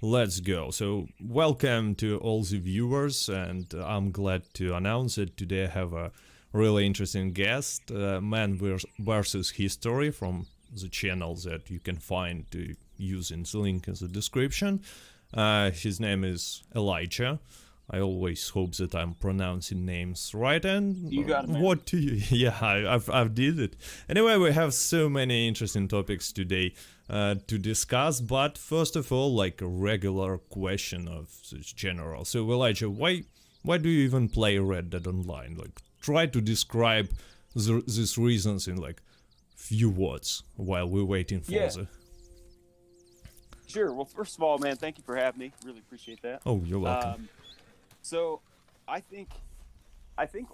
Let's go. So, welcome to all the viewers, and I'm glad to announce that today I have a really interesting guest, versus History from the channel that you can find using the link in the description. His name is Elijah. I always hope that I'm pronouncing names right. And You got it, man. what do you? Yeah, I've did it. Anyway, we have so many interesting topics today to discuss. But first of all, like a regular question of this general. So Elijah, why do you even play Red Dead Online? Like, try to describe these reasons in like few words while we're waiting for Yeah, the. sure. Well, first of all, man, thank you for having me. Really appreciate that. Oh, you're welcome. So I think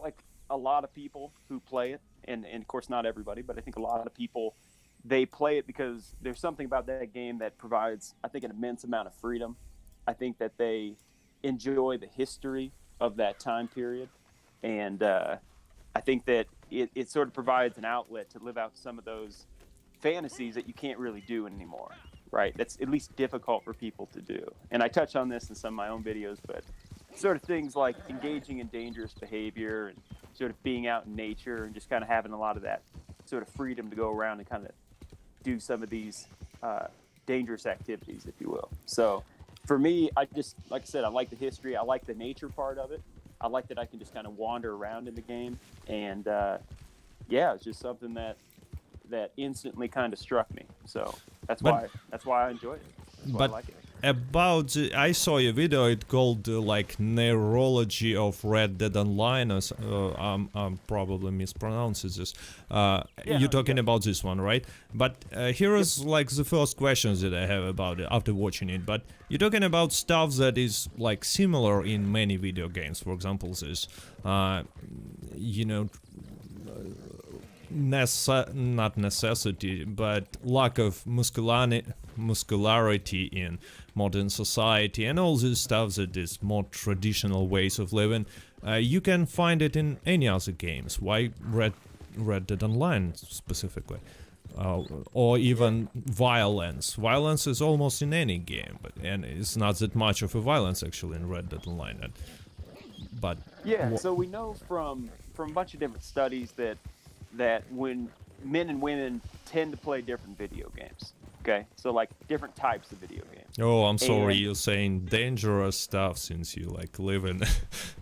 like a lot of people who play it, and of course not everybody, but I think a lot of people, they play it because there's something about that game that provides, I think, an immense amount of freedom. I think that they enjoy the history of that time period, and I think that it sort of provides an outlet to live out some of those fantasies that you can't really do anymore, right? That's at least difficult for people to do. And I touch on this in some of my own videos, but sort of things like engaging in dangerous behavior and sort of being out in nature and just kind of having a lot of that sort of freedom to go around and kind of do some of these dangerous activities, if you will. So for me, I just, like I said, I like the history. I like the nature part of it. I like that I can just kind of wander around in the game. And yeah, it's just something that instantly kind of struck me. So that's But why I enjoy it. That's why I But like it. I saw a video. It called like neurology of Red Dead Online. I'm probably mispronouncing this. Yeah, You're no, you talking got it. about this one, right? But here Yep. is like the first questions that I have about it after watching it. But you're talking about stuff that is like similar in many video games. For example, this, you know, not necessity, but lack of muscularity in modern society and all this stuff that is more traditional ways of living. You can find it in any other games. Why Red Dead Online specifically? Or even violence. Violence is almost in any game, and it's not that much of a violence actually in Red Dead Online. But Yeah, so we know from a bunch of different studies that when men and women tend to play different video games. Okay, so like different types of video games. oh, I'm sorry, And you're saying dangerous stuff since you like live in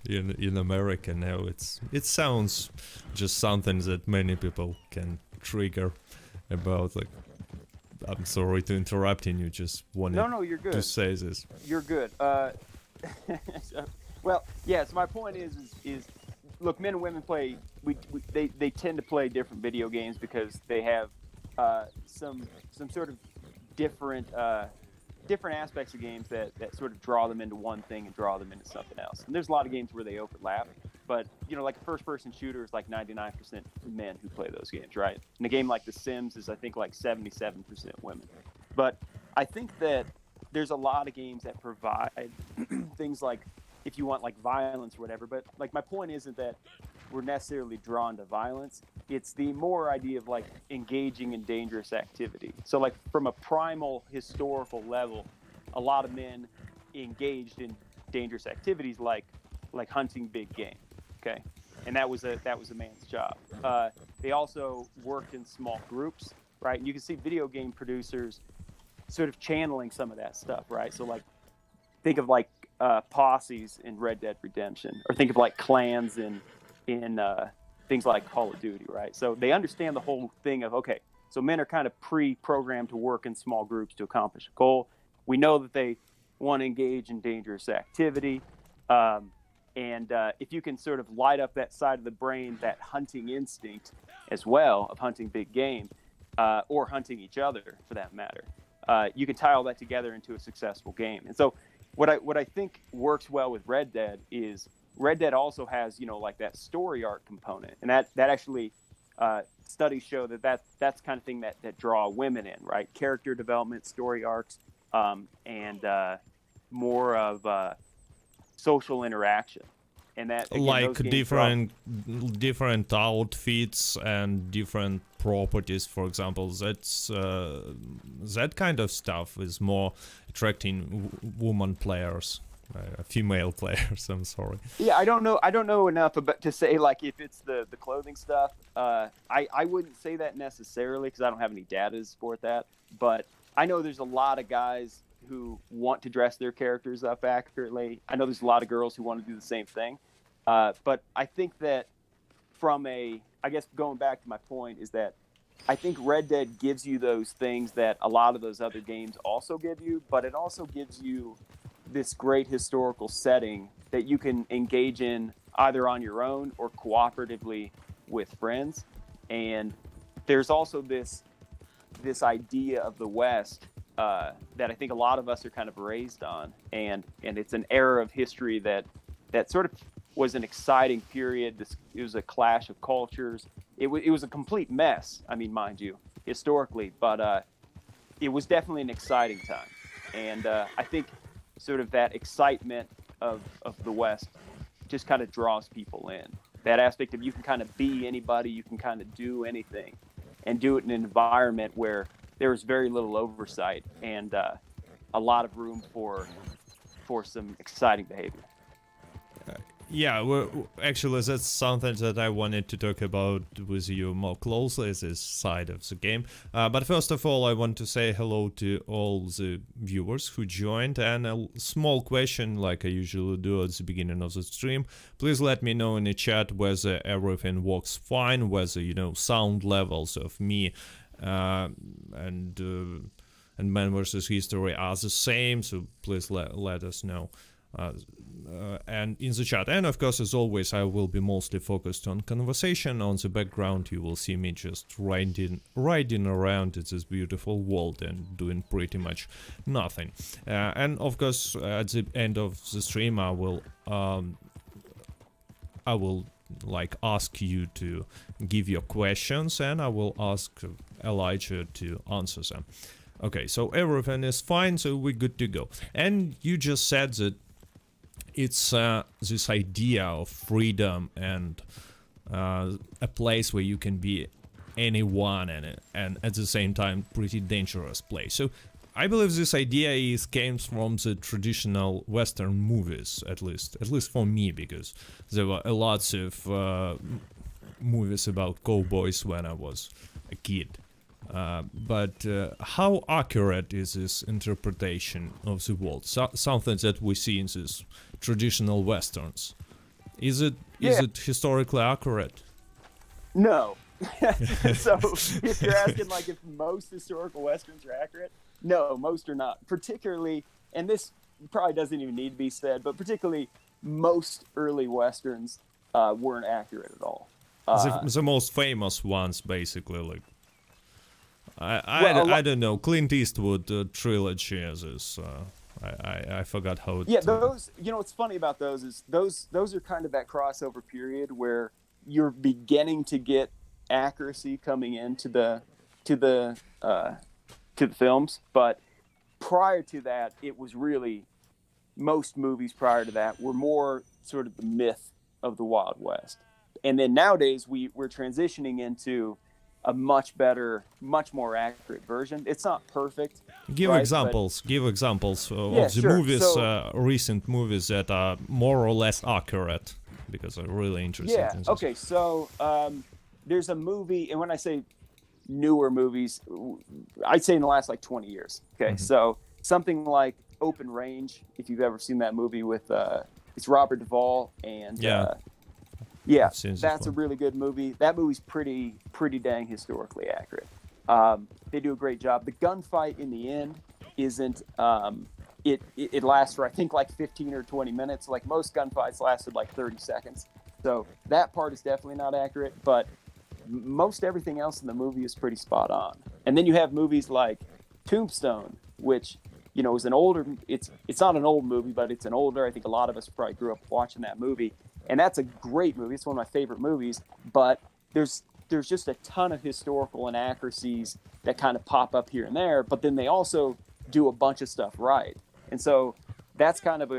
in America now. It sounds just something that many people can trigger about. Like, I'm sorry to interrupting you. Just wanted no, you're to good. say this. You're good. So, well, yeah. So my point is look, men and women play. They tend to play different video games because they have some sort of different different aspects of games that sort of draw them into one thing and draw them into something else. And there's a lot of games where they overlap, but you know, like a first-person shooter is like 99% men who play those games, right? And a game like The Sims is, I think, like 77% women. But I think that there's a lot of games that provide things like, if you want like violence or whatever. But like my point isn't that we're necessarily drawn to violence. It's the more idea of like engaging in dangerous activity. So like from a primal historical level, a lot of men engaged in dangerous activities like hunting big game. Okay, and that was a man's job. They also worked in small groups, right? And you can see video game producers sort of channeling some of that stuff, right? So like think of like posses in Red Dead Redemption, or think of like clans in things like Call of Duty, right? So they understand the whole thing of, okay, so men are kind of pre-programmed to work in small groups to accomplish a goal. We know that they want to engage in dangerous activity, and if you can sort of light up that side of the brain, that hunting instinct as well, of hunting big game, or hunting each other for that matter, you can tie all that together into a successful game. And so what I think works well with Red Dead is Red Dead also has, you know, like that story arc component, and that actually studies show that's the kind of thing that draw women in, right? Character development, story arcs, and more of social interaction. And that again, like those games draw- different outfits and different properties, for example. That's that kind of stuff is more attracting woman players, female players. I'm sorry. Yeah, I don't know enough about to say like if it's the clothing stuff. I wouldn't say that necessarily because I don't have any data to support that. But I know there's a lot of guys who want to dress their characters up accurately. I know there's a lot of girls who want to do the same thing. But I think that I guess going back to my point is that I think Red Dead gives you those things that a lot of those other games also give you, but it also gives you this great historical setting that you can engage in either on your own or cooperatively with friends. And there's also this idea of the West that I think a lot of us are kind of raised on, and it's an era of history that sort of was an exciting period. It was a clash of cultures. It was a complete mess. I mean, mind you, historically, but it was definitely an exciting time, and I think sort of that excitement of the West just kind of draws people in. That aspect of you can kind of be anybody, you can kind of do anything, and do it in an environment where there's very little oversight and a lot of room for some exciting behavior. Yeah, well, actually, that's something that I wanted to talk about with you more closely, this side of the game. But first of all, I want to say hello to all the viewers who joined, and a small question, like I usually do at the beginning of the stream. Please let me know in the chat whether everything works fine, whether, you know, sound levels of me and Man vs. History are the same, so please let us know. And in the chat, and of course, as always, I will be mostly focused on conversation. On the background, you will see me just riding around in this beautiful world and doing pretty much nothing. And of course, at the end of the stream, I will like ask you to give your questions, and I will ask Elijah to answer them. Okay, so everything is fine, so we're good to go. And you just said that it's this idea of freedom and a place where you can be anyone and at the same time pretty dangerous place. So I believe this idea came from the traditional Western movies, at least for me, because there were lots of movies about cowboys when I was a kid. But how accurate is this interpretation of the world? Something that we see in these traditional westerns. Is it historically accurate? No. So if you're asking like if most historical westerns are accurate, no, most are not. Particularly, and this probably doesn't even need to be said, but particularly most early westerns weren't accurate at all. The most famous ones, basically, like I don't know, Clint Eastwood trilogy is I forgot how it... Yeah, those, you know, what's funny about those is those are kind of that crossover period where you're beginning to get accuracy coming into the films, but prior to that, it was really, most movies prior to that were more sort of the myth of the Wild West. And then nowadays we're transitioning into a much better, much more accurate version. It's not perfect. Give examples of the movies, recent movies that are more or less accurate, because I'm really interested in this. Okay, so there's a movie, and when I say newer movies, I'd say in the last like 20 years. Okay, so something like Open Range, if you've ever seen that movie with, it's Robert Duvall and that's a really good movie. That movie's pretty dang historically accurate. They do a great job. The gunfight in the end isn't. It lasts for I think like 15 or 20 minutes. Like most gunfights lasted like 30 seconds. So that part is definitely not accurate. But most everything else in the movie is pretty spot on. And then you have movies like Tombstone, which is an older. It's not an old movie, but it's an older. I think a lot of us probably grew up watching that movie. And that's a great movie. It's one of my favorite movies. But there's just a ton of historical inaccuracies that kind of pop up here and there. But then they also do a bunch of stuff right. And so that's kind of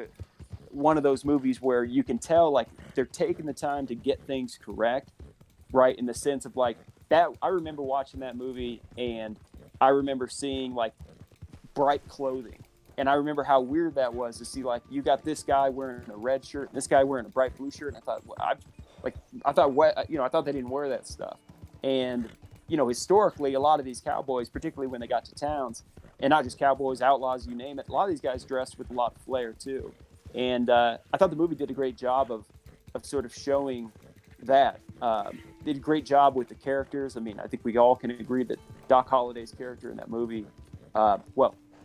one of those movies where you can tell like they're taking the time to get things correct, right? In the sense of like that, I remember watching that movie and I remember seeing like bright clothing. And I remember how weird that was to see like you got this guy wearing a red shirt and this guy wearing a bright blue shirt. And I thought, I thought they didn't wear that stuff. And, you know, historically, a lot of these cowboys, particularly when they got to towns, and not just cowboys, outlaws, you name it, a lot of these guys dressed with a lot of flair too. And I thought the movie did a great job of sort of showing that. They did a great job with the characters. I mean, I think we all can agree that Doc Holliday's character in that movie,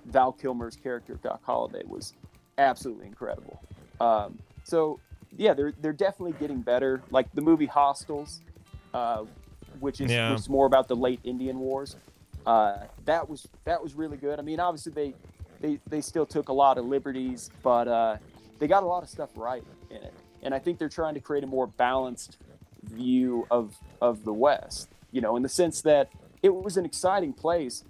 Val Kilmer's character of Doc Holliday was absolutely incredible. So yeah, they're definitely getting better. Like the movie Hostiles, which is more about the late Indian Wars. That was really good. I mean, obviously they still took a lot of liberties, but they got a lot of stuff right in it. And I think they're trying to create a more balanced view of the West, you know, in the sense that it was an exciting place,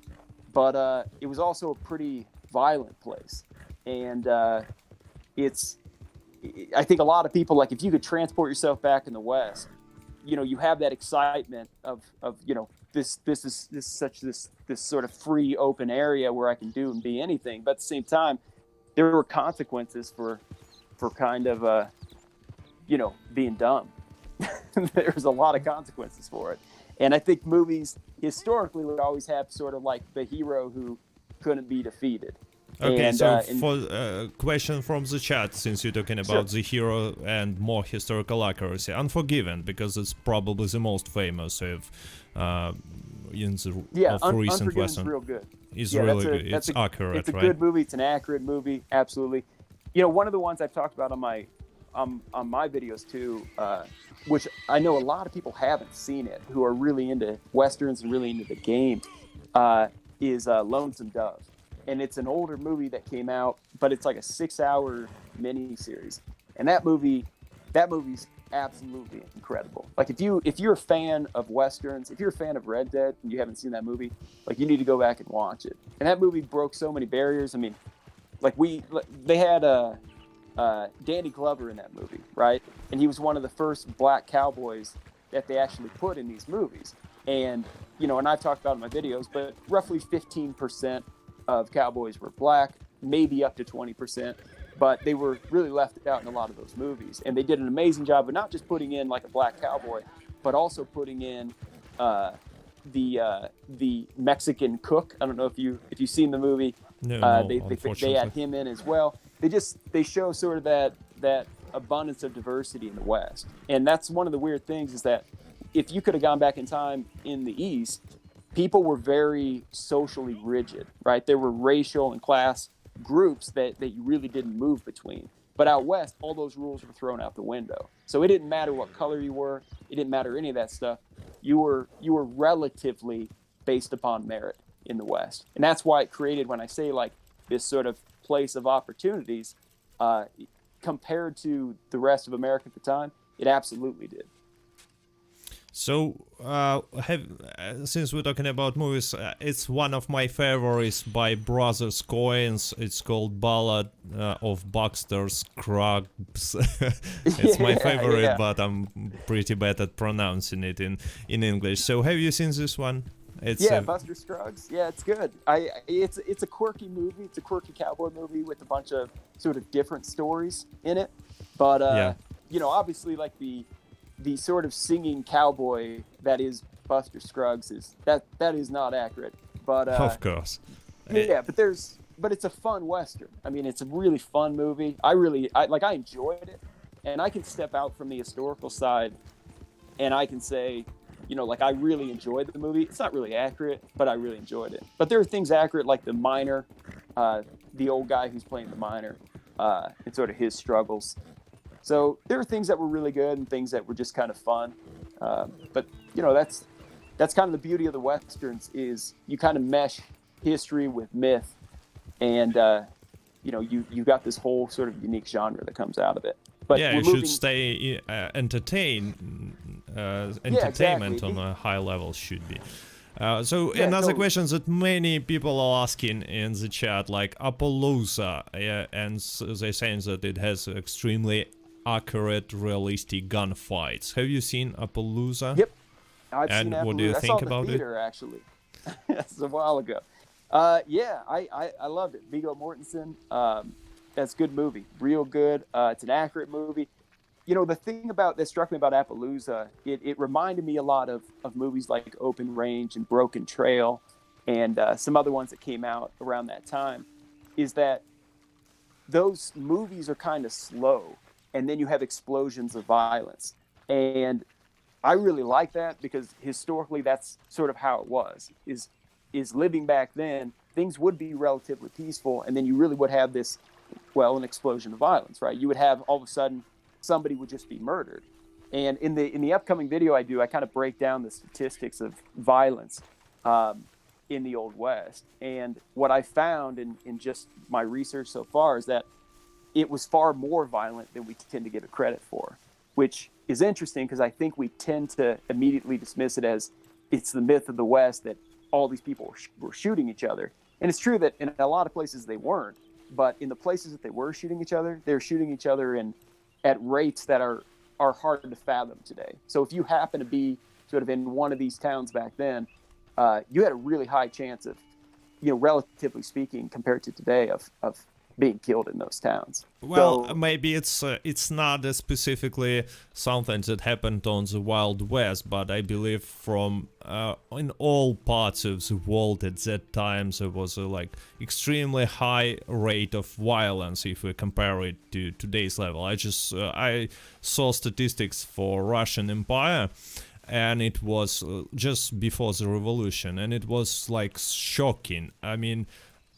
but it was also a pretty violent place. And I think a lot of people, like if you could transport yourself back in the West, you know, you have that excitement of you know, this sort of free open area where I can do and be anything. But at the same time, there were consequences for kind of you know, being dumb. There's a lot of consequences for it. And I think movies historically would always have sort of like the hero who couldn't be defeated. Okay, and, so for question from the chat, since you're talking about the hero and more historical accuracy, Unforgiven, because it's probably the most famous of recent Unforgiven's Western. Real good. It's really good. It's accurate, it's a right? good movie. It's an accurate movie. Absolutely. You know, one of the ones I've talked about on my videos too, which I know a lot of people haven't seen it, who are really into Westerns and really into the game, is Lonesome Dove. And it's an older movie that came out, but it's like a 6-hour mini-series. And that movie's absolutely incredible. Like if you're a fan of Westerns, if you're a fan of Red Dead and you haven't seen that movie, like you need to go back and watch it. And that movie broke so many barriers. I mean, like they had Danny Glover in that movie, right? And he was one of the first black cowboys that they actually put in these movies. And, you know, and I've talked about it in my videos, but roughly 15% of cowboys were black, maybe up to 20%, but they were really left out in a lot of those movies. And they did an amazing job of not just putting in like a black cowboy, but also putting in the Mexican cook. I don't know if you've seen the movie. No, they had him in as well. They show sort of that abundance of diversity in the West. And that's one of the weird things, is that if you could have gone back in time in the East, people were very socially rigid, right? There were racial and class groups that you really didn't move between. But out West, all those rules were thrown out the window. So it didn't matter what color you were. It didn't matter any of that stuff. You were relatively based upon merit in the West. And that's why it created, when I say like this sort of place of opportunities, compared to the rest of America at the time, it absolutely did. So, since we're talking about movies, it's one of my favorites by Brothers Coins. It's called Ballad of Baxter Scruggs. It's my favorite, but I'm pretty bad at pronouncing it in English. So, have you seen this one? Buster Scruggs. Yeah, it's good. It's a quirky movie. It's a quirky cowboy movie with a bunch of sort of different stories in it. But you know, obviously, like the sort of singing cowboy that is Buster Scruggs is that is not accurate. But of course, but it's a fun Western. I mean, it's a really fun movie. I enjoyed it, and I can step out from the historical side, and I can say, you know, like I really enjoyed the movie. It's not really accurate, but I really enjoyed it. But there are things accurate, like the miner, the old guy who's playing the miner, and sort of his struggles. So there were things that were really good and things that were just kind of fun. But you know, that's kind of the beauty of the Westerns, is you kind of mesh history with myth, and you know, you got this whole sort of unique genre that comes out of it. But you should stay entertainment exactly. on a high level should be. So Yeah, another totally. question that many people are asking in the chat, like Appaloosa, and they're saying that it has extremely accurate, realistic gunfights. Have you seen Appaloosa? Yep, I've seen And what do you Appaloosa. I saw think it in the about it? theater actually. That's a while ago. Yeah, I loved it. Viggo Mortensen. That's a good movie, real good. It's an accurate movie. You know, the thing about that struck me about Appaloosa, it reminded me a lot of movies like Open Range and Broken Trail, and some other ones that came out around that time. Is that those movies are kind of slow, and then you have explosions of violence, and I really like that because historically that's sort of how it was. Is living back then, things would be relatively peaceful, and then you really would have this, well, an explosion of violence, right? You would have all of a sudden somebody would just be murdered. And in the upcoming video I do, I kind of break down the statistics of violence in the Old West. And what I found in just my research so far is that it was far more violent than we tend to give it credit for, which is interesting because I think we tend to immediately dismiss it as it's the myth of the West that all these people were shooting each other. And it's true that in a lot of places they weren't, but in the places that they were shooting each other, they're shooting each other at rates that are hard to fathom today. So if you happen to be sort of in one of these towns back then, you had a really high chance of, you know, relatively speaking, compared to today, of being killed in those towns. Well, So, maybe it's not specifically something that happened on the Wild West, but I believe from in all parts of the world at that time there was a like extremely high rate of violence if we compare it to today's level. I saw statistics for Russian Empire, and it was just before the revolution, and it was like shocking. I mean,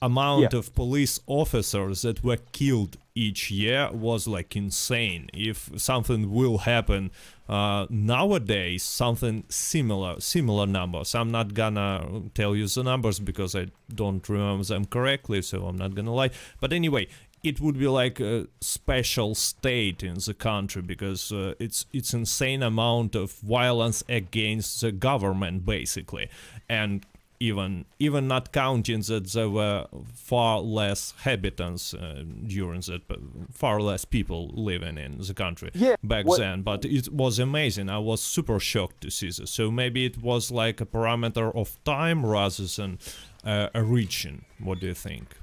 amount yeah, of police officers that were killed each year was like insane. If something will happen nowadays, something similar numbers, I'm not gonna tell you the numbers because I don't remember them correctly, so I'm not gonna lie, but anyway, it would be like a special state in the country because it's insane amount of violence against the government basically. And even not counting that there were far less inhabitants during that, far less people living in the country yeah. back What then. But it was amazing. I was super shocked to see this. So maybe it was like a parameter of time rather than a region. What do you think?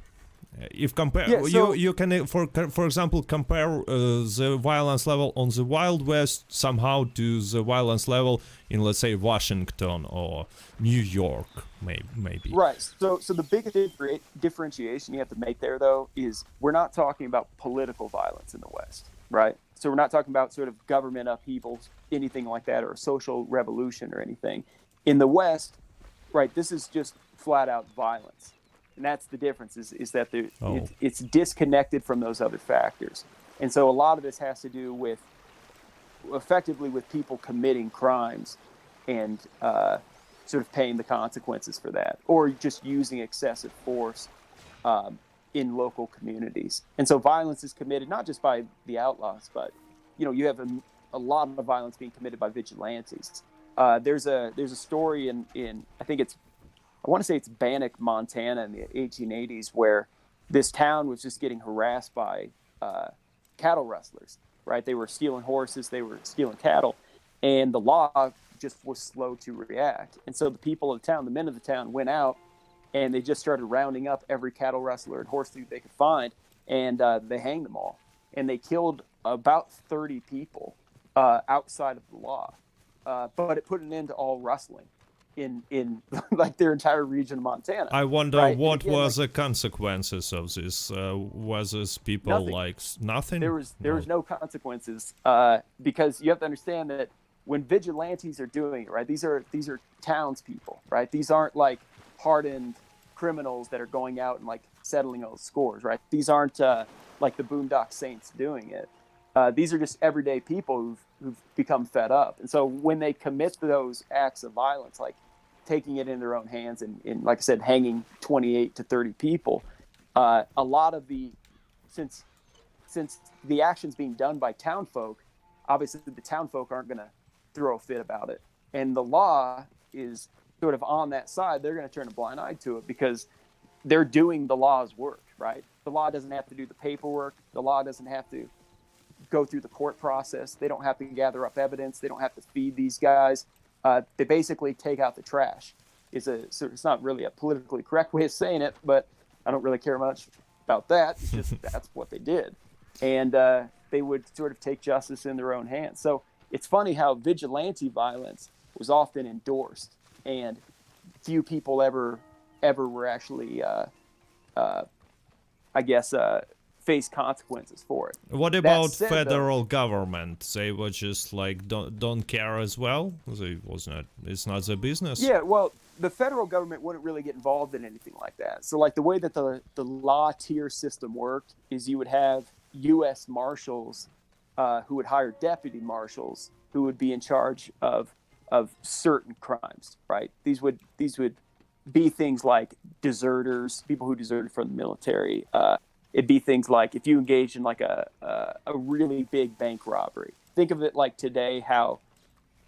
If compare, Yeah, so you can for example compare the violence level on the Wild West somehow to the violence level in, let's say, Washington or New York, maybe. right. So the biggest differentiation you have to make there, though, is we're not talking about political violence in the West, right? So we're not talking about sort of government upheavals, anything like that, or a social revolution or anything. In the West, right, this is just flat out violence. And that's the difference is that it's disconnected from those other factors. And so a lot of this has to do with effectively with people committing crimes and sort of paying the consequences for that, or just using excessive force in local communities. And so violence is committed not just by the outlaws, but you have a lot of violence being committed by vigilantes. There's a story in I want to say it's Bannock, Montana, in the 1880s, where this town was just getting harassed by cattle rustlers. Right, they were stealing horses, they were stealing cattle, and the law just was slow to react. And so the people of the town, the men of the town, went out and they just started rounding up every cattle rustler and horse thief they could find, and they hanged them all. And they killed about 30 people outside of the law, but it put an end to all rustling in like their entire region of Montana. I wonder right? what Again, was the consequences of this. Was this people nothing. like nothing? There was no consequences because you have to understand that when vigilantes are doing it, right? These are townspeople, right? These aren't like hardened criminals that are going out and like settling those scores, right? These aren't like the Boondock Saints doing it. These are just everyday people who've become fed up, and so when they commit those acts of violence, like taking it in their own hands and like I said, hanging 28 to 30 people, a lot of since the action's being done by townfolk, obviously the townfolk aren't going to throw a fit about it. And the law is sort of on that side, they're going to turn a blind eye to it because they're doing the law's work, right? The law doesn't have to do the paperwork. The law doesn't have to go through the court process. They don't have to gather up evidence. They don't have to feed these guys. They basically take out the trash. It's not really a politically correct way of saying it, but I don't really care much about that. It's just that's what they did. And they would sort of take justice in their own hands. So it's funny how vigilante violence was often endorsed, and few people ever were actually, face consequences for it. What about federal government? They were just like don't care as well. It's not their business. Yeah, well, the federal government wouldn't really get involved in anything like that. So like the way that the law tier system worked is you would have U.S. Marshals who would hire deputy marshals who would be in charge of certain crimes, right? These would be things like deserters, people who deserted from the military. It'd be things like if you engage in like a really big bank robbery. Think of it like today, how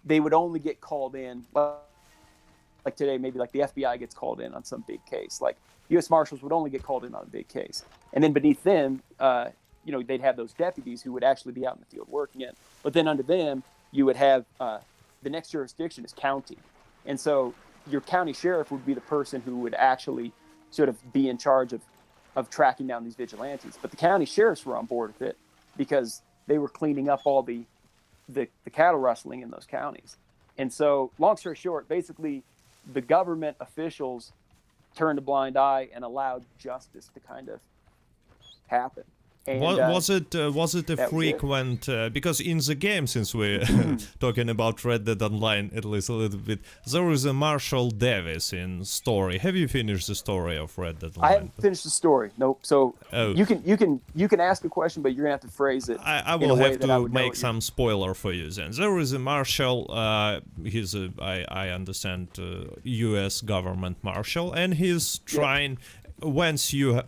they would only get called in, like today, maybe like the FBI gets called in on some big case. Like U.S. Marshals would only get called in on a big case. And then beneath them, they'd have those deputies who would actually be out in the field working it. But then under them, you would have the next jurisdiction is county. And so your county sheriff would be the person who would actually sort of be in charge of tracking down these vigilantes. But the county sheriffs were on board with it because they were cleaning up all the cattle rustling in those counties. And so long story short, basically the government officials turned a blind eye and allowed justice to kind of happen. And, was it a frequent because in the game, since we're talking about Red Dead Online at least a little bit, there is a Marshal Davis in story. Have you finished the story of Red Dead Online? I haven't finished the story. Nope. So you can ask a question, but you're gonna have to phrase it. I will have to make some spoiler for you then. There is a Marshal. He's I understand U.S. government Marshal, and he's trying. Once you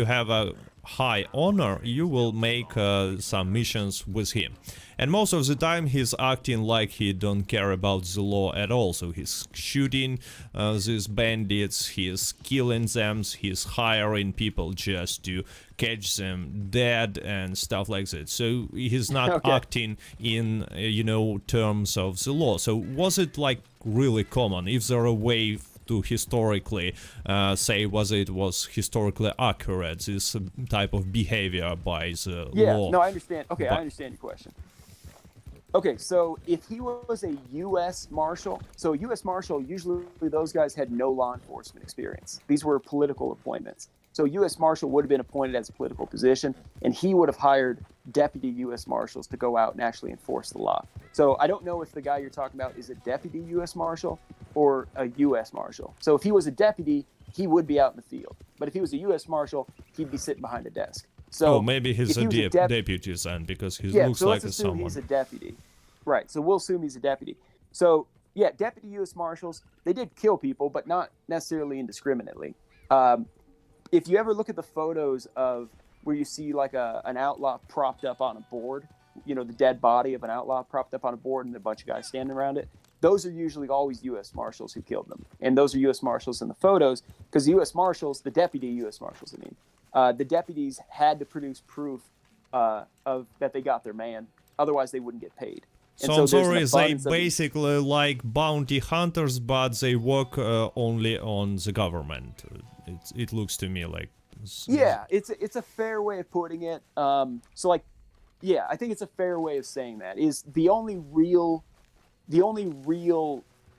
have a high honor, you will make some missions with him, and most of the time he's acting like he don't care about the law at all. So he's shooting these bandits, he's killing them, he's hiring people just to catch them dead and stuff like that. So he's not acting in terms of the law. So was it like really common? If there a way to historically say it was historically accurate, this type of behavior by the law? Yeah, no, I understand. Okay, I understand your question. Okay, so if he was a U.S. Marshal, so U.S. Marshal, usually those guys had no law enforcement experience. These were political appointments. So U.S. Marshal would have been appointed as a political position, and he would have hired deputy U.S. Marshals to go out and actually enforce the law. So I don't know if the guy you're talking about is a deputy U.S. Marshal or a U.S. Marshal. So if he was a deputy, he would be out in the field. But if he was a U.S. Marshal, he'd be sitting behind a desk. So maybe he's a deputy then, because he looks like let's someone. assume he's a deputy. Right, so we'll assume he's a deputy. So, yeah, deputy U.S. Marshals, they did kill people, but not necessarily indiscriminately. If you ever look at the photos of where you see like an outlaw propped up on a board, the dead body of an outlaw propped up on a board and a bunch of guys standing around it, those are usually always U.S. Marshals who killed them. And those are U.S. Marshals in the photos, because U.S. Marshals, the deputy U.S. Marshals, the deputies had to produce proof of that they got their man. Otherwise, they wouldn't get paid. So sorry, they basically like bounty hunters, but they work only on the government. It looks to me like. Yeah, it's a fair way of putting it. I think it's a fair way of saying that. Is the only real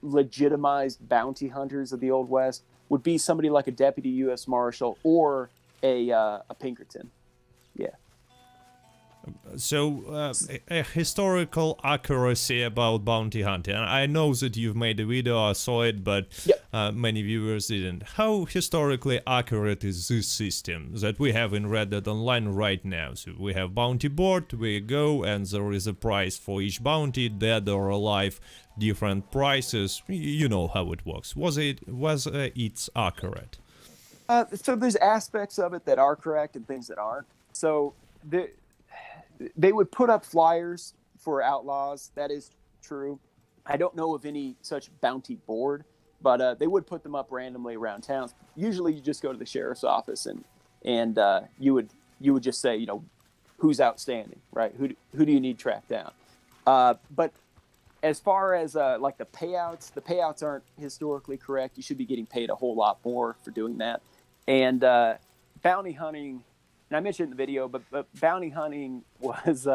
legitimized bounty hunters of the Old West would be somebody like a deputy U.S. Marshal or a Pinkerton. Yeah. So, a historical accuracy about bounty hunting. I know that you've made a video, I saw it, but many viewers didn't. How historically accurate is this system that we have in Red Dead Online right now? So we have bounty board, we go, and there is a price for each bounty, dead or alive, different prices. You know how it works. Was it accurate? So there's aspects of it that are correct and things that aren't. So they would put up flyers for outlaws. That is true. I don't know of any such bounty board. But they would put them up randomly around towns. Usually, you just go to the sheriff's office and you would just say, who's outstanding, right? Who do you need tracked down? But as far as like the payouts aren't historically correct. You should be getting paid a whole lot more for doing that. And bounty hunting, and I mentioned in the video, but bounty hunting was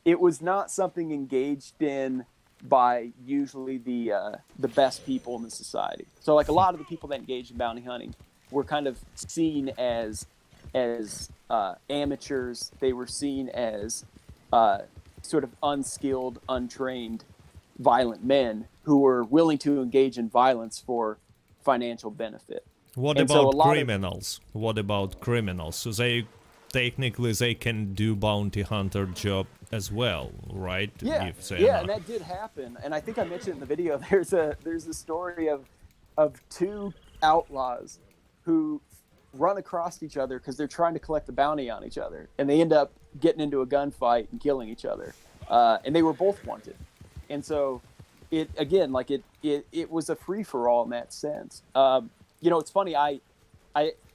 it was not something engaged in by usually the best people in the society. So like a lot of the people that engaged in bounty hunting were kind of seen as amateurs. They were seen as sort of unskilled, untrained, violent men who were willing to engage in violence for financial benefit. What about criminals? What about criminals? So they can do bounty hunter job as well, right? Yeah, and that did happen. And I think I mentioned in the video, there's a story of two outlaws who run across each other because they're trying to collect the bounty on each other, and they end up getting into a gunfight and killing each other. And they were both wanted. And so it was a free for all in that sense. It's funny. I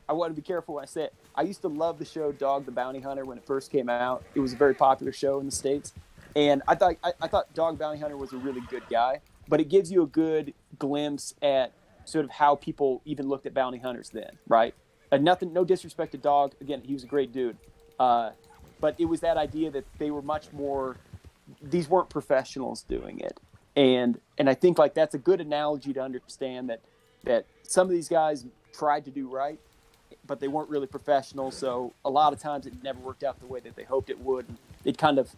want to be careful when I say it. I used to love the show Dog the Bounty Hunter when it first came out. It was a very popular show in the States. And I thought Dog Bounty Hunter was a really good guy, but it gives you a good glimpse at sort of how people even looked at bounty hunters then, right? No disrespect to Dog. Again, he was a great dude. But it was that idea that they were much more, these weren't professionals doing it. And I think like that's a good analogy to understand that some of these guys tried to do right, but they weren't really professional. So a lot of times it never worked out the way that they hoped it would. They'd kind of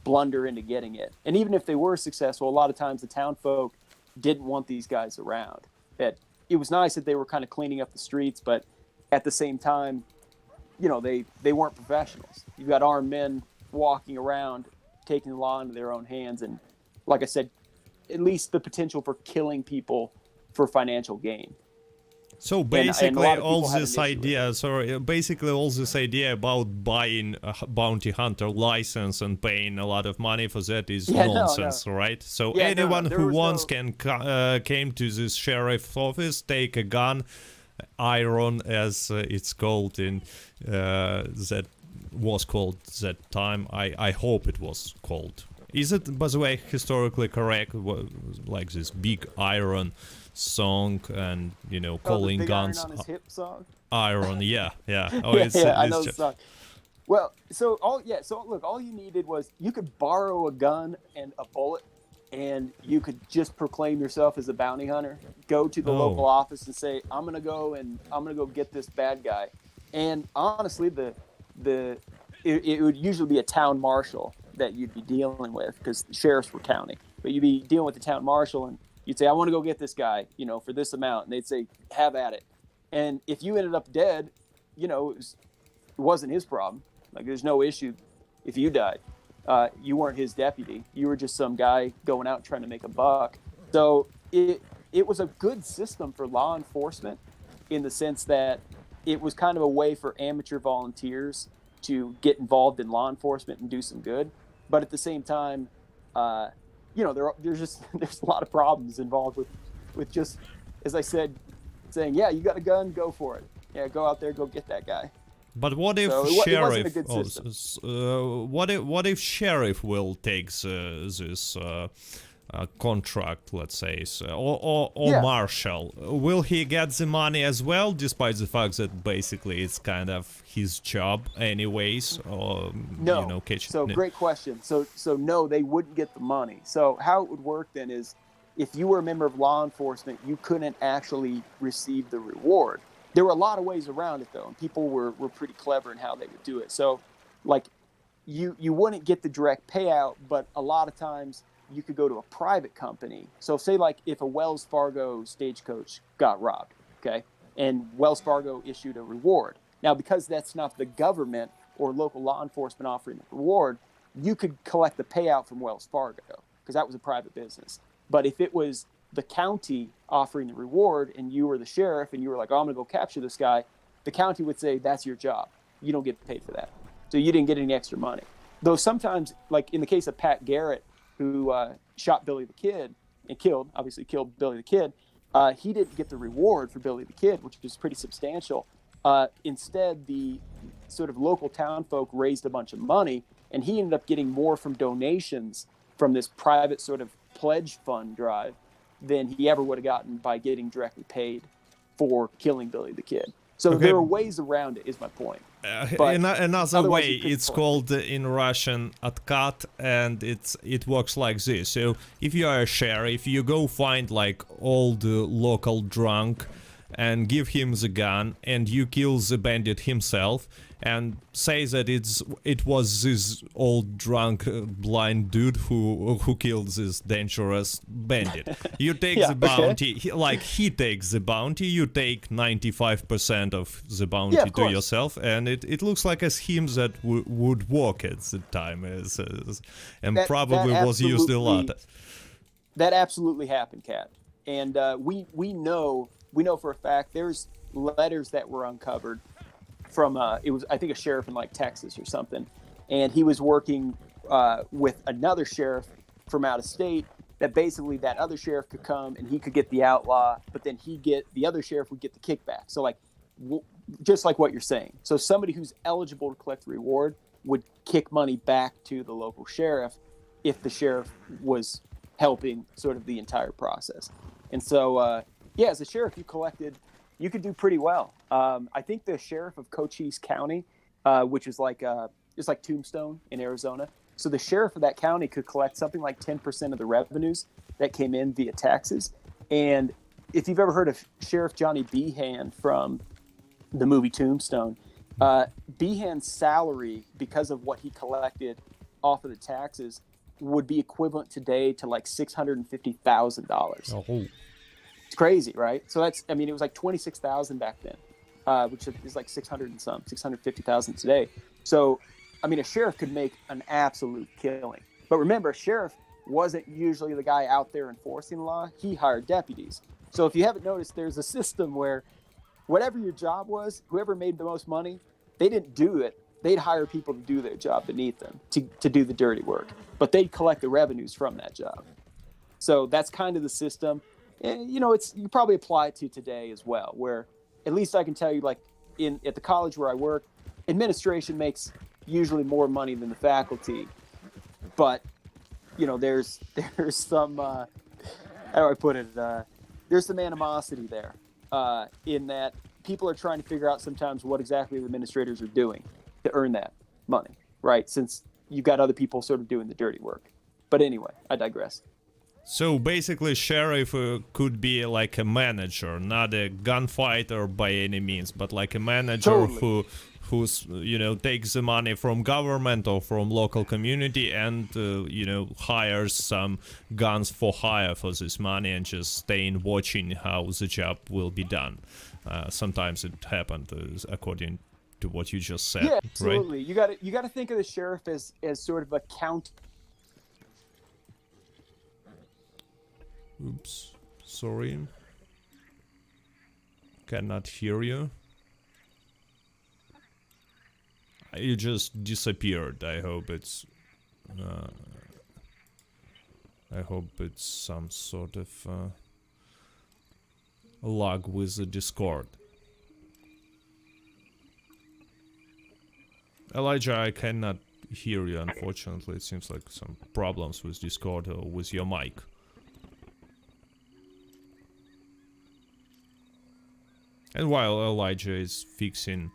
blunder into getting it. And even if they were successful, a lot of times the town folk didn't want these guys around. That it was nice that they were kind of cleaning up the streets, but at the same time, they weren't professionals. You've got armed men walking around, taking the law into their own hands. And like I said, at least the potential for killing people for financial gain. So basically, all this idea about buying a bounty hunter license and paying a lot of money for that is nonsense, right? So anyone who wants can came to this sheriff's office, take a gun, iron as it's called in that was called that time. I hope it was called. Is it, by the way, historically correct? Like this big iron song and calling guns iron on his hip song? Iron, yeah. Oh, yeah, I know the song. Well, so look, all you needed was you could borrow a gun and a bullet, and you could just proclaim yourself as a bounty hunter. Go to the local office and say, I'm gonna go get this bad guy. And honestly, it would usually be a town marshal that you'd be dealing with, because the sheriffs were county. But you'd be dealing with the town marshal, and you'd say, I want to go get this guy, for this amount. And they'd say, have at it. And if you ended up dead, it wasn't his problem. Like, there's no issue if you died. You weren't his deputy. You were just some guy going out trying to make a buck. So it was a good system for law enforcement, in the sense that it was kind of a way for amateur volunteers to get involved in law enforcement and do some good. But at the same time, there's a lot of problems involved with just, as I said, saying, yeah, you got a gun, go for it. Yeah, go out there, go get that guy. But what if what if sheriff will take this contract, let's say, or marshal? Will he get the money as well, despite the fact that basically it's kind of his job anyways? Or no. Great question. So no, they wouldn't get the money. So how it would work then is, if you were a member of law enforcement, you couldn't actually receive the reward. There were a lot of ways around it, though, and people were pretty clever in how they would do it. So, like, you wouldn't get the direct payout, but a lot of times you could go to a private company. So say, like, if a Wells Fargo stagecoach got robbed, okay, and Wells Fargo issued a reward. Now, because that's not the government or local law enforcement offering the reward, you could collect the payout from Wells Fargo, because that was a private business. But if it was the county offering the reward and you were the sheriff and you were like, oh, I'm going to go capture this guy, the county would say, that's your job. You don't get paid for that. So you didn't get any extra money. Though sometimes, like in the case of Pat Garrett, who shot Billy the Kid and killed Billy the Kid, he didn't get the reward for Billy the Kid, which was pretty substantial. Instead, the sort of local town folk raised a bunch of money, and he ended up getting more from donations from this private sort of pledge fund drive than he ever would have gotten by getting directly paid for killing Billy the Kid. So there are ways around it, is my point. Another way, it's play. called in Russian "откат," and it works like this. So if you are a sheriff, you go find like old local drunk and give him the gun, and you kill the bandit himself, and say that it was this old drunk blind dude who killed this dangerous bandit. You take the bounty, he takes the bounty, you take 95% of the bounty to yourself, and it looks like a scheme that would work at the time, and probably was used a lot. That absolutely happened, Kat. And we know for a fact there's letters that were uncovered from it was, I think, a sheriff in like Texas or something, and he was working with another sheriff from out of state. That basically that other sheriff could come and he could get the outlaw, but then the other sheriff would get the kickback. So like just like what you're saying. So somebody who's eligible to collect the reward would kick money back to the local sheriff if the sheriff was helping sort of the entire process. And so as a sheriff, you could do pretty well. I think the sheriff of Cochise County, which is like it's like Tombstone in Arizona. So the sheriff of that county could collect something like 10% of the revenues that came in via taxes. And if you've ever heard of Sheriff Johnny Behan from the movie Tombstone, Behan's salary, because of what he collected off of the taxes, would be equivalent today to like $650,000. Oh. It's crazy, right? So it was like 26,000 back then, which is like 650,000 today. So, a sheriff could make an absolute killing. But remember, a sheriff wasn't usually the guy out there enforcing the law. He hired deputies. So if you haven't noticed, there's a system where whatever your job was, whoever made the most money, they didn't do it. They'd hire people to do their job beneath them to do the dirty work. But they'd collect the revenues from that job. So that's kind of the system. And, you probably apply it to today as well, where at least I can tell you, like at the college where I work, administration makes usually more money than the faculty. But, there's some, how do I put it? There's some animosity there in that people are trying to figure out sometimes what exactly the administrators are doing to earn that money, right? Since you've got other people sort of doing the dirty work. But anyway, I digress. So basically, sheriff could be like a manager, not a gunfighter by any means, but like a manager who's takes the money from government or from local community and hires some guns for hire for this money and just staying watching how the job will be done. Sometimes it happened according to what you just said. Yeah, absolutely. Right? You got to think of the sheriff as sort of a county. Oops, sorry. Cannot hear you. You just disappeared. I hope it's some sort of lag with the Discord. Elijah, I cannot hear you, unfortunately. It seems like some problems with Discord or with your mic. And while Elijah is fixing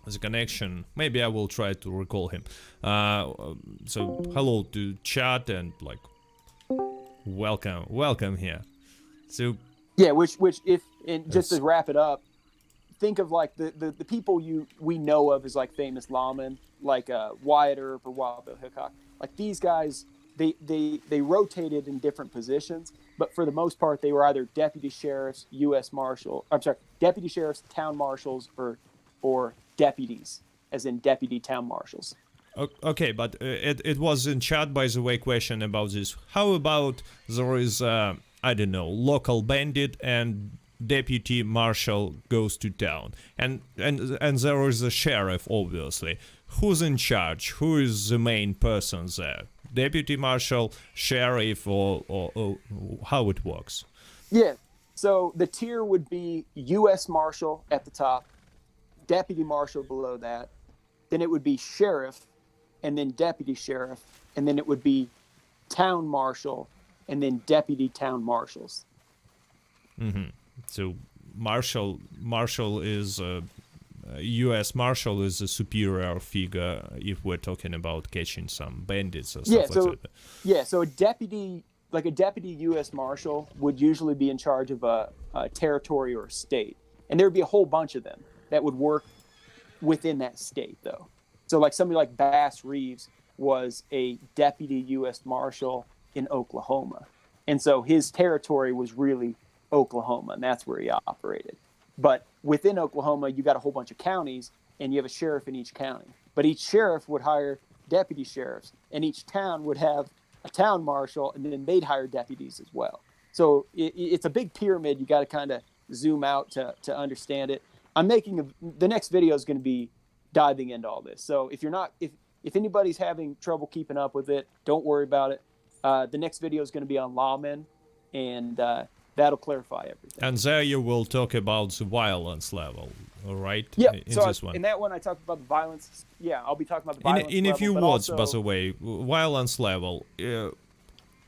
the connection, maybe I will try to recall him. So hello to chat and like welcome here. So yeah, which if and just to wrap it up, think of like the people we know of as like famous lawmen, like Wyatt Earp or Wild Bill Hickok. Like these guys, they rotated in different positions, but for the most part, they were either deputy sheriffs, deputy sheriffs, town marshals, or deputies, as in deputy town marshals. Okay, but it was in chat, by the way, question about this. How about there is, I don't know, local bandit and deputy marshal goes to town, and there is a sheriff, obviously. Who's in charge? Who is the main person there? Deputy marshal, sheriff, or how it works? Yeah. So the tier would be U.S. Marshal at the top, Deputy Marshal below that, then it would be Sheriff, and then Deputy Sheriff, and then it would be Town Marshal, and then Deputy Town Marshals. Mm-hmm. So Marshal is U.S. Marshal is a superior figure if we're talking about catching some bandits or stuff like that. Yeah, so a deputy U.S. Marshal would usually be in charge of a territory or a state, and there would be a whole bunch of them that would work within that state, though. So like somebody like Bass Reeves was a deputy U.S. Marshal in Oklahoma, and so his territory was really Oklahoma, and that's where he operated. But within Oklahoma, you got a whole bunch of counties, and you have a sheriff in each county. But each sheriff would hire deputy sheriffs, and each town would have a town marshal, and then they'd hire deputies as well. So it's a big pyramid. You got to kind of zoom out to understand it. The next video is going to be diving into all this. So if anybody's having trouble keeping up with it, don't worry about it. The next video is going to be on lawmen, and that'll clarify everything. And there you will talk about the violence level, all right? Yeah. In that one, I talked about the violence. Yeah, I'll be talking about the violence level. In a few words, also, by the way, violence level.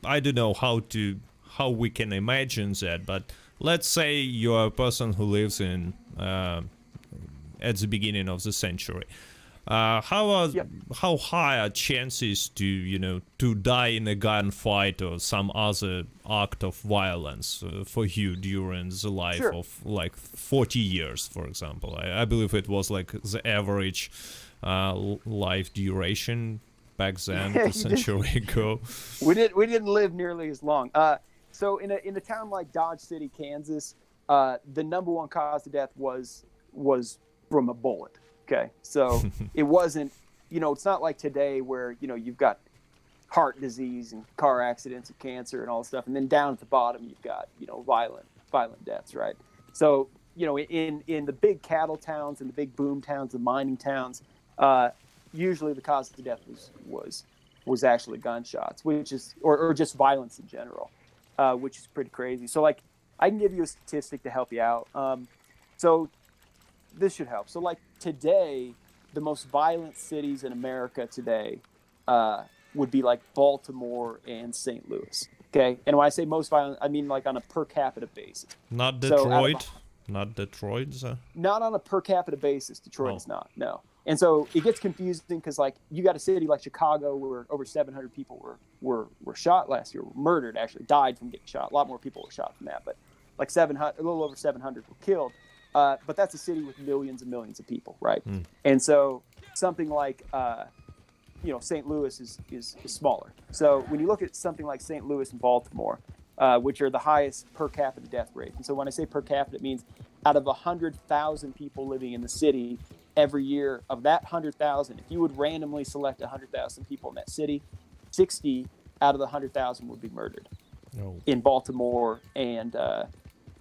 I don't know how we can imagine that, but let's say you're a person who lives in at the beginning of the century. How high are chances to die in a gunfight or some other act of violence for you during the life of like 40 years, for example? I believe it was like the average life duration back then, a century ago. We didn't live nearly as long. So in a town like Dodge City, Kansas, the number one cause of death was from a bullet. Okay, so it wasn't, it's not like today where, you've got heart disease and car accidents and cancer and all this stuff. And then down at the bottom, you've got, violent deaths, right? So, in the big cattle towns and the big boom towns, the mining towns, usually the cause of death was actually gunshots, which is, or just violence in general, which is pretty crazy. So like, I can give you a statistic to help you out. So this should help. So like today, the most violent cities in America today would be like Baltimore and St. Louis. Okay. And when I say most violent, I mean like on a per capita basis. Not Detroit? Not Detroit? Not on a per capita basis. Detroit is not. No. And so it gets confusing because like you got a city like Chicago where over 700 people were shot last year, were murdered, actually died from getting shot. A lot more people were shot from that, but like 700, a little over 700 were killed. But that's a city with millions and millions of people, right? Mm. And so something like, St. Louis is smaller. So when you look at something like St. Louis and Baltimore, which are the highest per capita death rate. And so when I say per capita, it means out of 100,000 people living in the city every year, of that 100,000, if you would randomly select 100,000 people in that city, 60 out of the 100,000 would be murdered in Baltimore and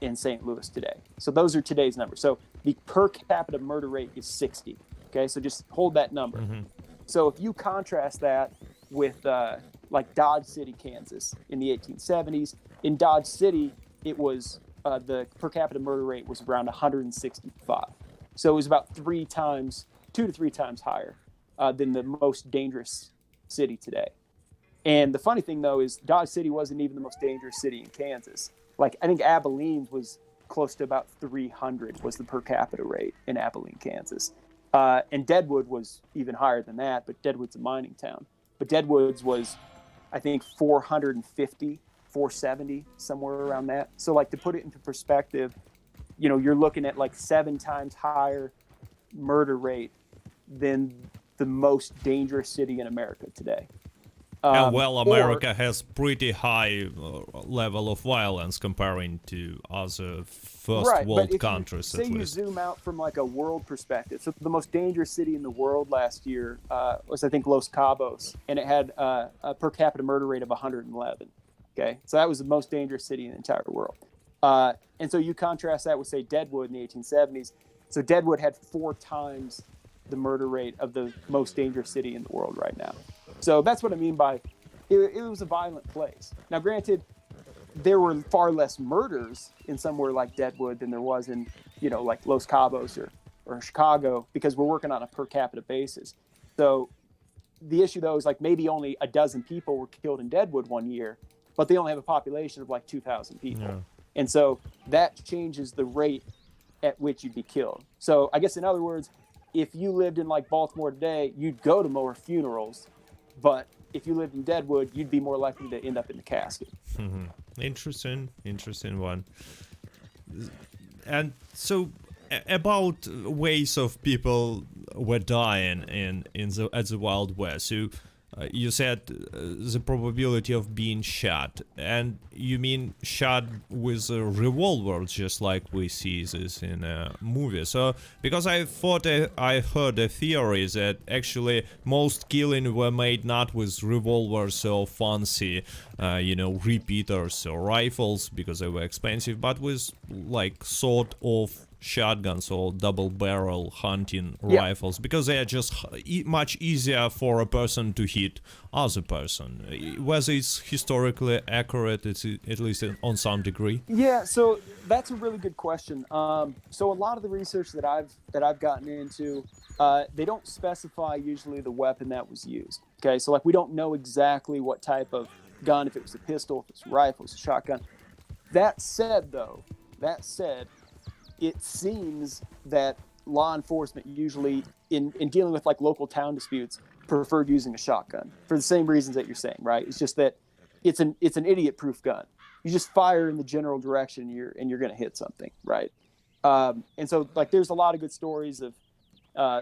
in St. Louis today. So those are today's numbers. So the per capita murder rate is 60. Okay, so just hold that number. Mm-hmm. So if you contrast that with like Dodge City, Kansas in the 1870s, in Dodge City, it was the per capita murder rate was around 165. So it was about 2 to 3 times higher than the most dangerous city today. And the funny thing, though, is Dodge City wasn't even the most dangerous city in Kansas. Like, I think Abilene was close to about 300 was the per capita rate in Abilene, Kansas. And Deadwood was even higher than that, but Deadwood's a mining town. But Deadwood's was, I think, 450, 470, somewhere around that. So, like, to put it into perspective, you're looking at, like, 7 times higher murder rate than the most dangerous city in America today. America has pretty high level of violence comparing to other first world countries. Say you zoom out from like a world perspective. So the most dangerous city in the world last year was, I think, Los Cabos, and it had a per capita murder rate of 111. Okay, so that was the most dangerous city in the entire world. And so you contrast that with, say, Deadwood in the 1870s. So Deadwood had 4 times the murder rate of the most dangerous city in the world right now. So that's what I mean by it was a violent place. Now, granted, there were far less murders in somewhere like Deadwood than there was in, like Los Cabos or Chicago, because we're working on a per capita basis. So the issue, though, is like maybe only a dozen people were killed in Deadwood one year, but they only have a population of like 2,000 people. Yeah. And so that changes the rate at which you'd be killed. So I guess in other words, if you lived in like Baltimore today, you'd go to more funerals, but if you lived in Deadwood, you'd be more likely to end up in the casket. Mm-hmm. Interesting one. And so about ways of people were dying at the Wild West. So you said the probability of being shot, and you mean shot with a revolver, just like we see this in a movie. So because I thought I heard a theory that actually most killing were made not with revolvers or fancy repeaters or rifles because they were expensive, but with like sort of shotguns or double barrel hunting rifles, because they are just much easier for a person to hit other person. Whether it's historically accurate, it's at least on some degree. Yeah, so that's a really good question. So a lot of the research that I've gotten into, they don't specify usually the weapon that was used. Okay, so like we don't know exactly what type of gun, if it was a pistol, if it's a rifle, it's a shotgun. That said, it seems that law enforcement usually, in dealing with like local town disputes, preferred using a shotgun for the same reasons that you're saying, right? It's just that it's an idiot-proof gun. You just fire in the general direction, and you're going to hit something, right? And so like there's a lot of good stories of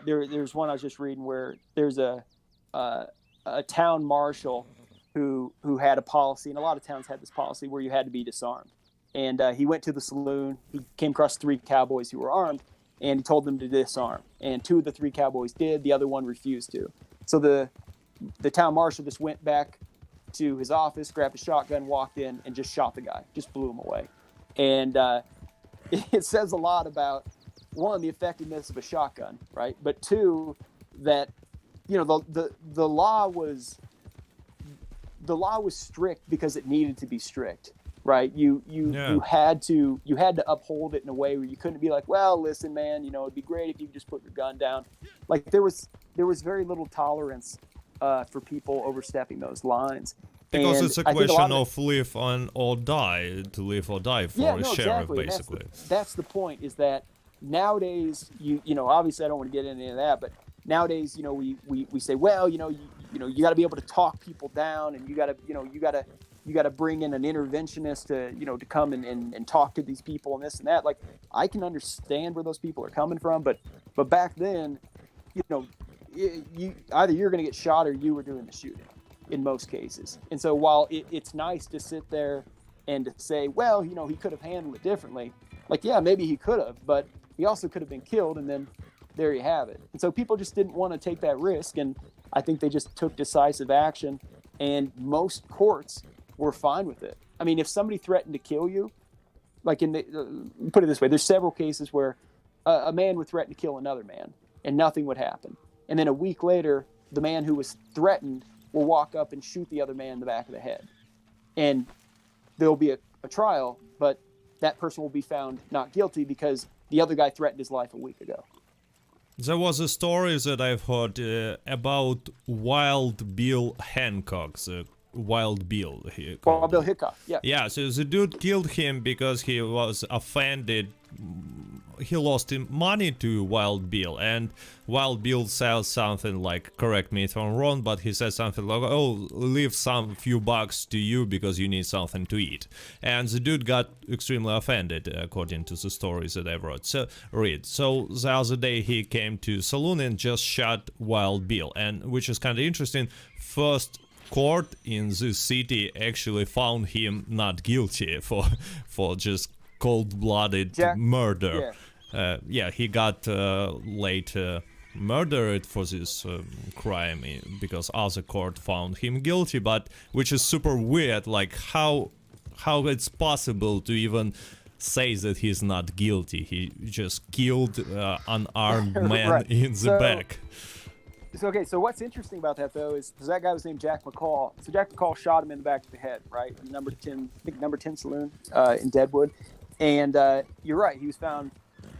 there's one I was just reading where there's a town marshal who had a policy, and a lot of towns had this policy where you had to be disarmed. And he went to the saloon. He came across 3 cowboys who were armed, and he told them to disarm. And 2 of the 3 cowboys did. The other one refused to. So the town marshal just went back to his office, grabbed a shotgun, walked in, and just shot the guy. Just blew him away. And it says a lot about, 1, the effectiveness of a shotgun, right? But 2, that the law was strict because it needed to be strict. Right, you had to uphold it in a way where you couldn't be like, well, listen, man, it'd be great if you just put your gun down. Like there was very little tolerance for people overstepping those lines. Because it's a question of live or die, to live or die for a sheriff, exactly. Basically. That's the point. Is that nowadays, obviously I don't want to get into any of that, but nowadays, we say, well, you got to be able to talk people down, and you got to bring in an interventionist to come and talk to these people and this and that. Like, I can understand where those people are coming from, but back then, either you're going to get shot or you were doing the shooting in most cases. And so while it's nice to sit there and to say, well, he could have handled it differently. Like, yeah, maybe he could have, but he also could have been killed, and then there you have it. And so people just didn't want to take that risk, and I think they just took decisive action, and most courts were fine with it. I mean, if somebody threatened to kill you, like put it this way, there's several cases where a man would threaten to kill another man and nothing would happen. And then a week later, the man who was threatened will walk up and shoot the other man in the back of the head. And there'll be a trial, but that person will be found not guilty because the other guy threatened his life a week ago. There was a story that I've heard about Wild Bill Hancock, Wild Bill. Wild Bill Hickok, yeah. Yeah, so the dude killed him because he was offended. He lost money to Wild Bill, and Wild Bill says something like, correct me if I'm wrong, but he says something like, oh, leave some few bucks to you because you need something to eat. And the dude got extremely offended, according to the stories that I've read. So the other day he came to saloon and just shot Wild Bill, and which is kind of interesting. First court in this city actually found him not guilty for just cold-blooded murder. He got later murdered for this crime because other court found him guilty, but which is super weird, like how it's possible to even say that he's not guilty. He just killed an unarmed man in the back. So what's interesting about that though is that guy was named Jack McCall. So Jack McCall shot him in the back of the head, right? Number 10, I think number 10 saloon in Deadwood. And you're right. He was found,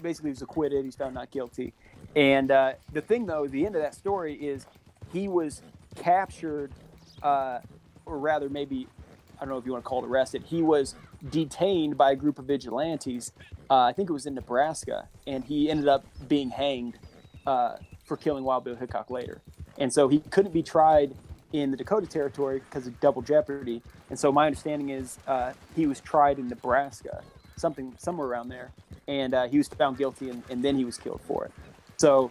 basically he was acquitted. He's found not guilty. And the thing though, the end of that story is he was captured, or rather maybe, I don't know if you want to call it arrested. He was detained by a group of vigilantes. I think it was in Nebraska. And he ended up being hanged for killing Wild Bill Hickok later. And so he couldn't be tried in the Dakota Territory because of double jeopardy. And so my understanding is he was tried in Nebraska, somewhere around there. And he was found guilty, and then he was killed for it. So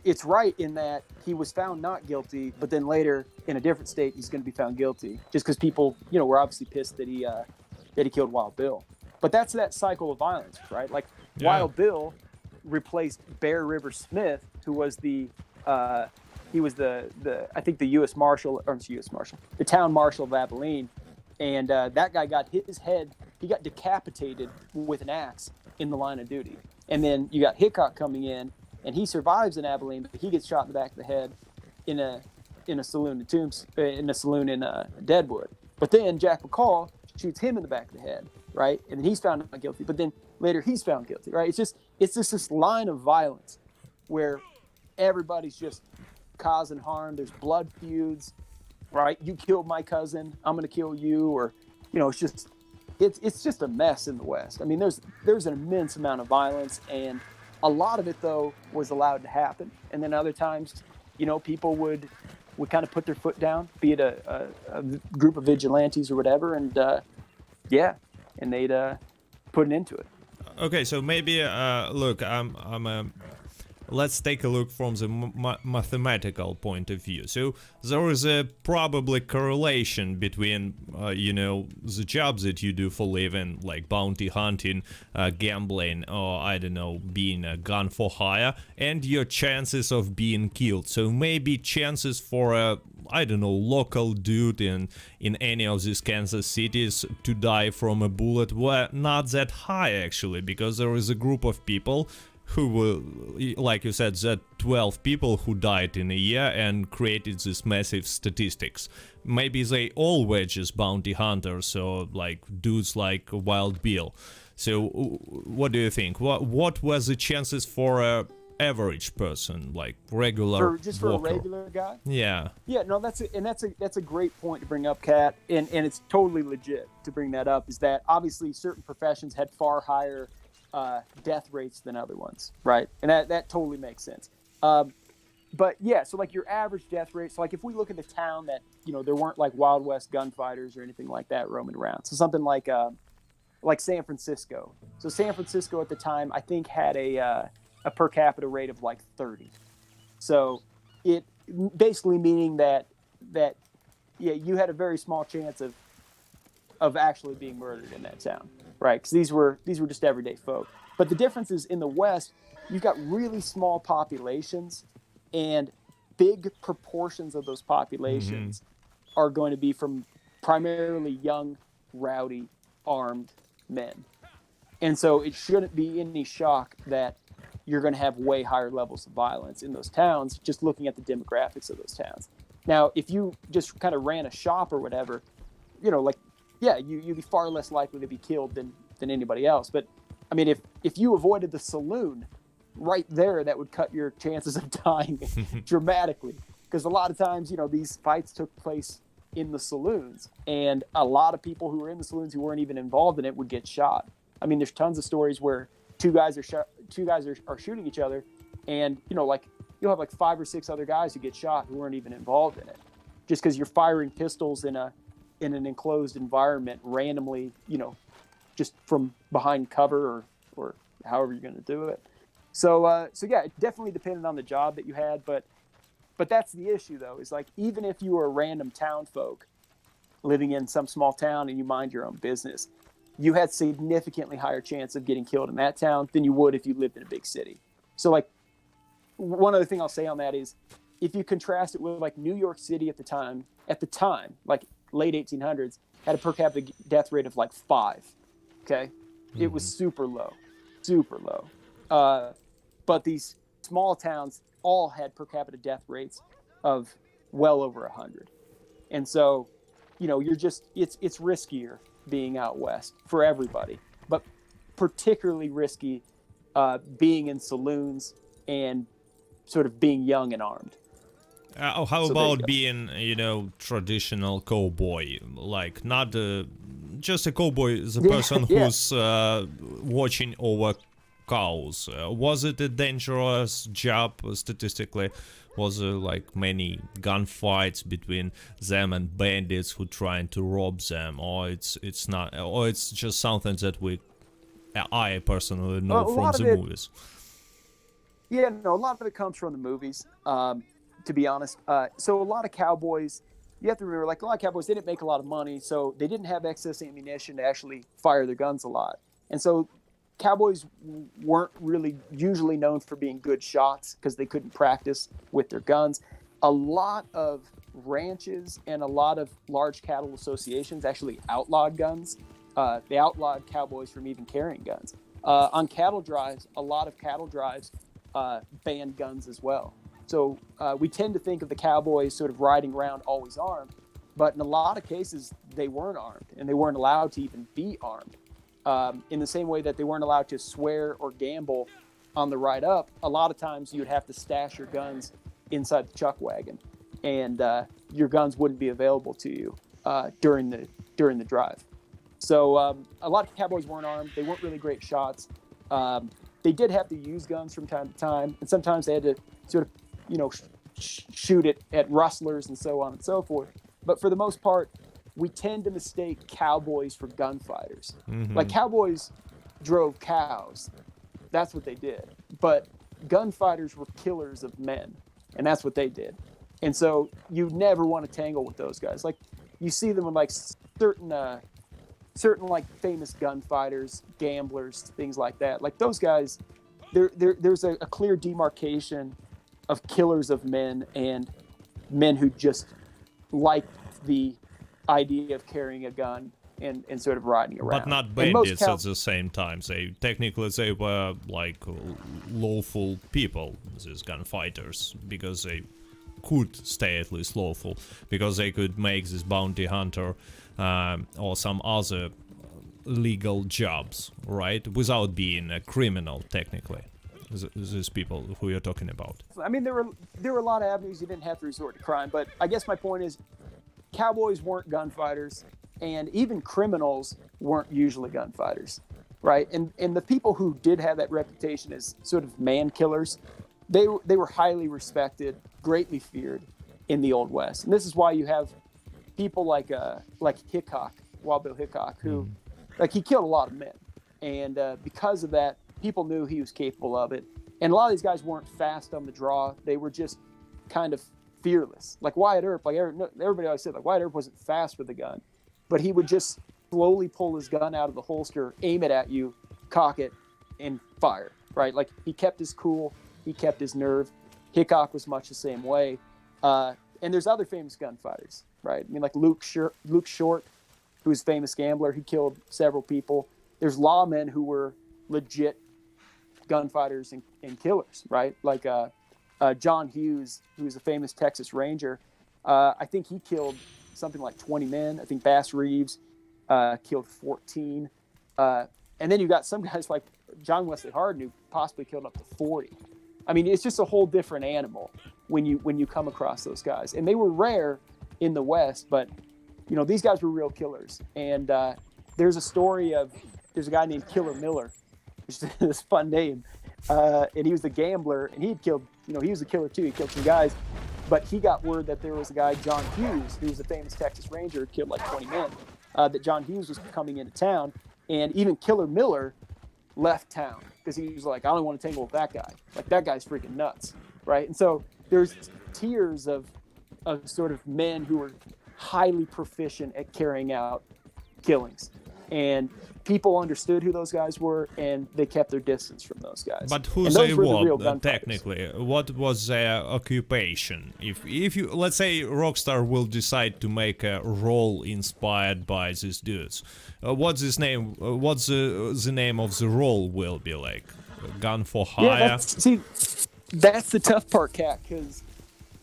it's right in that he was found not guilty, but then later in a different state, he's going to be found guilty just because people, were obviously pissed that he killed Wild Bill. But that's that cycle of violence, right? Like Wild Bill replaced Bear River Smith, who was the I think the U.S. Marshal, the town marshal of Abilene, and that guy got his head. He got decapitated with an axe in the line of duty. And then you got Hickok coming in, and he survives in Abilene, but he gets shot in the back of the head in a saloon in Deadwood. But then Jack McCall shoots him in the back of the head, right? And then he's found not guilty. But then later he's found guilty, right? It's just this line of violence where everybody's just causing harm. There's blood feuds, right? You killed my cousin, I'm going to kill you, or it's just a mess in the West. I mean, there's an immense amount of violence, and a lot of it though was allowed to happen. And then other times, people would kind of put their foot down, be it a group of vigilantes or whatever, and and they'd put an end to it. Okay, so maybe look, let's take a look from the mathematical point of view. So there is a probably correlation between, the jobs that you do for living, like bounty hunting, gambling, or I don't know, being a gun for hire, and your chances of being killed. So maybe chances for a, I don't know, local dude in any of these Kansas cities to die from a bullet were not that high actually, because there is a group of people who were, like you said, that 12 people who died in a year and created this massive statistics. Maybe they all were just bounty hunters, or like dudes like Wild Bill. So what do you think? What was the chances for a average person, like regular for a walker? regular guy? Yeah. No, that's a great point to bring up, Kat, and it's totally legit to bring that up. Is that obviously certain professions had far higher death rates than other ones, right? And that totally makes sense. But yeah, so like your average death rate, so like if we look at the town that, there weren't like Wild West gunfighters or anything like that roaming around. So something like San Francisco. So San Francisco at the time, I think, had a per capita rate of like 30. So it basically meaning that you had a very small chance of actually being murdered in that town, right? Because these were just everyday folk. But the difference is in the West, you've got really small populations, and big proportions of those populations are going to be from primarily young, rowdy, armed men. And so it shouldn't be any shock that you're going to have way higher levels of violence in those towns, just looking at the demographics of those towns. Now, if you just kind of ran a shop or whatever, you'd be far less likely to be killed than anybody else. But I mean, if you avoided the saloon right there, that would cut your chances of dying dramatically. Because a lot of times, these fights took place in the saloons, and a lot of people who were in the saloons who weren't even involved in it would get shot. I mean, there's tons of stories where two guys are shooting each other, and you'll have like 5 or 6 other guys who get shot who weren't even involved in it, just because you're firing pistols in an enclosed environment randomly, just from behind cover or however you're going to do it. So yeah, it definitely depended on the job that you had, but that's the issue though, is like, even if you were a random town folk living in some small town and you mind your own business, you had significantly higher chance of getting killed in that town than you would if you lived in a big city. So like, one other thing I'll say on that is, if you contrast it with like New York City at the time, like late 1800s, had a per capita death rate of like 5. Okay. It was super low. But these small towns all had per capita death rates of well over 100. And so, you're just it's riskier being out west for everybody, but particularly risky being in saloons and sort of being young and armed. How about being, traditional cowboy? Like, not just a cowboy, the person who's watching over cows. Was it a dangerous job statistically? Was there like many gunfights between them and bandits who trying to rob them, or it's not, or it's just something that I personally know from the movies? Yeah, no, a lot of it comes from the movies. To be honest, so a lot of cowboys, you have to remember, like a lot of cowboys, they didn't make a lot of money, so they didn't have excess ammunition to actually fire their guns a lot, and so cowboys weren't really usually known for being good shots because they couldn't practice with their guns. A lot of ranches and a lot of large cattle associations actually outlawed guns. They outlawed cowboys from even carrying guns. On cattle drives, a lot of cattle drives banned guns as well. So we tend to think of the cowboys sort of riding around always armed, but in a lot of cases they weren't armed and they weren't allowed to even be armed. In the same way that they weren't allowed to swear or gamble on the ride up, a lot of times you'd have to stash your guns inside the chuck wagon, and your guns wouldn't be available to you during the drive. So a lot of cowboys weren't armed. They weren't really great shots. They did have to use guns from time to time, and sometimes they had to sort of, shoot it at rustlers and so on and so forth. But for the most part, we tend to mistake cowboys for gunfighters. Mm-hmm. Like cowboys drove cows. That's what they did. But gunfighters were killers of men, and that's what they did. And so you never want to tangle with those guys. Like you see them with like certain like famous gunfighters, gamblers, things like that. Like those guys, there's a clear demarcation of killers of men and men who just like the idea of carrying a gun and sort of riding around. But not bandits at the same time. They were like lawful people, these gunfighters, because they could stay at least lawful, because they could make this bounty hunter or some other legal jobs, right? Without being a criminal, technically. These people who you're talking about. I mean, there were a lot of avenues you didn't have to resort to crime, but I guess my point is, cowboys weren't gunfighters, and even criminals weren't usually gunfighters, right? And the people who did have that reputation as sort of man killers, they were highly respected, greatly feared in the Old West. And this is why you have people like Hancock, Wild Bill Hancock, who like he killed a lot of men, and because of that, people knew he was capable of it. And a lot of these guys weren't fast on the draw; they were just kind of fearless. Like Wyatt Earp, like everybody always said, like Wyatt Earp wasn't fast with a gun, but he would just slowly pull his gun out of the holster, aim it at you, cock it, and fire. Right? Like he kept his cool, he kept his nerve. Hancock was much the same way. And there's other famous gunfighters, right? I mean, like Luke Short, who's a famous gambler. He killed several people. There's lawmen who were legit gunfighters and killers, right? Like John Hughes, who's a famous Texas Ranger. I think he killed something like 20 men. I think Bass Reeves killed 14. And then you got some guys like John Wesley Hardin, who possibly killed up to 40. I mean, it's just a whole different animal when you come across those guys. And they were rare in the West, but these guys were real killers. And there's a guy named Killer Miller, which is this fun name. And he was a gambler, and he was a killer too. He killed some guys, but he got word that there was a guy, John Hughes, who was a famous Texas Ranger, who killed like 20 men, that John Hughes was coming into town. And even Killer Miller left town because he was like, I don't want to tangle with that guy. Like, that guy's freaking nuts, right? And so there's tiers of sort of men who were highly proficient at carrying out killings. And people understood who those guys were, and they kept their distance from those guys. But who they were, technically? What was their occupation? If you, let's say, Rockstar will decide to make a role inspired by these dudes, what's his name? What's the name of the role will be like? Gun for hire? Yeah, that's the tough part, Cat, because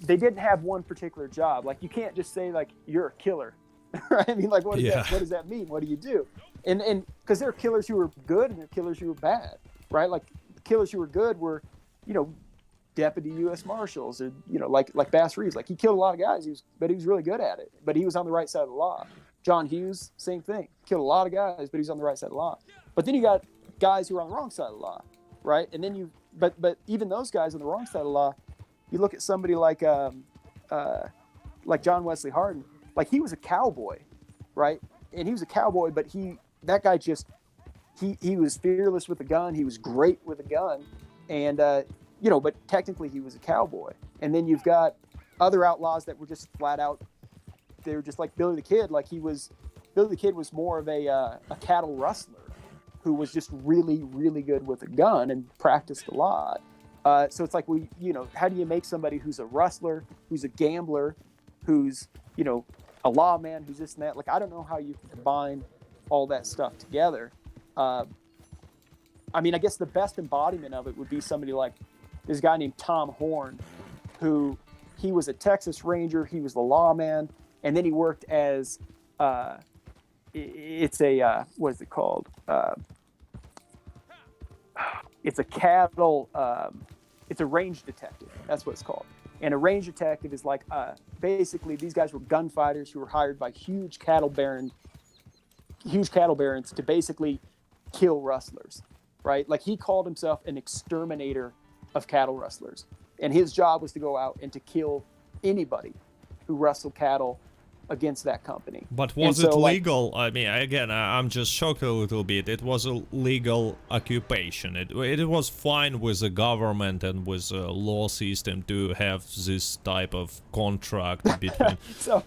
they didn't have one particular job. Like, you can't just say, like, you're a killer. Right? I mean, like, what does that mean? What do you do? And because there are killers who were good and there are killers who were bad, right? Like, killers who were good were, you know, deputy U.S. Marshals, or, you know, like Bass Reeves. Like, he killed a lot of guys, but he was really good at it. But he was on the right side of the law. John Hughes, same thing. Killed a lot of guys, but he was on the right side of the law. But then you got guys who are on the wrong side of the law, right? And then but even those guys on the wrong side of the law, you look at somebody like John Wesley Hardin. Like, he was a cowboy, right? And he was a cowboy, but that guy just he was fearless with a gun. He was great with a gun, and you know, but technically he was a cowboy. And then you've got other outlaws that were just flat out. They were just like Billy the Kid. Like, Billy the Kid was more of a cattle rustler who was just really, really good with a gun and practiced a lot. So it's like, you know, how do you make somebody who's a rustler, who's a gambler, who's, you know, a lawman, who's this and that? Like, I don't know how you can combine all that stuff together. I mean, I guess the best embodiment of it would be somebody like this guy named Tom Horn, who he was a Texas Ranger. He was the lawman. And then he worked as, what is it called? It's a cattle, it's a range detective. That's what it's called. And a range detective is like, basically these guys were gunfighters who were hired by huge cattle barons to basically kill rustlers, right? Like, he called himself an exterminator of cattle rustlers. And his job was to go out and to kill anybody who rustled cattle against that company. But was it legal? I mean, again, I'm just shocked a little bit. It was a legal occupation. It was fine with the government and with the law system to have this type of contract between. So,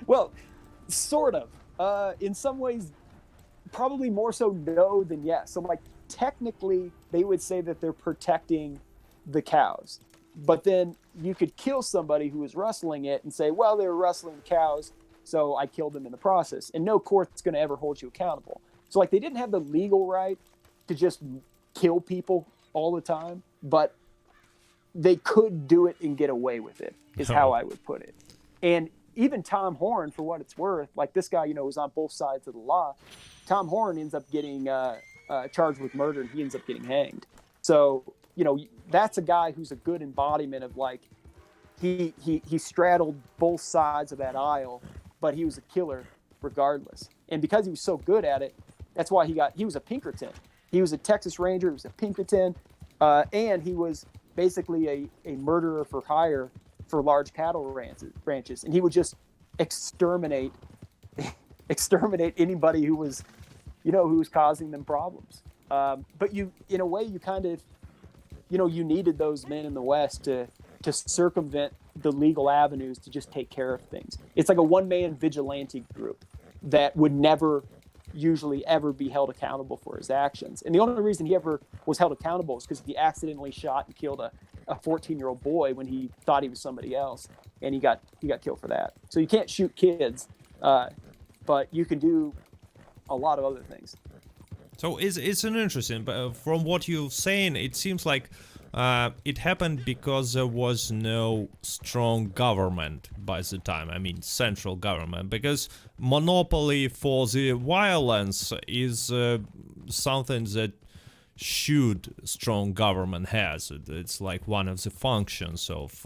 well, sort of. In some ways, probably more so no than yes. So, like, technically, they would say that they're protecting the cows. But then you could kill somebody who was rustling it and say, well, they were rustling cows, so I killed them in the process. And no court's going to ever hold you accountable. So, like, they didn't have the legal right to just kill people all the time, but they could do it and get away with it, is how I would put it. And even Tom Horn, for what it's worth, like, this guy, you know, was on both sides of the law. Tom Horn ends up getting charged with murder, and he ends up getting hanged. So, you know, that's a guy who's a good embodiment of, like, he straddled both sides of that aisle, but he was a killer regardless. And because he was so good at it, that's why he was a Pinkerton. He was a Texas Ranger, he was a Pinkerton, and he was basically a murderer for hire for large cattle ranches. And he would just exterminate anybody who was, you know, who was causing them problems. But in a way, you kind of, you know, you needed those men in the West to circumvent the legal avenues to just take care of things. It's like a one-man vigilante group that would never usually ever be held accountable for his actions. And the only reason he ever was held accountable is because he accidentally shot and killed a 14-year-old boy when he thought he was somebody else, and he got killed for that. So you can't shoot kids, but you can do a lot of other things. So it's an interesting, but from what you're saying, it seems like it happened because there was no strong government by the time. I mean, central government, because monopoly for the violence is something that strong government has. It's like one of the functions of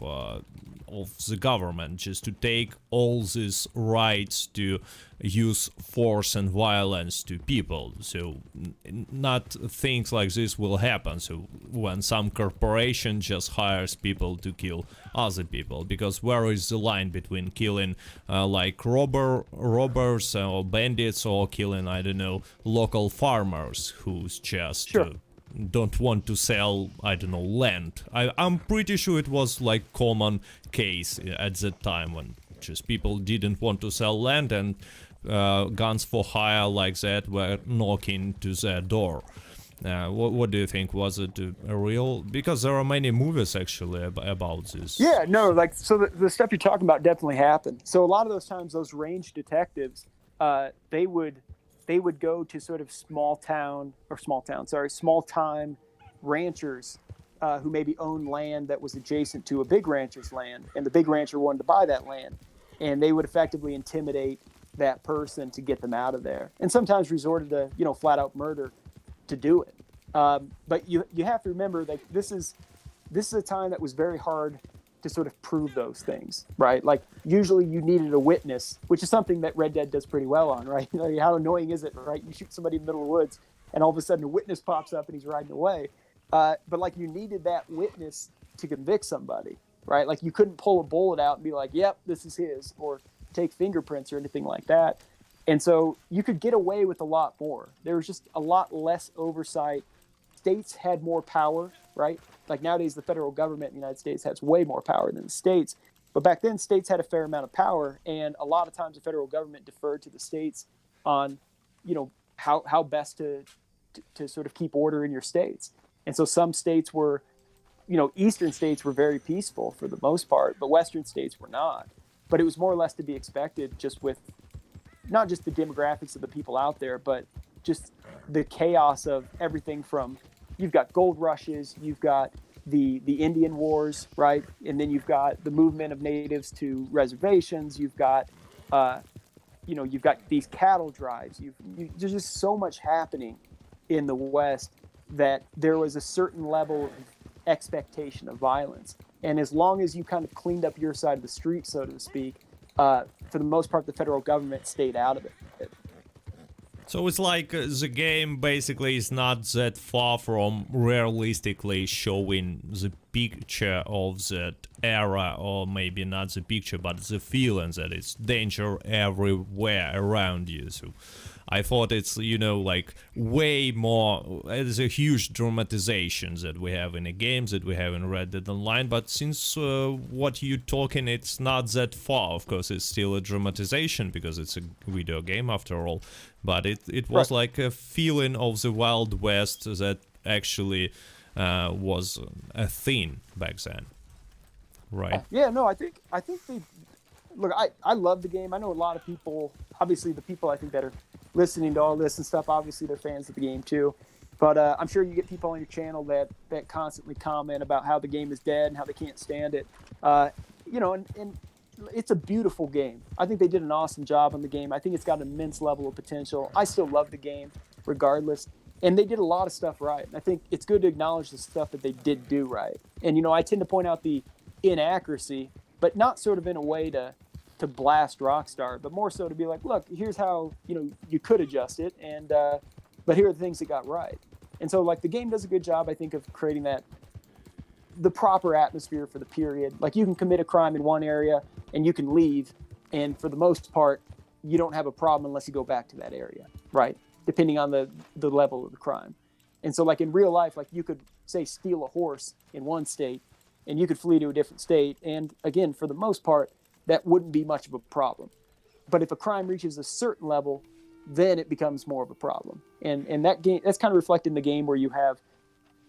the government, just to take all these rights to use force and violence to people. So not things like this will happen. So when some corporation just hires people to kill other people, because where is the line between killing like robbers or bandits, or killing, I don't know, local farmers who's just don't want to sell, I don't know, land. I'm pretty sure it was like common case at that time, when just people didn't want to sell land, and guns for hire like that were knocking to their door. What do you think? Was it a real? Because there are many movies actually about this. Yeah, no, like, so the stuff you're talking about definitely happened. So a lot of those times, those range detectives, they would go to sort of small time ranchers who maybe owned land that was adjacent to a big rancher's land, and the big rancher wanted to buy that land, and they would effectively intimidate that person to get them out of there, and sometimes resorted to flat out murder to do it. But you have to remember that this is a time that was very hard to sort of prove those things, right? Like usually you needed a witness, which is something that Red Dead does pretty well on, right? How annoying is it, right? You shoot somebody in the middle of the woods and all of a sudden a witness pops up and he's riding away. But like you needed that witness to convict somebody, right? Like you couldn't pull a bullet out and be like, yep, this is his, or take fingerprints or anything like that. And so you could get away with a lot more. There was just a lot less oversight. States had more power, right? Like nowadays, the federal government in the United States has way more power than the states. But back then, states had a fair amount of power. And a lot of times the federal government deferred to the states on, how best to sort of keep order in your states. And so some states were, eastern states were very peaceful for the most part, but western states were not. But it was more or less to be expected, just with not just the demographics of the people out there, but just the chaos of everything from, you've got gold rushes, you've got the Indian wars, right? And then you've got the movement of natives to reservations. You've got, you've got these cattle drives. There's just so much happening in the West that there was a certain level of expectation of violence. And as long as you kind of cleaned up your side of the street, so to speak, for the most part, the federal government stayed out of it. So it's like the game basically is not that far from realistically showing the picture of that era, or maybe not the picture, but the feeling that it's danger everywhere around you. So I thought it's, like way more, it's a huge dramatization that we have in the games, that we have in Red Dead Online, but since what you're talking, it's not that far. Of course, it's still a dramatization because it's a video game after all, but it was right. Like a feeling of the Wild West that actually was a thing back then, right? Yeah, no, I think they, look, I love the game. I know a lot of people, obviously the people I think that are listening to all this and stuff, obviously they're fans of the game too. But I'm sure you get people on your channel that constantly comment about how the game is dead and how they can't stand it. And it's a beautiful game. I think they did an awesome job on the game. I think it's got an immense level of potential. I still love the game regardless. And they did a lot of stuff right. And I think it's good to acknowledge the stuff that they did do right. And, I tend to point out the inaccuracy, but not sort of in a way to blast Rockstar, but more so to be like, look, here's how, you could adjust it. And, but here are the things that got right. And so like the game does a good job, I think, of creating the proper atmosphere for the period. Like you can commit a crime in one area and you can leave. And for the most part, you don't have a problem unless you go back to that area, right? Depending on the level of the crime. And so like in real life, like you could say steal a horse in one state and you could flee to a different state. And again, for the most part, that wouldn't be much of a problem. But if a crime reaches a certain level, then it becomes more of a problem. And that game, that's kind of reflected in the game where you have,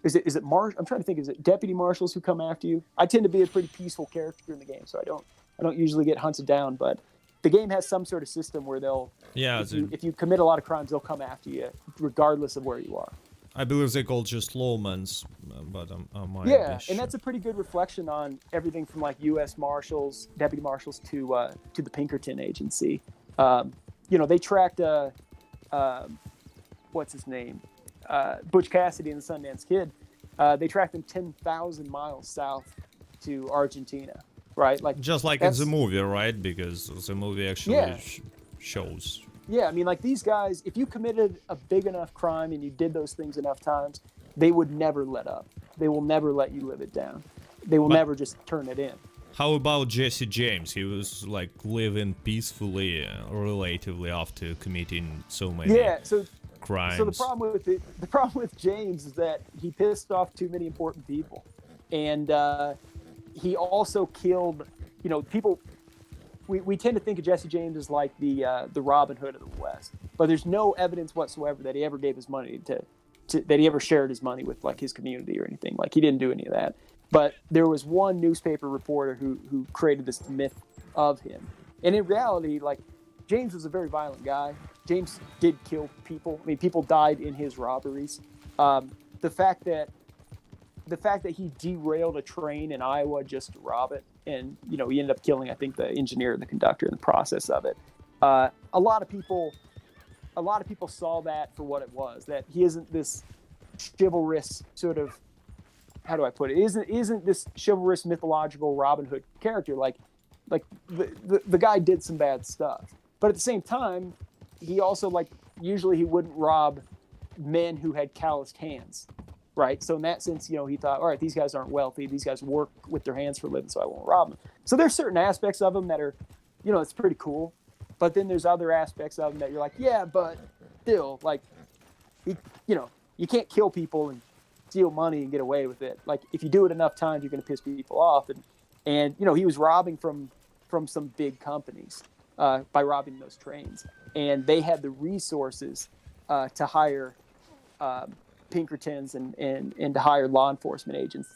is it I'm trying to think, is it deputy marshals who come after you? I tend to be a pretty peaceful character in the game, so I don't usually get hunted down, but the game has some sort of system where if you commit a lot of crimes, they'll come after you regardless of where you are. I believe they call just lawmen, but yeah, and that's a pretty good reflection on everything from like U.S. Marshals, deputy marshals to the Pinkerton Agency. They tracked what's his name, Butch Cassidy and the Sundance Kid. They tracked him 10,000 miles south to Argentina, right? Like just like in the movie, right? Because the movie actually shows. Yeah, I mean, like these guys, if you committed a big enough crime and you did those things enough times, they would never let up. They will never let you live it down. They will never just turn it in. How about Jesse James? He was like living peacefully, relatively, after committing so many crimes. So the problem with James is that he pissed off too many important people, and he also killed, people. We tend to think of Jesse James as like the Robin Hood of the West, but there's no evidence whatsoever that he ever gave his money that he ever shared his money with like his community or anything. Like he didn't do any of that. But there was one newspaper reporter who created this myth of him, and in reality, like James was a very violent guy. James did kill people. I mean, people died in his robberies. The fact that the fact that he derailed a train in Iowa just to rob it, and he ended up killing, I think, the engineer and the conductor in the process of it. A lot of people saw that for what it was. That he isn't this chivalrous sort of, how do I put it? Isn't this chivalrous mythological Robin Hood character? Like the guy did some bad stuff, but at the same time, he also, like, usually he wouldn't rob men who had calloused hands. Right. So in that sense, he thought, all right, these guys aren't wealthy. These guys work with their hands for a living, so I won't rob them. So there's certain aspects of them that are, it's pretty cool. But then there's other aspects of them that you're like, yeah, but still, like, you can't kill people and steal money and get away with it. Like, if you do it enough times, you're going to piss people off. And he was robbing from some big companies by robbing those trains. And they had the resources to hire Pinkertons and to hire law enforcement agents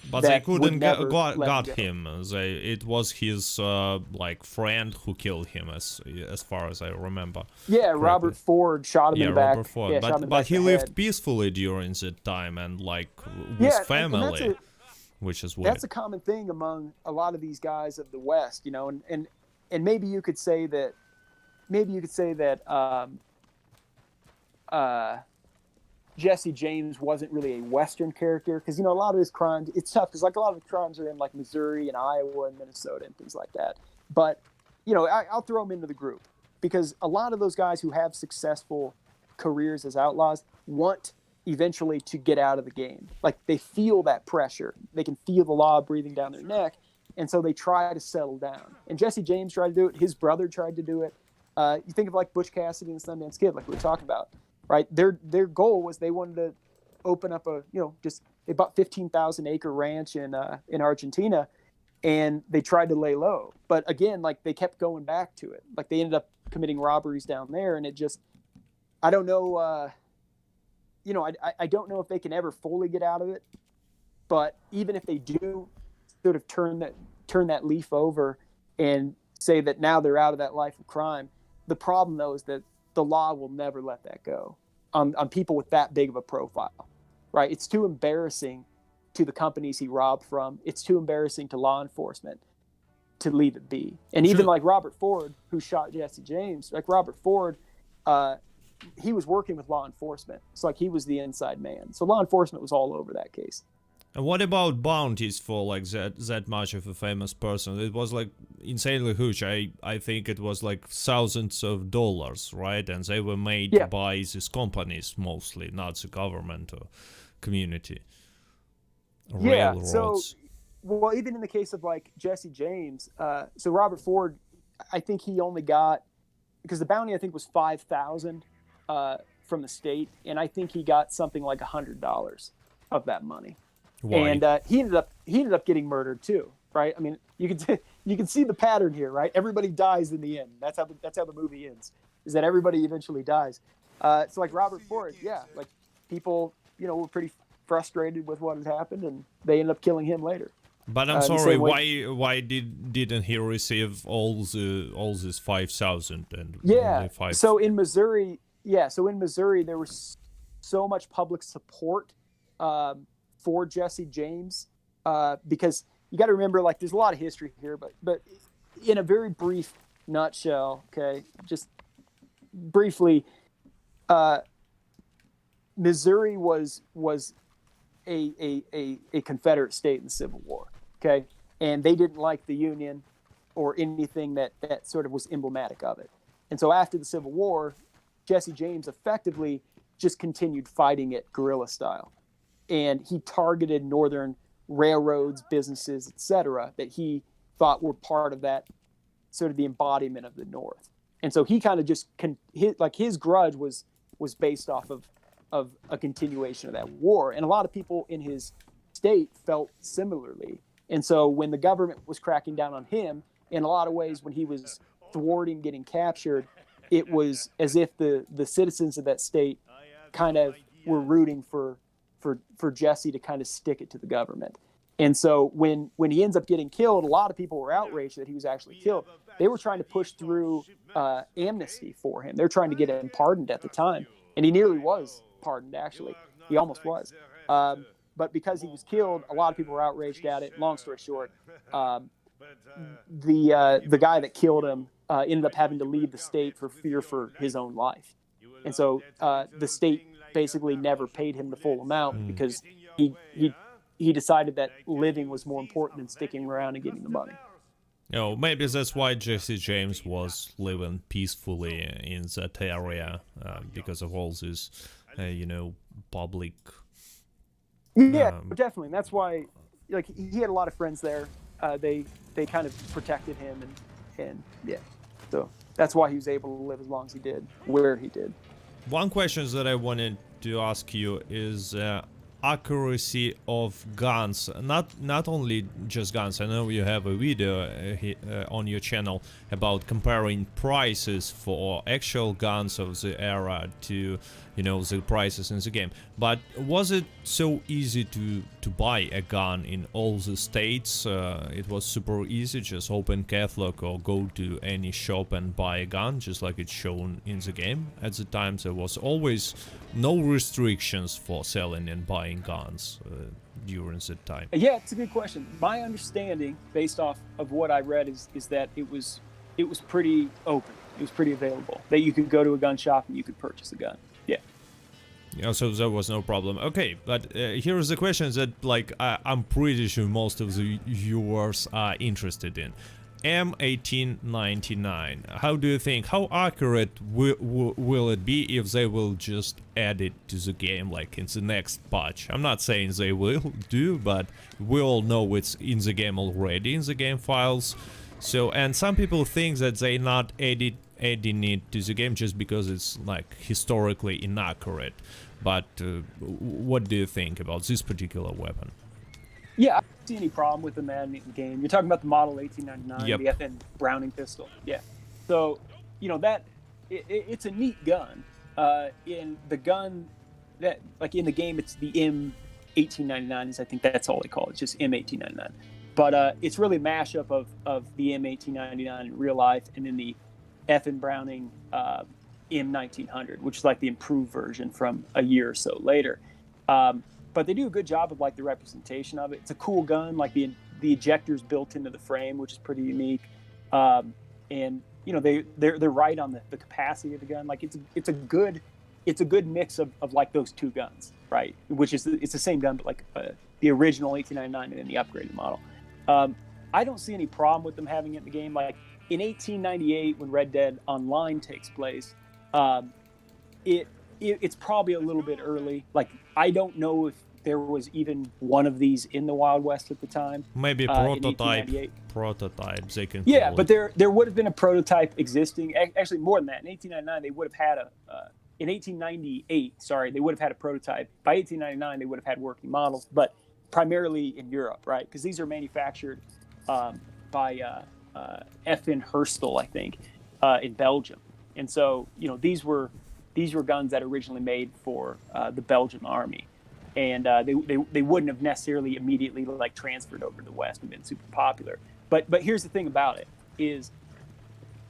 but they couldn't got him. It was his friend who killed him, as far as I remember. Yeah, correctly. Robert Ford shot him in the back. Robert Ford. Yeah, but he lived peacefully during that time, and with family, which is weird. That's a common thing among a lot of these guys of the West, and maybe you could say that Jesse James wasn't really a Western character, because a lot of his crimes, it's tough because, like, a lot of the crimes are in, like, Missouri and Iowa and Minnesota and things like that. But I'll throw him into the group because a lot of those guys who have successful careers as outlaws want eventually to get out of the game. Like, they feel that pressure, they can feel the law breathing down their neck, and so they try to settle down. And Jesse James tried to do it. His brother tried to do it. You think of, like, Butch Cassidy and Sundance Kid, like we were talking about. Right, their goal was they wanted to open up they bought 15,000 acre ranch in Argentina, and they tried to lay low. But again, like, they kept going back to it. Like, they ended up committing robberies down there, and it just, I don't know, I don't know if they can ever fully get out of it. But even if they do sort of turn that leaf over and say that now they're out of that life of crime, the problem though is that the law will never let that go on people with that big of a profile, right? It's too embarrassing to the companies he robbed from. It's too embarrassing to law enforcement to leave it be. And even like Robert Ford, who shot Jesse James, like Robert Ford, he was working with law enforcement. It's like he was the inside man. So law enforcement was all over that case. And what about bounties for, like, that much of a famous person? It was, like, insanely huge. I think it was like thousands of dollars, right? And they were made by these companies mostly, not the government or community. Railroads. So, well, even in the case of, like, Jesse James, so Robert Ford, I think he only got, because the bounty I think was $5,000 from the state, and I think he got something like $100 of that money. Why? And he ended up getting murdered too, right? I mean, you can see the pattern here, right? Everybody dies in the end. That's how the movie ends. Is that everybody eventually dies? So like Robert Ford, like people, were pretty frustrated with what had happened, and they ended up killing him later. But I'm sorry, why didn't he receive all this 5,000 and only 5? So in Missouri, there was so much public support for Jesse James, because you got to remember, like, there's a lot of history here, but in a very brief nutshell, okay, just briefly, Missouri was a Confederate state in the Civil War, okay, and they didn't like the Union or anything that sort of was emblematic of it. And so after the Civil War, Jesse James effectively just continued fighting it guerrilla style. And he targeted northern railroads, businesses, etc., that he thought were part of that sort of the embodiment of the North. And so he kind of just his grudge was based off of a continuation of that war. And a lot of people in his state felt similarly. And so when the government was cracking down on him, in a lot of ways, when he was thwarting getting captured, it was as if the citizens of that state kind of were rooting for Jesse to kind of stick it to the government. And so when he ends up getting killed, a lot of people were outraged that he was actually killed. They were trying to push through amnesty for him. They're trying to get him pardoned at the time. And he nearly was pardoned, actually. He almost was. but because he was killed, a lot of people were outraged at it. Long story short, the guy that killed him ended up having to leave the state for fear for his own life, and so the state basically never paid him the full amount because he decided that living was more important than sticking around and getting the money. Oh, maybe that's why Jesse James was living peacefully in that area because of all this, public. Yeah, definitely. That's why, like, he had a lot of friends there. They kind of protected him, and yeah, so that's why he was able to live as long as he did, where he did. One question that I wanted to ask you is accuracy of guns, not only just guns. I know you have a video on your channel about comparing prices for actual guns of the era to the prices in the game, but was it so easy to buy a gun in all the states? It was super easy, just open catalog or go to any shop and buy a gun, just like it's shown in the game. At the time there was always no restrictions for selling and buying guns during that time. Yeah, it's a good question. My understanding, based off of what I read, is that it was pretty open. It was pretty available, that you could go to a gun shop and you could purchase a gun. Yeah, so there was no problem. Okay, but here's the question that, like, I'm pretty sure most of the viewers are interested in. M1899. How do you think? How accurate will it be if they will just add it to the game, like in the next patch? I'm not saying they will do, but we all know it's in the game already, in the game files. So, and some people think that they not adding it to the game just because it's like historically inaccurate. But what do you think about this particular weapon? Yeah, I don't see any problem with them adding it in the game. You're talking about the model 1899, yep. The FN Browning pistol. Yeah. So, that it's a neat gun. In the gun that, like in the game, it's the M1899. I think that's all they call it. It's just M1899. But it's really a mashup of the M1899 in real life and then the FN Browning M1900, which is like the improved version from a year or so later. But they do a good job of like the representation of it. It's a cool gun, like the ejector's built into the frame, which is pretty unique. And they're right on the capacity of the gun. Like it's a good mix of like those two guns, right? Which is it's the same gun, but like the original 1899 and then the upgraded model. I don't see any problem with them having it in the game. Like in 1898, when Red Dead Online takes place, it's probably a little bit early. Like I don't know if there was even one of these in the Wild West at the time. Maybe prototype they can. Yeah, but there would have been a prototype existing. Actually, more than that. In 1899, they would have had in 1898, sorry, they would have had a prototype. By 1899, they would have had working models, but primarily in Europe, right? Because these are manufactured by FN Herstal, I think, in Belgium. And so, these were guns that originally made for the Belgian army, and they wouldn't have necessarily immediately like transferred over to the West and been super popular. But here's the thing about it is,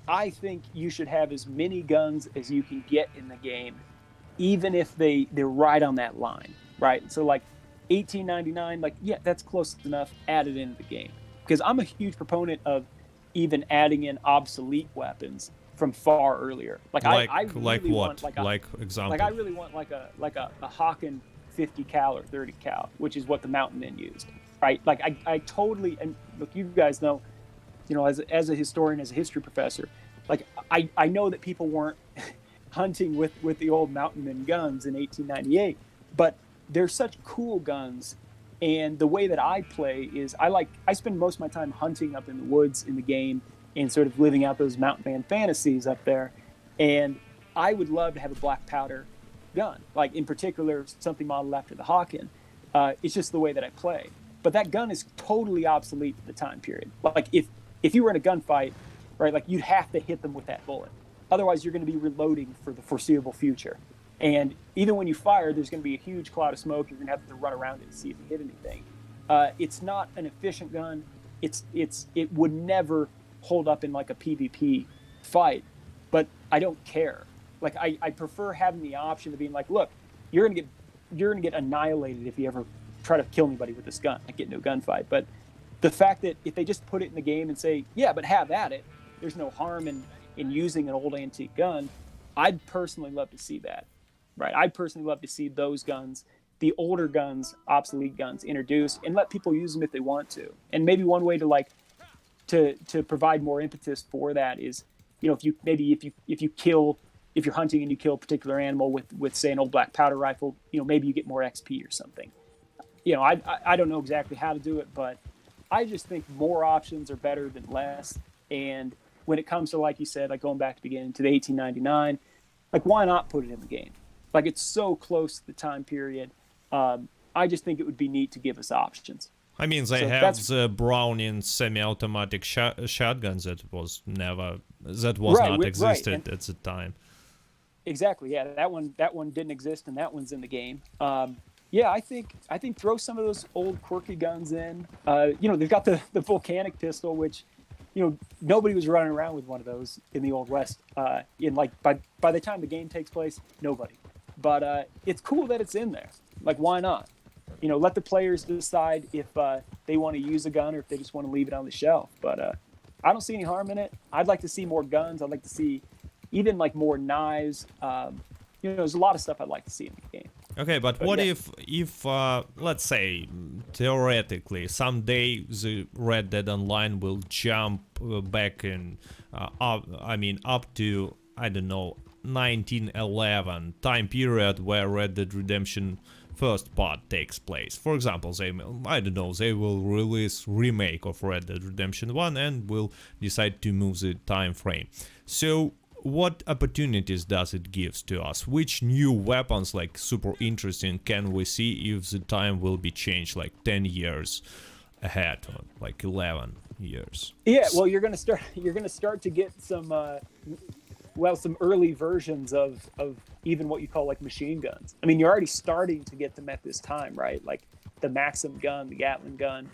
I think you should have as many guns as you can get in the game, even if they're right on that line, right? So like 1899, like yeah, that's close enough. Add it into the game, because I'm a huge proponent of even adding in obsolete weapons from far earlier. I really want example. Like I really want like a Hawken 50 cal or 30 cal, which is what the Mountain Men used, right? Like I totally, and look, you guys know, as a historian, as a history professor, like I know that people weren't hunting with the old Mountain Men guns in 1898, but they're such cool guns. And the way that I play is I spend most of my time hunting up in the woods in the game and sort of living out those Mountain Man fantasies up there. And I would love to have a black powder gun, like in particular something modeled after the Hawken. It's just the way that I play. But that gun is totally obsolete for the time period. Like if you were in a gunfight, right, like you'd have to hit them with that bullet. Otherwise, you're going to be reloading for the foreseeable future. And even when you fire, there's going to be a huge cloud of smoke. You're going to have to run around it to see if you hit anything. It's not an efficient gun. It would never hold up in like a PvP fight, but I don't care. Like I prefer having the option of being like, look, you're gonna get annihilated if you ever try to kill anybody with this gun, like get into a gunfight. But the fact that if they just put it in the game and say, yeah, but have at it, there's no harm in using an old antique gun. I'd personally love to see that, right? I'd personally love to see those guns, the older guns, obsolete guns, introduced and let people use them if they want to. And maybe one way to like to provide more impetus for that is, you know, if you're hunting and you kill a particular animal with say an old black powder rifle, you know, maybe you get more XP or something. You know, I don't know exactly how to do it, but I just think more options are better than less. And when it comes to, like you said, like going back to the beginning to the 1899, like why not put it in the game? Like it's so close to the time period. I just think it would be neat to give us options. I mean, they have the Browning semi-automatic shotguns that was not existed at the time. Exactly. Yeah, that one didn't exist, and that one's in the game. Yeah, I think throw some of those old quirky guns in. You know, they've got the volcanic pistol, which, you know, nobody was running around with one of those in the Old West. In like by the time the game takes place, nobody. But it's cool that it's in there. Like, why not? You know, let the players decide if they want to use a gun or if they just want to leave it on the shelf. But I don't see any harm in it. I'd like to see more guns. I'd like to see even like more knives. You know, there's a lot of stuff I'd like to see in the game. Okay, but what if let's say theoretically someday the Red Dead Online will jump back in up to, I don't know, 1911 time period where Red Dead Redemption first part takes place. For example, they will release remake of Red Dead Redemption 1 and will decide to move the time frame. So what opportunities does it give to us? Which new weapons, like super interesting, can we see if the time will be changed like 10 years ahead or like 11 years? Yeah, well, you're gonna start to get some some early versions of even what you call like machine guns. I mean, you're already starting to get them at this time, right? Like the Maxim gun, the Gatling gun,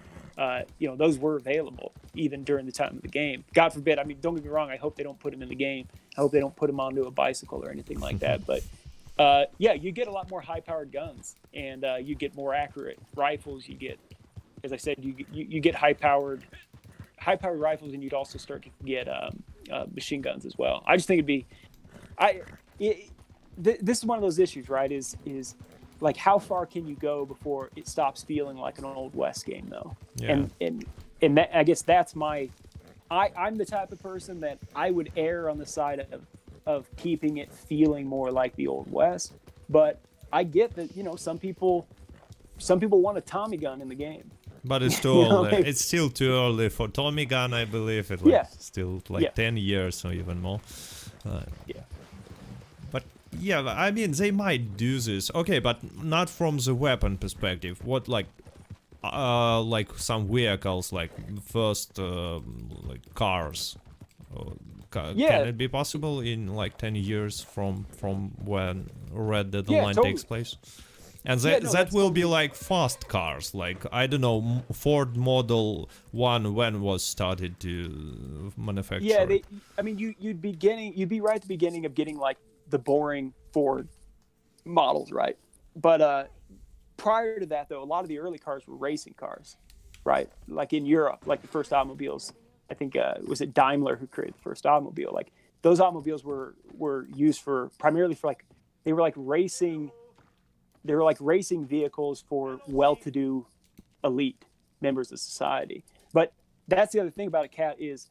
you know, those were available even during the time of the game. God forbid, I mean, don't get me wrong, I hope they don't put them in the game. I hope they don't put them onto a bicycle or anything like that. But yeah, you get a lot more high-powered guns, and you get more accurate rifles. You get, as I said, you get high-powered rifles, and you'd also start to get machine guns as well. I just think this is one of those issues, right? Is like, how far can you go before it stops feeling like an Old West game, though? Yeah. And that, I guess that's my. I'm the type of person that I would err on the side of keeping it feeling more like the Old West. But I get that, you know, some people want a Tommy gun in the game. But it's too early. It's still too early for Tommy gun, I believe. Still like 10 years or even more. But yeah, I mean, they might do this. Okay, but not from the weapon perspective. What like some vehicles, like first like cars. Can it be possible in like 10 years from when Red Dead Online takes place? And that will be like fast cars, like, I don't know, Ford Model 1 when was started to manufacture. Yeah, you'd be right at the beginning of getting like the boring Ford models, right? But prior to that, though, a lot of the early cars were racing cars, right? Like in Europe, like the first automobiles, I think was it Daimler who created the first automobile. Like those automobiles were used primarily for like, they were like racing vehicles for well-to-do elite members of society. But that's the other thing about a Cat is,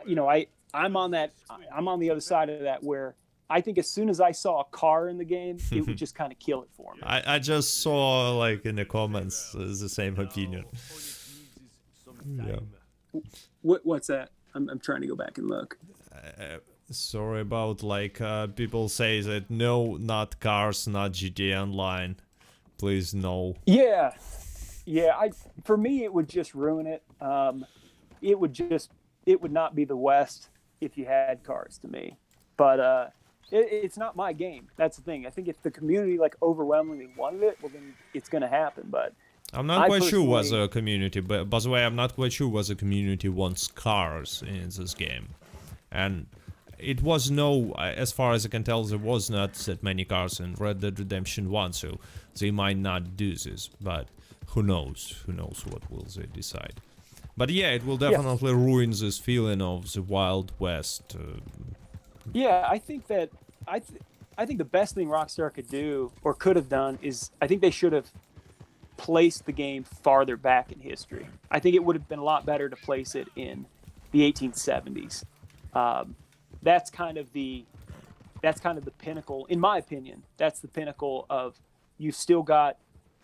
you know, I'm on the other side of that, where I think as soon as I saw a car in the game, it would just kind of kill it for me. I just saw like in the comments the same opinion. Yeah. What's that? I'm trying to go back and look. Sorry about like people say that no, not cars, not GTA Online. Please no. Yeah. For me, it would just ruin it. It would not be the West if you had cars, to me. But it's not my game. That's the thing. I think if the community like overwhelmingly wanted it, well then it's going to happen. But I'm not quite sure was a community. But by the way, I'm not quite sure was a community wants cars in this game, and it was as far as I can tell, there was not that many cars in Red Dead Redemption 1, so they might not do this, but who knows what will they decide. But yeah, it will definitely ruin this feeling of the Wild West. Yeah, I think that I think the best thing Rockstar could do or could have done is I think they should have placed the game farther back in history. I think it would have been a lot better to place it in the 1870s. That's kind of the pinnacle, in my opinion. That's the pinnacle of, you've still got,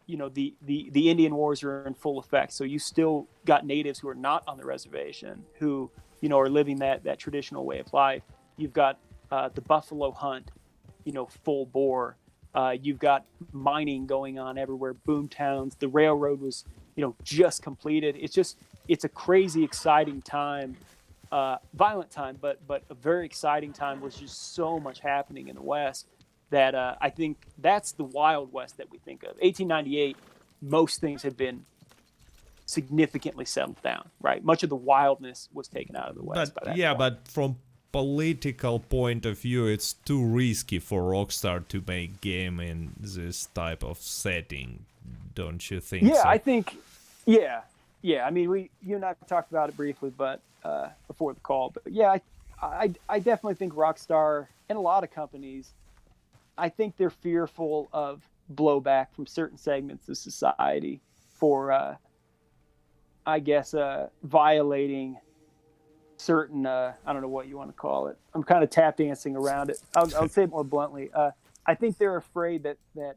the Indian Wars are in full effect. So you still got natives who are not on the reservation who, are living that traditional way of life. You've got the buffalo hunt, full bore. You've got mining going on everywhere, boom towns. The railroad was, just completed. It's a crazy, exciting time, violent time, but a very exciting time. Was just so much happening in the West that I think that's the Wild West that we think of. 1898, most things have been significantly settled down, right? Much of the wildness was taken out of the West. But from political point of view, it's too risky for Rockstar to make game in this type of setting, don't you think? Yeah, so? I think, yeah. I mean, you and I talked about it briefly, but before the call. But yeah, I definitely think Rockstar and a lot of companies, I think they're fearful of blowback from certain segments of society for, violating certain, I don't know what you want to call it. I'm kind of tap dancing around it. I'll say it more bluntly. I think they're afraid that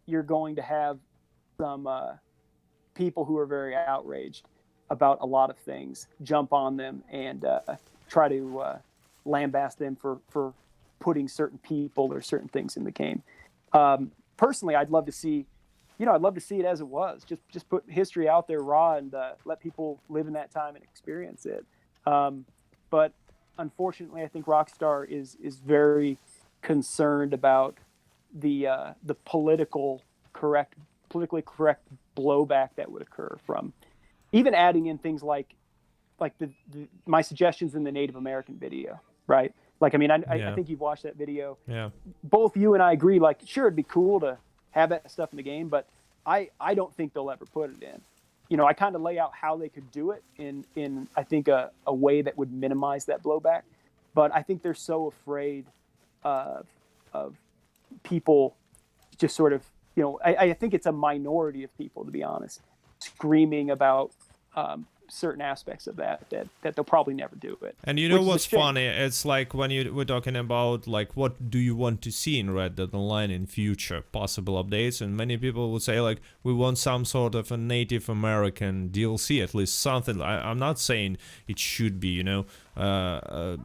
you're going to have some people who are very outraged about a lot of things jump on them and try to lambast them for putting certain people or certain things in the game. Personally, I'd love to see it as it was. Just put history out there raw and let people live in that time and experience it. But unfortunately, I think Rockstar is very concerned about the politically correct blowback that would occur from even adding in things like my suggestions in the Native American video, right? Like, I mean, I think you've watched that video. Yeah. Both you and I agree, like, sure, it'd be cool to have that stuff in the game, but I don't think they'll ever put it in. I kind of lay out how they could do it in I think a way that would minimize that blowback. But I think they're so afraid of people just sort of, I think it's a minority of people, to be honest, screaming about certain aspects of that they'll probably never do it. And you know what's funny? It's like when we're talking about like what do you want to see in Red Dead Online in future possible updates, and many people would say like we want some sort of a Native American DLC, at least something. I'm not saying it should be a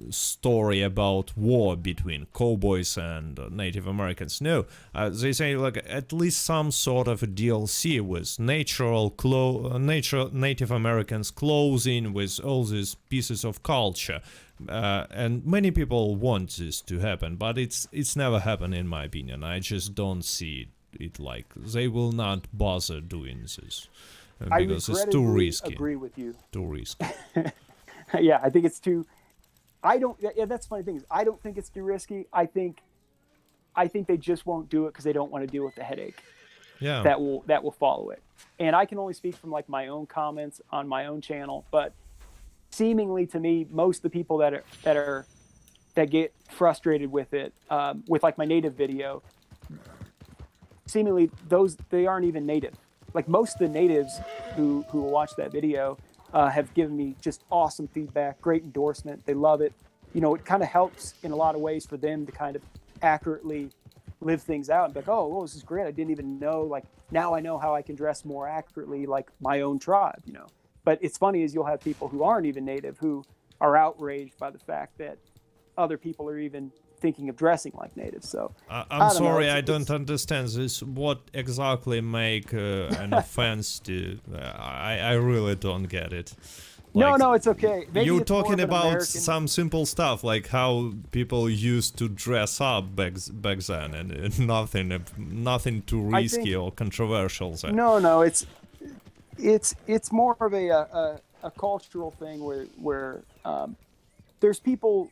story about war between cowboys and Native Americans. No, they say like at least some sort of a DLC with Native Americans clothing, with all these pieces of culture, and many people want this to happen, but it's never happened in my opinion. I just don't see it like they will not bother doing this because it's too risky. I agree with you. Too risky. Yeah, I think it's too. That's the funny thing is I don't think it's too risky. I think they just won't do it because they don't want to deal with the headache. Yeah. That will follow it. And I can only speak from like my own comments on my own channel, but seemingly to me, most of the people that get frustrated with it, with like my native video, seemingly they aren't even native. Like most of the natives who will watch that video have given me just awesome feedback, great endorsement. They love it. It kind of helps in a lot of ways for them to kind of accurately live things out and be like, oh, this is great. I didn't even know, like, now I know how I can dress more accurately like my own tribe, But it's funny is you'll have people who aren't even native who are outraged by the fact that other people are even thinking of dressing like natives. So I'm sorry, I don't understand this. What exactly make an offense to? I really don't get it. Like, no, it's okay. Maybe you're it's talking about American... some simple stuff like how people used to dress up back then, and nothing too risky or controversial. So. No, it's more of a cultural thing where there's people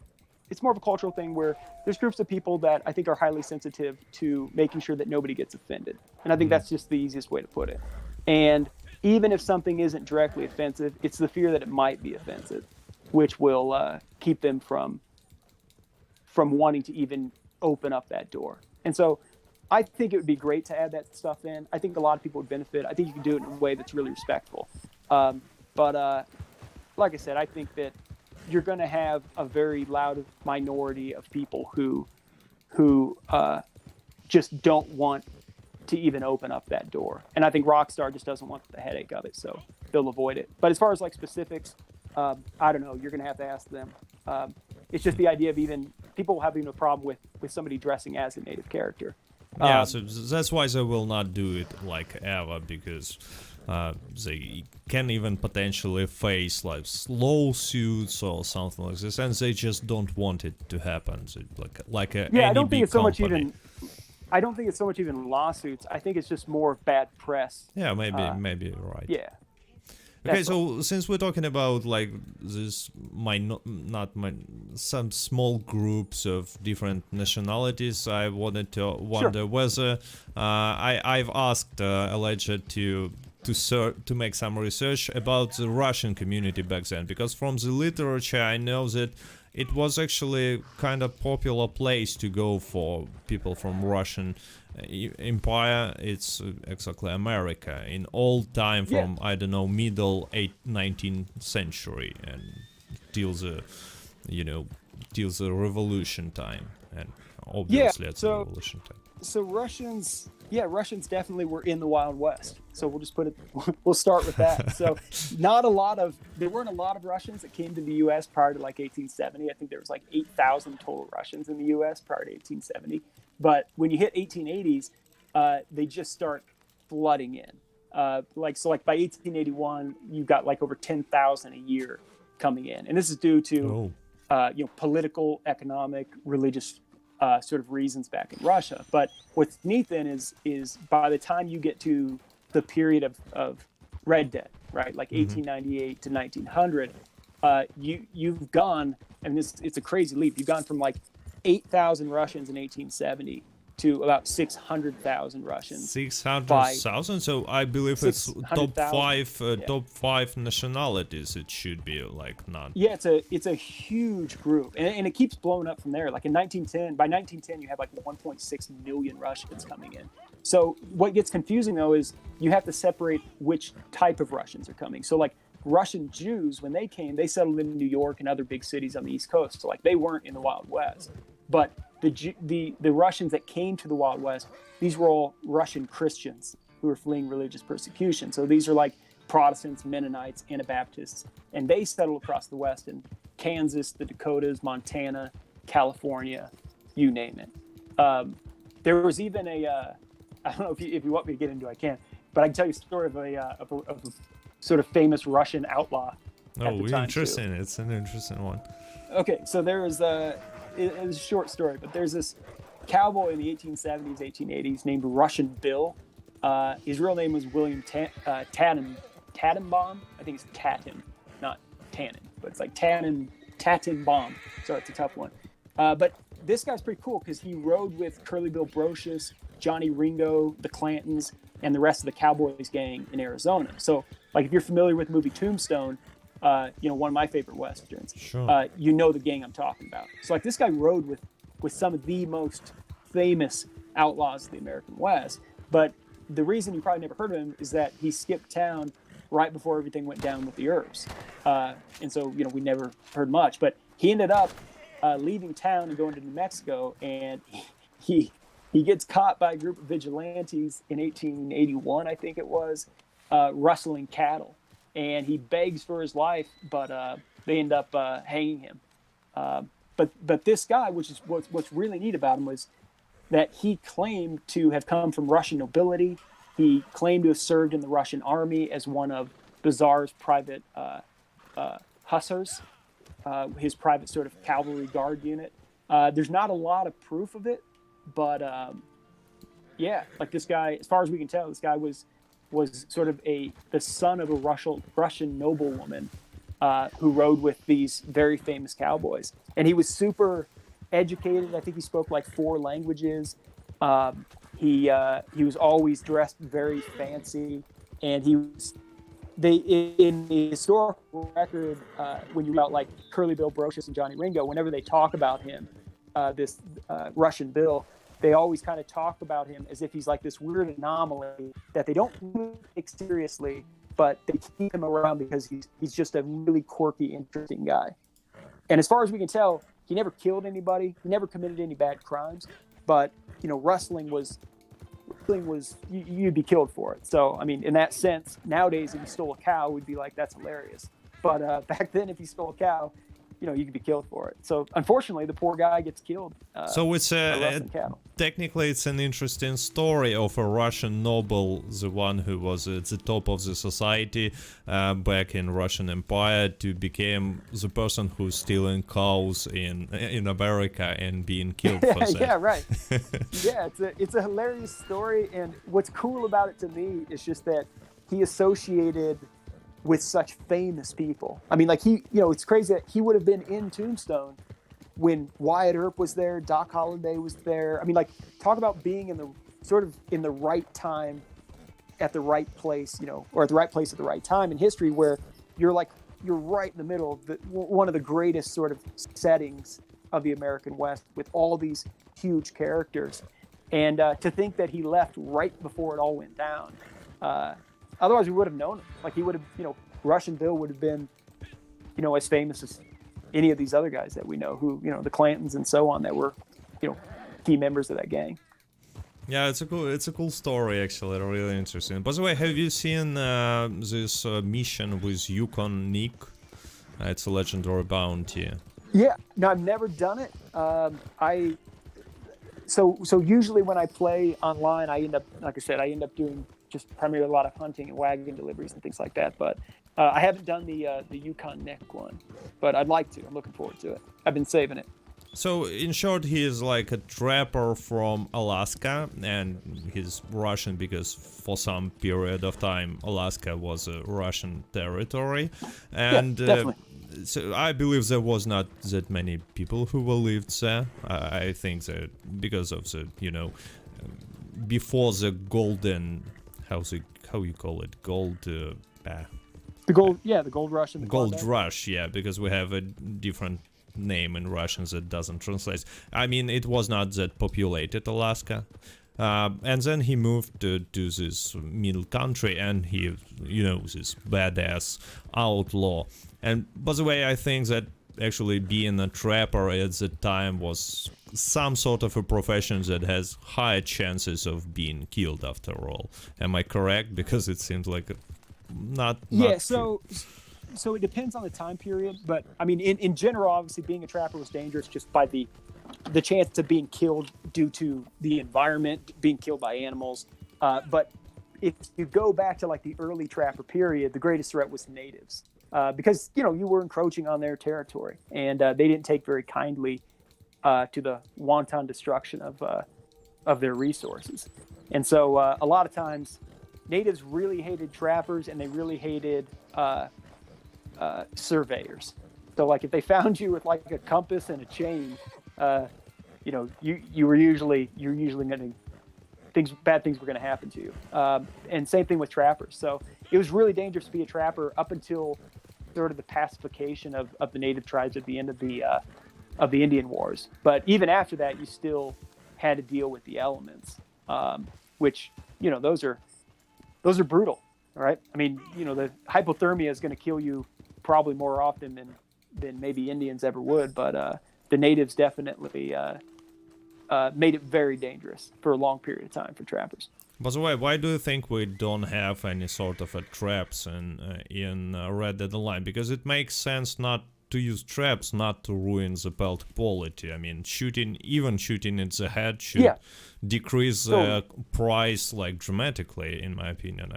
it's more of a cultural thing where there's groups of people that I think are highly sensitive to making sure that nobody gets offended. And I think that's just the easiest way to put it. And even if something isn't directly offensive, it's the fear that it might be offensive, which will keep them from wanting to even open up that door. And so I think it would be great to add that stuff in. I think a lot of people would benefit. I think you can do it in a way that's really respectful. But like I said, I think that you're going to have a very loud minority of people who just don't want to even open up that door. And I think Rockstar just doesn't want the headache of it, so they'll avoid it. But as far as like specifics, I don't know. You're going to have to ask them. It's just the idea of even people having a problem with somebody dressing as a native character. Yeah, so that's why they will not do it like ever, because they can even potentially face like lawsuits or something like this, and they just don't want it to happen. So, like a yeah, any I don't think big it's so much company. even. I don't think it's so much even lawsuits. I think it's just more bad press. Yeah, maybe you're right. Yeah. Okay, That's so since we're talking about like this, some small groups of different nationalities, I wanted to wonder whether I've asked Elijah to make some research about the Russian community back then, because from the literature I know that it was actually kind of popular place to go for people from Russian Empire. It's exactly America in old time, from I don't know, middle 19th century and till the revolution time, and obviously it's the revolution time. So Russians definitely were in the Wild West. So we'll start with that. So there weren't a lot of Russians that came to the U.S. prior to like 1870. I think there was like 8,000 total Russians in the U.S. prior to 1870. But when you hit 1880s, they just start flooding in. Like by 1881, you've got like over 10,000 a year coming in, and this is due to political, economic, religious sort of reasons back in Russia. But what's neat then is by the time you get to the period of Red Dead, right, like 1898 to 1900, you've gone, and it's a crazy leap. You've gone from like 8,000 Russians in 1870 to about 600,000 Russians. 600,000. So I believe it's top 600,000, top 5 nationalities. It should be like not. Yeah, it's a huge group, and it keeps blowing up from there. Like by 1910, you have like 1.6 million Russians coming in. So what gets confusing though is you have to separate which type of Russians are coming. So like Russian Jews, when they came, they settled in New York and other big cities on the East Coast. So like they weren't in the Wild West. But the Russians that came to the Wild West, these were all Russian Christians who were fleeing religious persecution. So these are like Protestants, Mennonites, Anabaptists, and they settled across the West in Kansas, the Dakotas, Montana, California, you name it. There was even I don't know if you want me to get into it, I can, but I can tell you a story of a sort of famous Russian outlaw. Oh, interesting. Too. It's an interesting one. Okay, so there was it was a short story, but there's this cowboy in the 1870s, 1880s named Russian Bill. His real name was William Tannenbaum. I think it's Tatten, not Tannen, but it's like Tattenbaum. So it's a tough one. But this guy's pretty cool because he rode with Curly Bill Brocious, Johnny Ringo, the Clantons, and the rest of the Cowboys gang in Arizona. So, like, if you're familiar with the movie Tombstone, one of my favorite westerns. Sure. You know the gang I'm talking about. So like this guy rode with some of the most famous outlaws of the American West. But the reason you probably never heard of him is that he skipped town right before everything went down with the Earps. And so, we never heard much. But he ended up leaving town and going to New Mexico, and he gets caught by a group of vigilantes in 1881, I think it was, rustling cattle. And he begs for his life, but they end up hanging him. But this guy, which is what's really neat about him, was that he claimed to have come from Russian nobility. He claimed to have served in the Russian army as one of the Tsar's private hussars, his private sort of cavalry guard unit. There's not a lot of proof of it, but like this guy, as far as we can tell, this guy was sort of the son of a Russian noblewoman who rode with these very famous cowboys. And he was super educated. I think he spoke like 4 languages. He was always dressed very fancy, and in the historical record, when you about like Curly Bill Brocious and Johnny Ringo, whenever they talk about him, this Russian Bill, they always kind of talk about him as if he's like this weird anomaly that they don't really take seriously, but they keep him around because he's just a really quirky, interesting guy. And as far as we can tell, he never killed anybody. He never committed any bad crimes. But, wrestling was you'd be killed for it. So, I mean, in that sense, nowadays, if you stole a cow, we'd be like, that's hilarious. But back then, if you stole a cow, you could be killed for it. So unfortunately, the poor guy gets killed. So it's technically it's an interesting story of a Russian noble, the one who was at the top of the society back in Russian Empire, to become the person who's stealing cows in America and being killed for that. Yeah, right. Yeah, it's a hilarious story, and what's cool about it to me is just that he associated with such famous people. I mean, like it's crazy that he would have been in Tombstone when Wyatt Earp was there, Doc Holliday was there. I mean, like, talk about being in the right time at the right place, or at the right place at the right time in history, where you're right in the middle of one of the greatest sort of settings of the American West with all these huge characters. And to think that he left right before it all went down, otherwise, we would have known him. Like, he would have, Russian Bill would have been, as famous as any of these other guys that we know, who, the Clantons and so on, that were, key members of that gang. Yeah, it's a cool story, actually, really interesting. By the way, have you seen this mission with Yukon Nick? It's a legendary bounty. Yeah, no, I've never done it. So usually when I play online, I end up doing just primarily a lot of hunting and wagon deliveries and things like that. But I haven't done the Yukon Neck one, but I'd like to. I'm looking forward to it. I've been saving it. So, in short, he is like a trapper from Alaska, and he's Russian because for some period of time Alaska was a Russian territory. And yeah, definitely. So I believe there was not that many people who lived there. I think that because of the, before the golden... How you call it? The gold rush. And the gold rush, yeah, because we have a different name in Russian that doesn't translate. I mean, it was not that populated, Alaska. And then he moved to this middle country, and he, this badass outlaw. And by the way, I think that actually being a trapper at the time was some sort of a profession that has higher chances of being killed after all. Am I correct? Because it seems like not yeah, so it depends on the time period, but I mean, in general, obviously being a trapper was dangerous just by the chance of being killed due to the environment, being killed by animals. But if you go back to like the early trapper period, the greatest threat was natives. Because you were encroaching on their territory, and they didn't take very kindly to the wanton destruction of their resources. And so a lot of times, natives really hated trappers, and they really hated surveyors. So like if they found you with like a compass and a chain, you're usually going to bad things were going to happen to you. And same thing with trappers. So it was really dangerous to be a trapper up until sort of the pacification of the native tribes at the end of the Indian Wars. But even after that, you still had to deal with the elements, which those are brutal, right? I mean, the hypothermia is going to kill you probably more often than maybe Indians ever would, but the natives definitely made it very dangerous for a long period of time for trappers. By the way, why do you think we don't have any sort of traps in Red Dead Online? Because it makes sense not to use traps, not to ruin the pelt quality. I mean, shooting in the head should decrease the price like dramatically. In my opinion,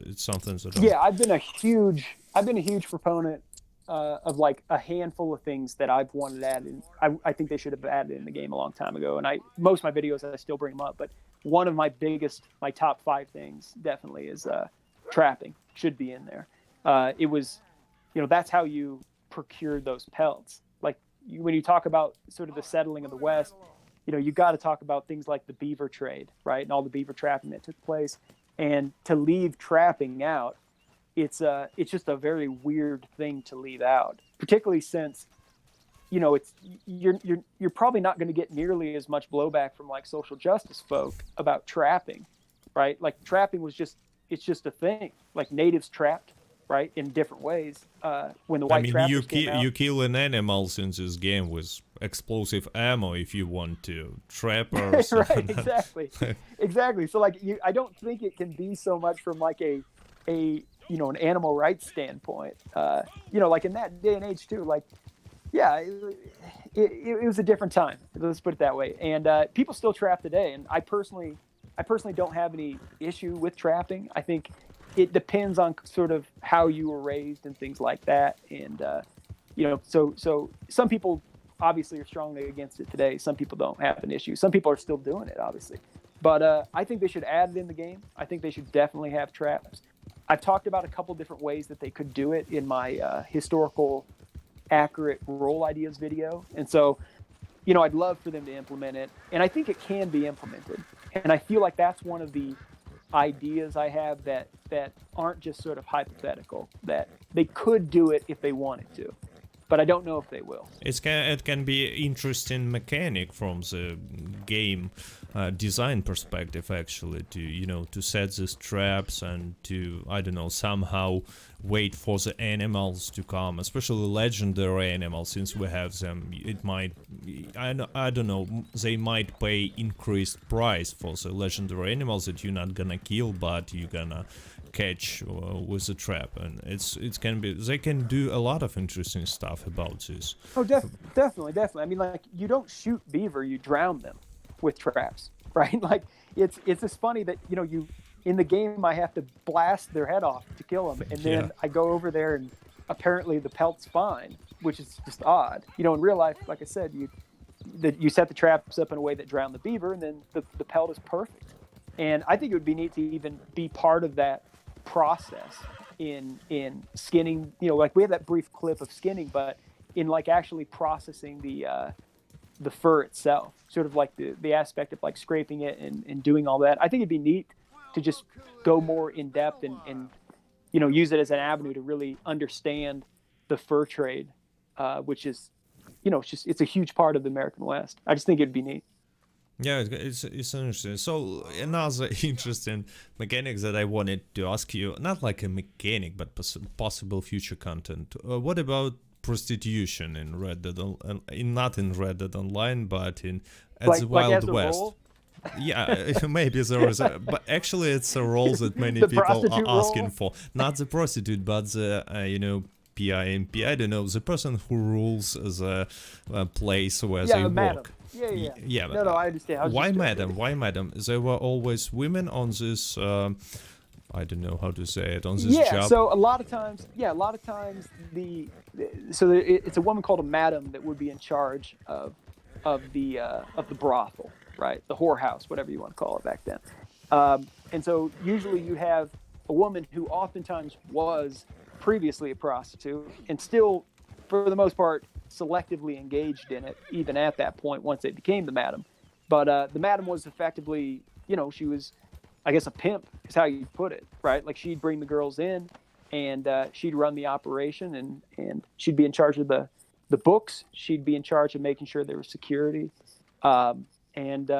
it's something that I've been a huge proponent of like a handful of things that I've wanted added. I think they should have added in the game a long time ago. And most of my videos I still bring them up, but one of my top 5 things definitely is trapping should be in there. It was, that's how you procured those pelts. Like when you talk about sort of the settling of the West, you got to talk about things like the beaver trade, right? And all the beaver trapping that took place. And to leave trapping out, it's just a very weird thing to leave out, particularly since, it's you're probably not going to get nearly as much blowback from like social justice folk about trapping, right? Like trapping it's just a thing. Like natives trapped, right, in different ways. When the white trappers came out, you kill an animal in this game with explosive ammo if you want to. Trappers. Right, exactly. So like I don't think it can be so much from like an animal rights standpoint. Like in that day and age too, like, yeah, it was a different time. Let's put it that way. And people still trap today. And I personally don't have any issue with trapping. I think it depends on sort of how you were raised and things like that. And, so some people obviously are strongly against it today. Some people don't have an issue. Some people are still doing it, obviously. But I think they should add it in the game. I think they should definitely have traps. I've talked about a couple different ways that they could do it in my historical accurate role ideas video. And so, I'd love for them to implement it. And I think it can be implemented. And I feel like that's one of the ideas I have that aren't just sort of hypothetical, that they could do it if they wanted to, but I don't know if they will. It can be interesting mechanic from the game design perspective, actually, to set these traps and to, I don't know, somehow wait for the animals to come, especially legendary animals. Since we have them, it might, I don't know, they might pay increased price for the legendary animals that you're not gonna kill, but you're gonna catch with the trap. And it can be, they can do a lot of interesting stuff about this. Oh, definitely. I mean, like, you don't shoot beaver, you drown them with traps, right? Like, it's just funny that you in the game I have to blast their head off to kill them, and then I go over there and apparently the pelt's fine, which is just odd. In real life, like I said, you set the traps up in a way that drown the beaver, and then the pelt is perfect. And I think it would be neat to even be part of that process in skinning. Like we have that brief clip of skinning, but in like actually processing the fur itself, sort of like the aspect of like scraping it and doing all that. I think it'd be neat to just go more in depth and use it as an avenue to really understand the fur trade, which is, it's a huge part of the American West. I just think it'd be neat. Yeah, it's interesting. So another interesting mechanic that I wanted to ask you, not like a mechanic, but possible future content. What about prostitution in Red Dead? Not in Red Dead Online, but the Wild West. Yeah, maybe there is, but actually it's a role that many people are asking role? For. Not the prostitute, but the PIMP. I don't know, the person who rules the place where they work. Yeah. No, I understand. Why madam? There were always women on this. I don't know how to say it, on this job. Yeah. So a lot of times, it's a woman called a madam that would be in charge of the brothel, right? The whorehouse, whatever you want to call it back then. And so usually you have a woman who oftentimes was previously a prostitute and still, for the most part, selectively engaged in it, even at that point once they became the madam. But the madam was effectively, she was, I guess, a pimp is how you put it, right? Like she'd bring the girls in and she'd run the operation and she'd be in charge of the books. She'd be in charge of making sure there was security. I think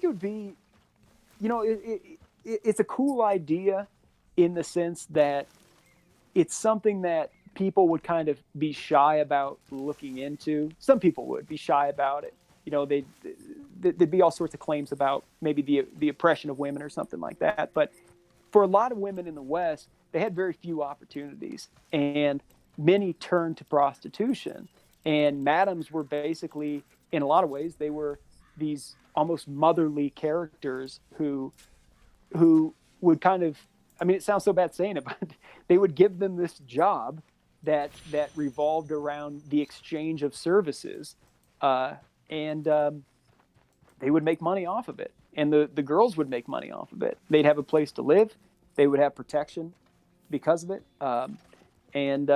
it would be, it's a cool idea in the sense that it's something that people would kind of be shy about looking into. Some people would be shy about it. There'd be all sorts of claims about maybe the oppression of women or something like that. But for a lot of women in the West, they had very few opportunities, and many turned to prostitution. And madams were basically, in a lot of ways, they were these almost motherly characters who would kind of, I mean, it sounds so bad saying it, but they would give them this job that revolved around the exchange of services, and they would make money off of it, and the girls would make money off of it. They'd have a place to live, they would have protection because of it, and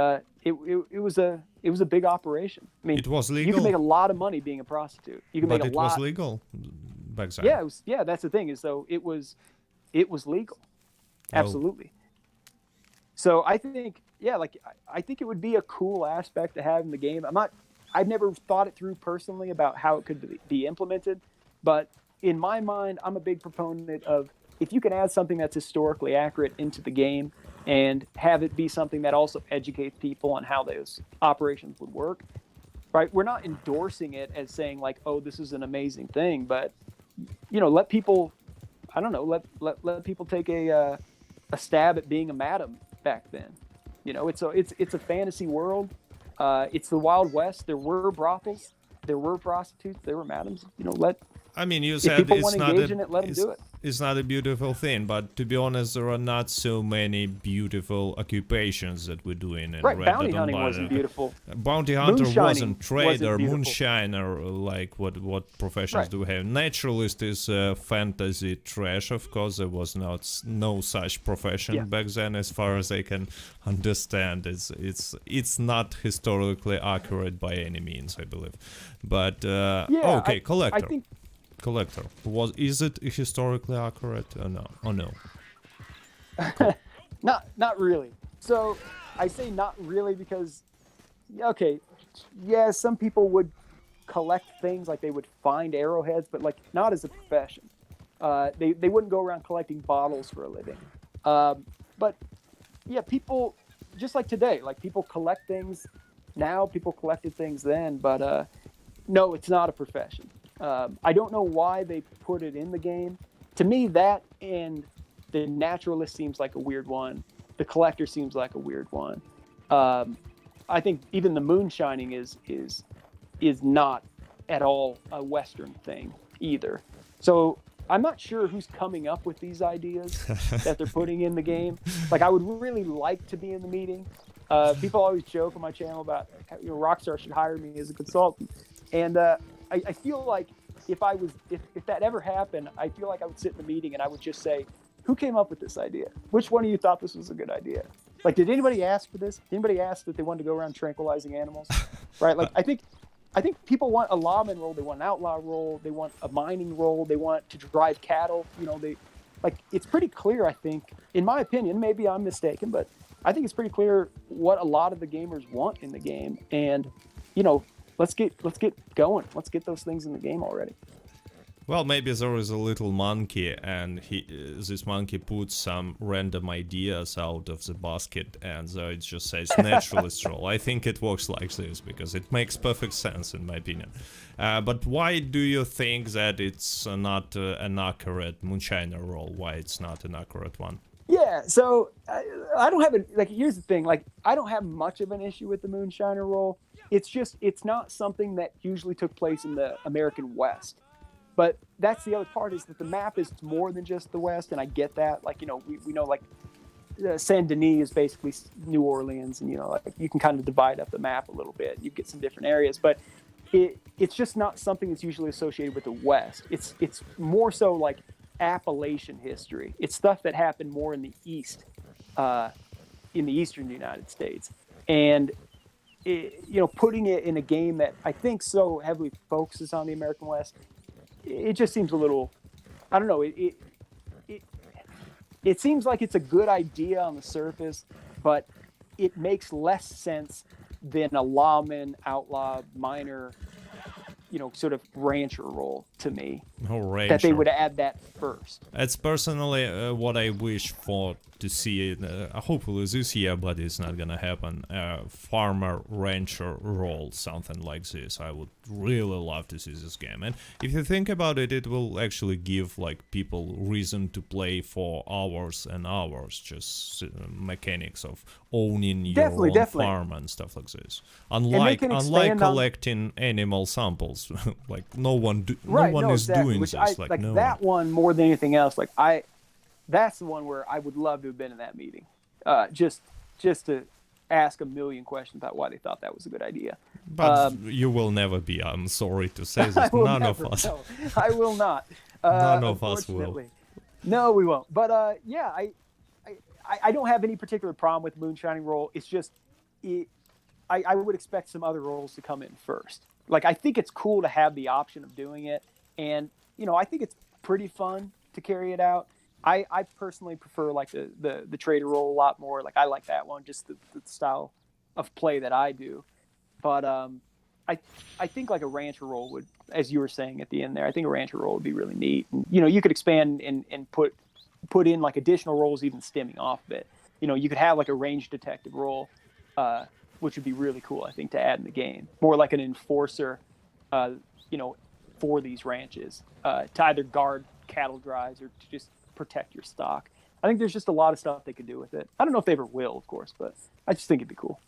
it was a big operation. I mean, It was legal. You can make a lot of money being a prostitute. You can but make a it lot. was legal back then. Yeah, yeah. That's the thing is, though, it was legal, absolutely. So I think, yeah, like I think it would be a cool aspect to have in the game. I've never thought it through personally about how it could be implemented, but in my mind, I'm a big proponent of if you can add something that's historically accurate into the game and have it be something that also educates people on how those operations would work, right? We're not endorsing it as saying like, oh, this is an amazing thing, but let people, I don't know, let people take a stab at being a madam back then. It's a fantasy world. It's the Wild West. There were brothels, there were prostitutes, there were madams. I mean, you if said people it's want to not engage in it, let them do it. It's not a beautiful thing, but to be honest, there are not so many beautiful occupations that we're doing in Right, Red bounty Dead hunting Online. wasn't beautiful. Bounty hunter Moonshining wasn't, trader, wasn't beautiful. moonshiner, like what professions Right. do we have? Naturalist is fantasy trash, of course. There was no such profession back then, as far as I can understand. It's not historically accurate by any means, I believe. But okay, collector. I think Collector. Is it historically accurate or no? Oh no. not really. So I say not really because some people would collect things, like they would find arrowheads, but like not as a profession. They wouldn't go around collecting bottles for a living. But yeah, people just like today, like people collect things now, people collected things then, but no, it's not a profession. I don't know why they put it in the game. To me, that and the naturalist seems like a weird one. The collector seems like a weird one. I think even the moonshining is not at all a Western thing either. So I'm not sure who's coming up with these ideas that they're putting in the game. Like, I would really like to be in the meeting. People always joke on my channel about, Rockstar should hire me as a consultant. And I feel like if that ever happened, I feel like I would sit in the meeting and I would just say, who came up with this idea? Which one of you thought this was a good idea? Like, did anybody ask for this? Did anybody ask that they wanted to go around tranquilizing animals? Right? Like, I think people want a lawman role, they want an outlaw role, they want a mining role, they want to drive cattle. It's pretty clear, I think, in my opinion, maybe I'm mistaken, but I think it's pretty clear what a lot of the gamers want in the game. And, let's get going. Let's get those things in the game already. Well, maybe there is a little monkey, and this monkey puts some random ideas out of the basket, and so it just says naturalist role. I think it works like this because it makes perfect sense in my opinion. But why do you think that it's not an accurate moonshiner role? Why it's not an accurate one? Yeah, so I don't have here's the thing, I don't have much of an issue with the moonshiner role. It's not something that usually took place in the American West. But that's the other part, is that the map is more than just the West, and I get that. We know, Saint Denis is basically New Orleans, and, you can kind of divide up the map a little bit. You get some different areas, but it's just not something that's usually associated with the West. It's more so like Appalachian history. It's stuff that happened more in the East, in the Eastern United States. And, putting it in a game that I think so heavily focuses on the American West, it just seems a little, I don't know. It seems like it's a good idea on the surface, but it makes less sense than a lawman, outlaw, miner, sort of rancher role to me. Oh, rancher. That they would add that first. It's personally what I wish for to see it, hopefully this year, but it's not gonna happen. Farmer rancher role, something like this. I would really love to see this game, and if you think about it, it will actually give people reason to play for hours and hours. Just mechanics of owning your own farm and stuff like this. Unlike collecting animal samples, no one is doing this. That one more than anything else. That's the one where I would love to have been in that meeting, just to ask a million questions about why they thought that was a good idea. But you will never be. I'm sorry to say this. None of us. No, I will not. None of us will. No, we won't. But I don't have any particular problem with moonshining role. It's just I would expect some other roles to come in first. Like, I think it's cool to have the option of doing it. And, I think it's pretty fun to carry it out. I personally prefer like the trader role a lot more. Like, I like that one, just the style of play that I do. But I think like a rancher role would, as you were saying at the end there, I think a rancher role would be really neat. And, you could expand and put in like additional roles even stemming off of it. You could have like a range detective role, which would be really cool, I think, to add in the game. More like an enforcer, for these ranches, to either guard cattle drives or to just protect your stock. I think there's just a lot of stuff they could do with it. I don't know if they ever will, of course, but I just think it'd be cool.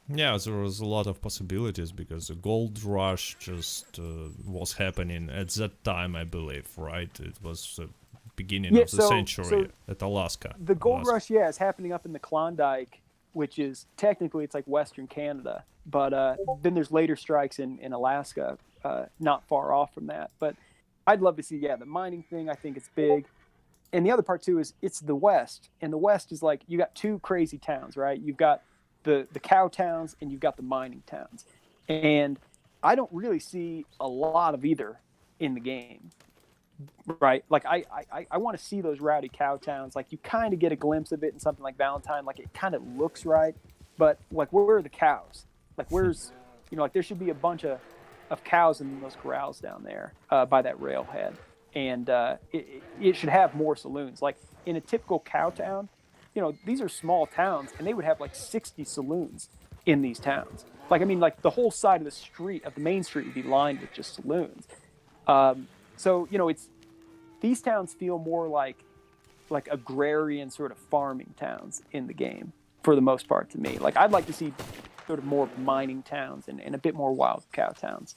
Yeah, there was a lot of possibilities because the gold rush just was happening at that time, I believe, right? It was the beginning of the century at Alaska. The gold rush, is happening up in the Klondike, which is technically it's like Western Canada, but then there's later strikes in Alaska, not far off from that. But I'd love to see, the mining thing. I think it's big. And the other part too is it's the West, and the West is like you got two crazy towns, right? You've got the cow towns and you've got the mining towns, and I don't really see a lot of either in the game, right? Like I want to see those rowdy cow towns. Like you kind of get a glimpse of it in something like Valentine. Like it kind of looks right, but like where are the cows? Like where's like there should be a bunch of cows in those corrals down there by that railhead, and it should have more saloons. Like in a typical cow town, these are small towns, and they would have like 60 saloons in these towns. Like, I mean, like the whole side of the street, of the main street, would be lined with just saloons. So, it's these towns feel more like agrarian sort of farming towns in the game for the most part to me. Like, I'd like to see sort of more mining towns and a bit more wild cow towns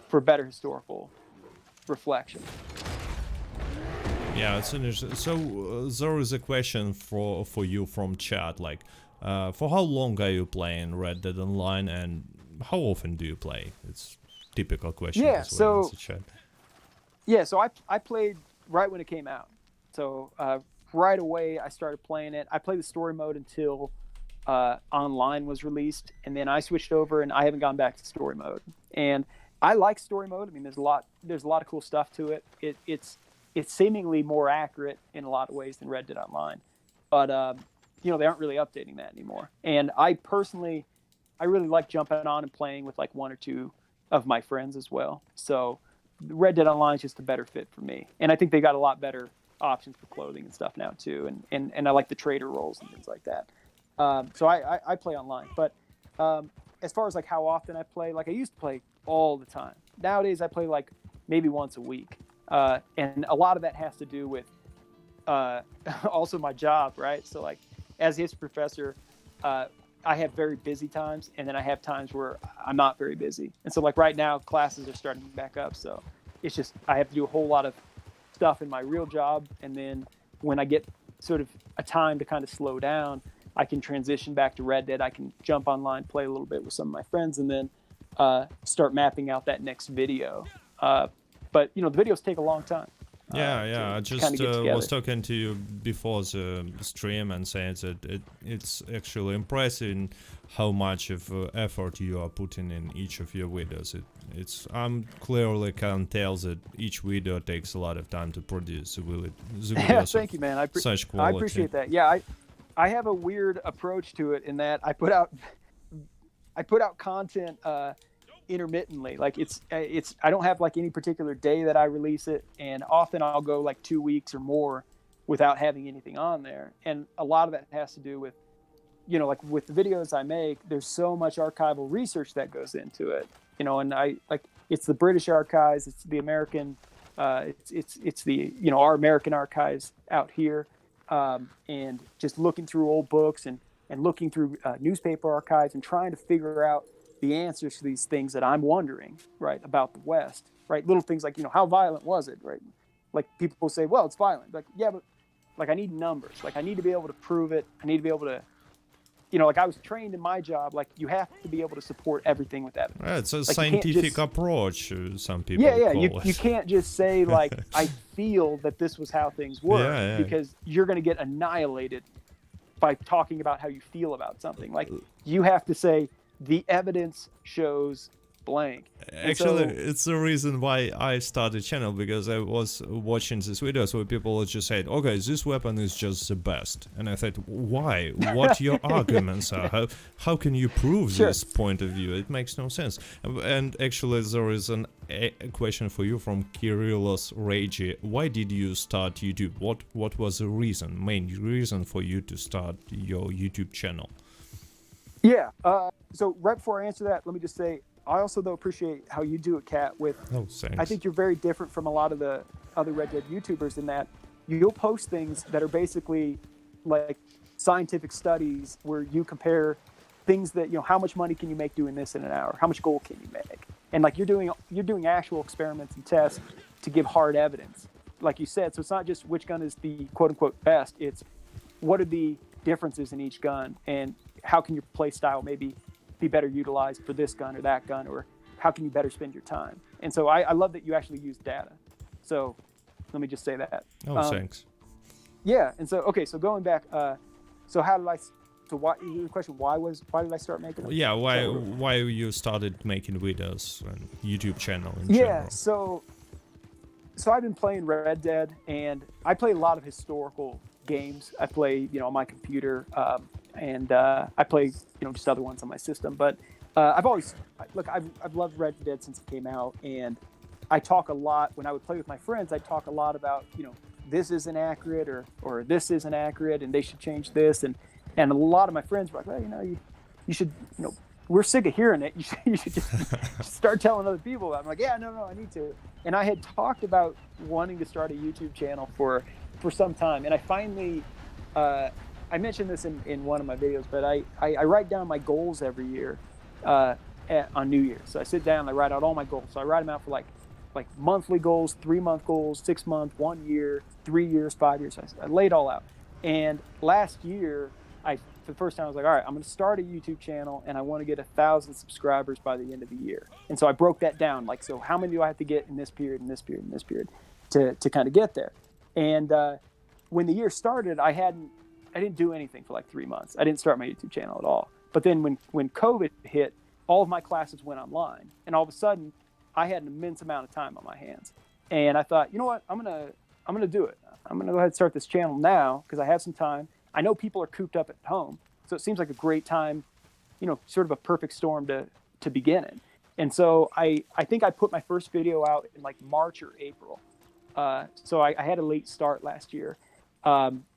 for better historical reflection. Yeah, it's interesting. So there is a question for you from chat, like, for how long are you playing Red Dead Online, and how often do you play? It's typical question. Yeah, as well in the chat. So I played right when it came out. So right away I started playing it. I played the story mode until online was released, and then I switched over, and I haven't gone back to story mode. And I like story mode. I mean, there's a lot of cool stuff to it. It's seemingly more accurate in a lot of ways than Red Dead Online, but they aren't really updating that anymore. And I really like jumping on and playing with like one or two of my friends as well. So Red Dead Online is just a better fit for me, and I think they got a lot better options for clothing and stuff now too. And I like the trader roles and things like that. So I play online, but as far as like how often I play, like I used to play all the time. Nowadays I play like maybe once a week. And a lot of that has to do with also my job, right? So like as a history professor, I have very busy times, and then I have times where I'm not very busy. And so like right now classes are starting back up. So it's just, I have to do a whole lot of stuff in my real job. And then when I get sort of a time to kind of slow down, I can transition back to Red Dead. I can jump online, play a little bit with some of my friends, and then start mapping out that next video. But the videos take a long time. I just was talking to you before the stream and saying that it's actually impressive how much of effort you are putting in each of your videos. I'm clearly can tell that each video takes a lot of time to produce. The videos thank you, man. Such quality. I appreciate that. Yeah, I have a weird approach to it in that I put out content intermittently. Like it's I don't have like any particular day that I release it, and often I'll go like 2 weeks or more without having anything on there. And a lot of that has to do with like with the videos I make, there's so much archival research that goes into it, and I like it's the British archives, it's the American it's the our American archives out here, and just looking through old books and looking through newspaper archives and trying to figure out the answers to these things that I'm wondering, right, about the West, right? Little things like, how violent was it, right? Like people say, well, it's violent. Like, yeah, but like I need numbers. Like I need to be able to prove it. I need to be able to, like I was trained in my job. Like you have to be able to support everything with evidence. Yeah, it's a scientific approach, some people call it. You can't just say like, I feel that this was how things were, because you're going to get annihilated by talking about how you feel about something. Like, you have to say the evidence shows blank. Actually, it's the reason why I started a channel, because I was watching these videos where people just said, okay, this weapon is just the best. And I thought, why? What your arguments are? How can you prove this point of view? It makes no sense. And actually, there is a question for you from Kyrillos Regi. Why did you start YouTube? What was the main reason for you to start your YouTube channel? Yeah. So right before I answer that, let me just say, I also, though, appreciate how you do it, Kat. Thanks. I think you're very different from a lot of the other Red Dead YouTubers in that you'll post things that are basically like scientific studies where you compare things that, how much money can you make doing this in an hour? How much gold can you make? And like you're doing actual experiments and tests to give hard evidence, like you said. So it's not just which gun is the quote unquote best. It's what are the differences in each gun, and how can your play style maybe be better utilized for this gun or that gun, or how can you better spend your time? And so I love that you actually use data. So let me just say that. Thanks. Yeah. And so, okay, so going back, so how did why, the question, why did I start making them? Yeah, why you started making videos and YouTube channel in general? So I've been playing Red Dead, and I play a lot of historical games. I play, on my computer, and I play, just other ones on my system. But I've loved Red Dead since it came out, and I talk a lot when I would play with my friends. I talk a lot about, this isn't accurate, or this isn't accurate, and they should change this. And a lot of my friends were like, well, you should, we're sick of hearing it. You should just start telling other people. I'm like, yeah, no, I need to. And I had talked about wanting to start a YouTube channel for some time, and I finally. I mentioned this in one of my videos, but I write down my goals every year on New Year's. So I sit down and I write out all my goals. So I write them out for like monthly goals, 3-month goals, 6 month, 1 year, 3 years, 5 years. So I lay it all out. And last year, for the first time, I was like, all right, I'm going to start a YouTube channel, and I want to get 1,000 subscribers by the end of the year. And so I broke that down. Like, so how many do I have to get in this period, in this period, in this period to kind of get there? And when the year started, I didn't do anything for like 3 months. I didn't start my YouTube channel at all. But then when COVID hit, all of my classes went online, and all of a sudden I had an immense amount of time on my hands. And I thought, you know what, I'm gonna do it. I'm gonna go ahead and start this channel now because I have some time. I know people are cooped up at home, so it seems like a great time, sort of a perfect storm to begin in. And so I think I put my first video out in like March or April. So I had a late start last year, and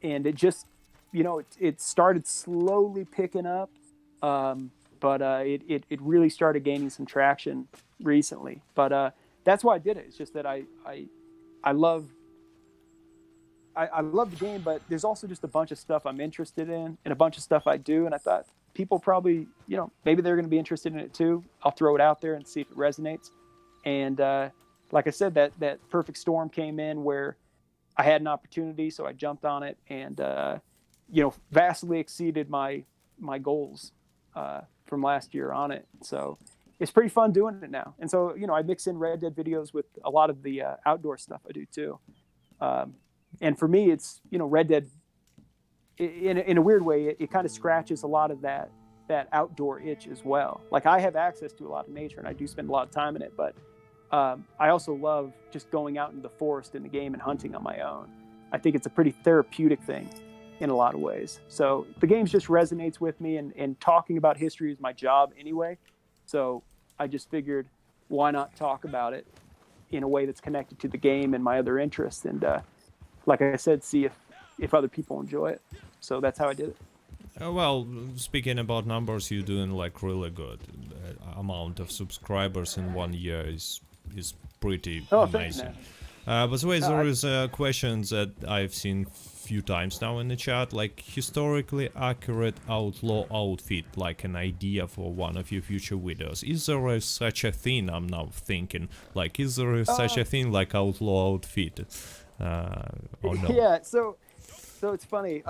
it just, it started slowly picking up, but it really started gaining some traction recently. But that's why I did it. It's just that I love the game, but there's also just a bunch of stuff I'm interested in and a bunch of stuff I do. And I thought people probably, maybe they're going to be interested in it too. I'll throw it out there and see if it resonates. And like I said, that perfect storm came in where I had an opportunity, so I jumped on it, and vastly exceeded my goals from last year on it. So it's pretty fun doing it now. And so I mix in Red Dead videos with a lot of the outdoor stuff I do too. And for me, it's Red Dead. In a weird way, it kind of scratches a lot of that outdoor itch as well. Like, I have access to a lot of nature, and I do spend a lot of time in it, but I also love just going out into the forest in the game and hunting on my own. I think it's a pretty therapeutic thing in a lot of ways. So the game just resonates with me, and talking about history is my job anyway. So I just figured, why not talk about it in a way that's connected to the game and my other interests, and like I said, see if other people enjoy it. So that's how I did it. Well, speaking about numbers, you're doing like really good. Amount of subscribers in 1 year is pretty amazing. By the way, there is a question that I've seen few times now in the chat, like historically accurate outlaw outfit, like an idea for one of your future videos. Is there such a thing? I'm now thinking, like, is there such a thing like outlaw outfit? Or no? Yeah, so it's funny.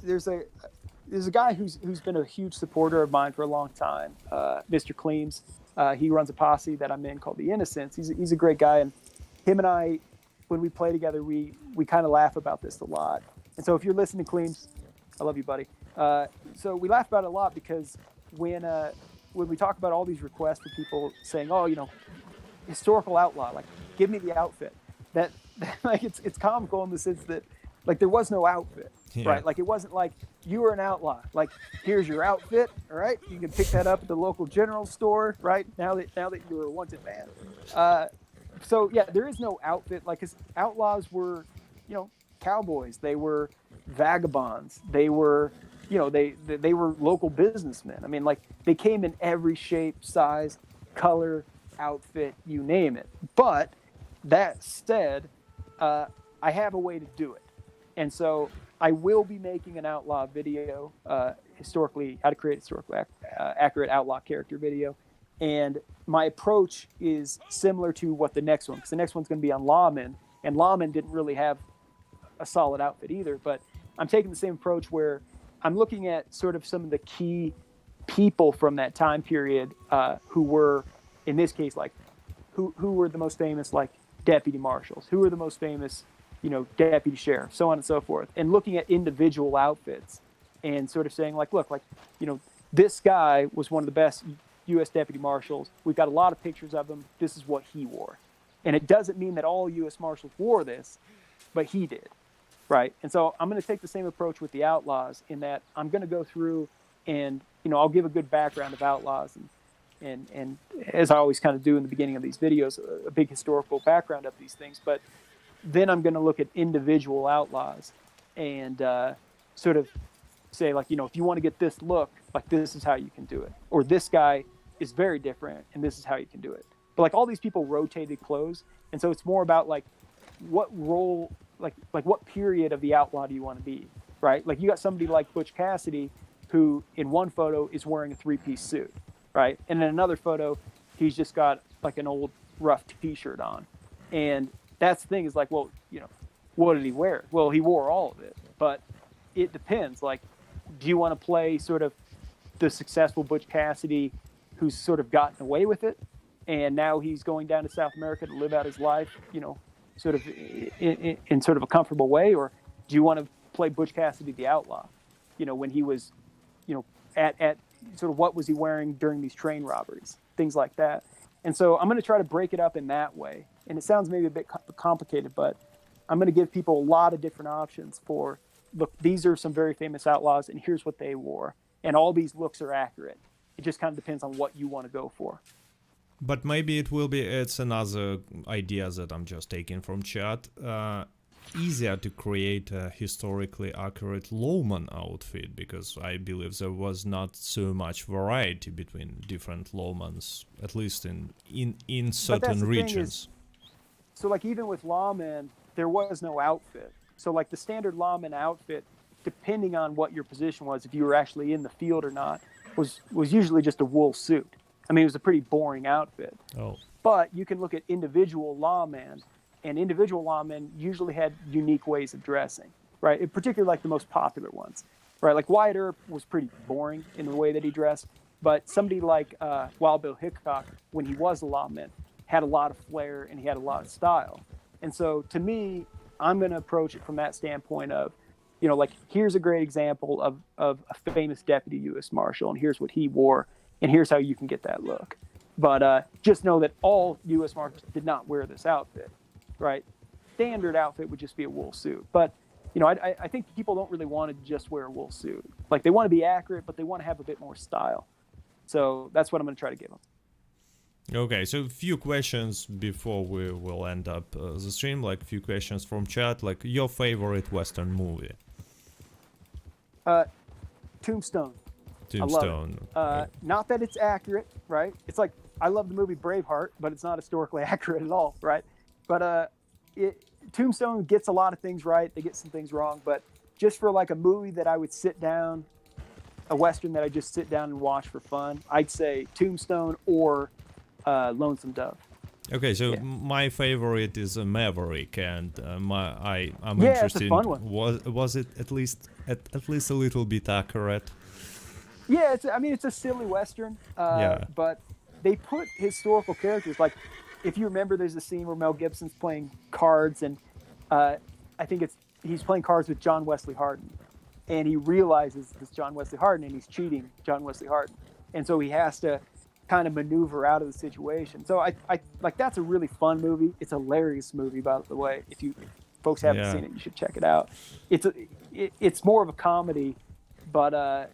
There's a guy who's been a huge supporter of mine for a long time, Mr. Cleams. He runs a posse that I'm in called The Innocents. He's a great guy, and him and I, when we play together, we kind of laugh about this a lot. And so if you're listening, Cleams, I love you, buddy. So we laugh about it a lot because when we talk about all these requests for people saying, oh, historical outlaw, like give me the outfit, that like it's comical in the sense that like there was no outfit, right? Like it wasn't like you were an outlaw, like here's your outfit, all right, you can pick that up at the local general store, right? Now that you're a wanted man. So yeah, there is no outfit, like, 'cause outlaws were, cowboys, they were vagabonds, they were, they were local businessmen. I mean, like, they came in every shape, size, color, outfit, you name it. But that said, I have a way to do it. And so I will be making an outlaw video, how to create historically accurate outlaw character video. And my approach is similar to what the next one, because the next one's going to be on lawmen, and lawmen didn't really have a solid outfit either. But I'm taking the same approach where I'm looking at sort of some of the key people from that time period who were, in this case, like who were the most famous, like deputy marshals, who were the most famous, deputy sheriff, so on and so forth, and looking at individual outfits and sort of saying, like, look, like, this guy was one of the best U.S. deputy marshals. We've got a lot of pictures of him. This is what he wore. And it doesn't mean that all U.S. marshals wore this, but he did, right? And so I'm going to take the same approach with the outlaws in that I'm going to go through and, I'll give a good background of outlaws and as I always kind of do in the beginning of these videos, a big historical background of these things. But then I'm going to look at individual outlaws and sort of say, like, if you want to get this look, like, this is how you can do it. Or this guy is very different, and this is how you can do it. But, like, all these people rotated clothes. And so it's more about, like, what role, like what period of the outlaw do you want to be, right? Like, you got somebody like Butch Cassidy, who in one photo is wearing a 3-piece suit, right? And in another photo, he's just got, like, an old rough T-shirt on. And that's the thing, is like, well, what did he wear? Well, he wore all of it. But it depends. Like, do you want to play sort of the successful Butch Cassidy who's sort of gotten away with it, and now he's going down to South America to live out his life, sort of in sort of a comfortable way? Or do you want to play Butch Cassidy the outlaw, when he was, at sort of what was he wearing during these train robberies, things like that. And so I'm going to try to break it up in that way. And it sounds maybe a bit complicated, but I'm going to give people a lot of different options for, look, these are some very famous outlaws, and here's what they wore. And all these looks are accurate. It just kind of depends on what you want to go for. But maybe it's another idea that I'm just taking from chat. Easier to create a historically accurate lawman outfit, because I believe there was not so much variety between different lawmans, at least in certain regions. So, like, even with lawmen, there was no outfit. So, like, the standard lawman outfit, depending on what your position was, if you were actually in the field or not, was usually just a wool suit. I mean, it was a pretty boring outfit. Oh. But you can look at individual lawmen, and individual lawmen usually had unique ways of dressing, right? In particular, like the most popular ones, right? Like Wyatt Earp was pretty boring in the way that he dressed, but somebody like Wild Bill Hickok, when he was a lawman, had a lot of flair and he had a lot of style. And so to me, I'm going to approach it from that standpoint of, like, here's a great example of a famous deputy U.S. Marshal, and here's what he wore, and here's how you can get that look. But just know that all U.S. Marshals did not wear this outfit, right? Standard outfit would just be a wool suit. But, I think people don't really want to just wear a wool suit. Like, they want to be accurate, but they want to have a bit more style. So that's what I'm going to try to give them. Okay, so a few questions before we will end up the stream, like a few questions from chat, like your favorite Western movie. Tombstone. Tombstone. I love it. Not that it's accurate, right? It's like, I love the movie Braveheart, but it's not historically accurate at all, right? But Tombstone gets a lot of things right. They get some things wrong. But just for like a movie that I would sit down, a Western that I just sit down and watch for fun, I'd say Tombstone or Lonesome Dove. Okay, so my favorite is Maverick, and I'm interested. It's a fun one. Was it at least a little bit accurate? Yeah, it's a silly Western. But they put historical characters, like, if you remember, there's a scene where Mel Gibson's playing cards, and I think it's he's playing cards with John Wesley Hardin, and he realizes it's John Wesley Hardin, and he's cheating John Wesley Hardin, and so he has to kind of maneuver out of the situation. So I like, that's a really fun movie. It's a hilarious movie, by the way. If folks haven't seen it, you should check it out. It's more of a comedy, but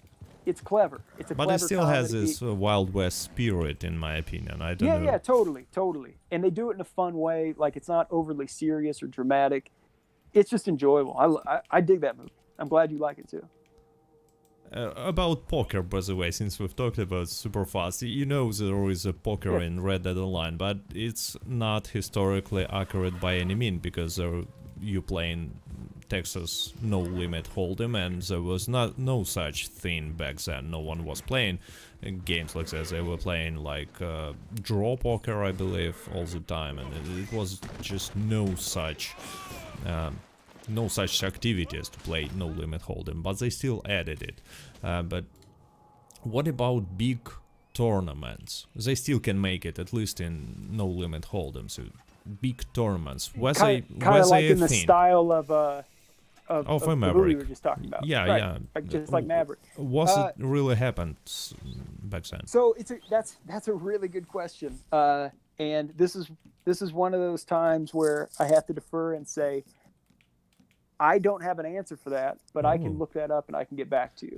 it's clever. It's a but clever it still comedy. has this Wild West spirit, in my opinion. I don't know. Yeah, totally. And they do it in a fun way. Like, it's not overly serious or dramatic. It's just enjoyable. I dig that movie. I'm glad you like it too. About poker, by the way, since we've talked about super fast, you know there is a poker in Red Dead Online, but it's not historically accurate by any means, because you playing Texas no limit hold'em, and there was no such thing back then. No one was playing games like this. They were playing like draw poker, I believe, all the time, and it was just no such activities to play no limit hold'em, but they still added it. But what about big tournaments? They still can make it, at least in no limit hold'em. So big tournaments. Kind of like in the style of the Maverick. movie we were just talking about. Yeah, right. yeah. Like, just like Maverick. Was it really happened back then? So that's a really good question. And this is one of those times where I have to defer and say, I don't have an answer for that, but I can look that up and I can get back to you.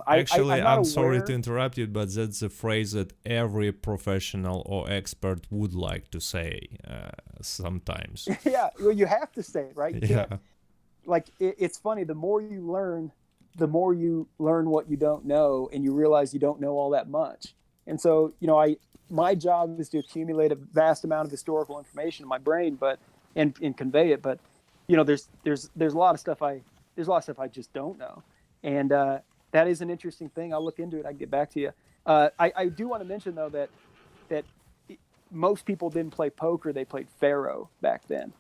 I'm sorry to interrupt you, but that's a phrase that every professional or expert would like to say sometimes. Yeah, well, you have to say it, right? Yeah. Like, it's funny. The more you learn what you don't know, and you realize you don't know all that much. And so, my job is to accumulate a vast amount of historical information in my brain, and convey it. But there's a lot of stuff I just don't know, and that is an interesting thing. I'll look into it. I can get back to you. I do want to mention though that most people didn't play poker; they played faro back then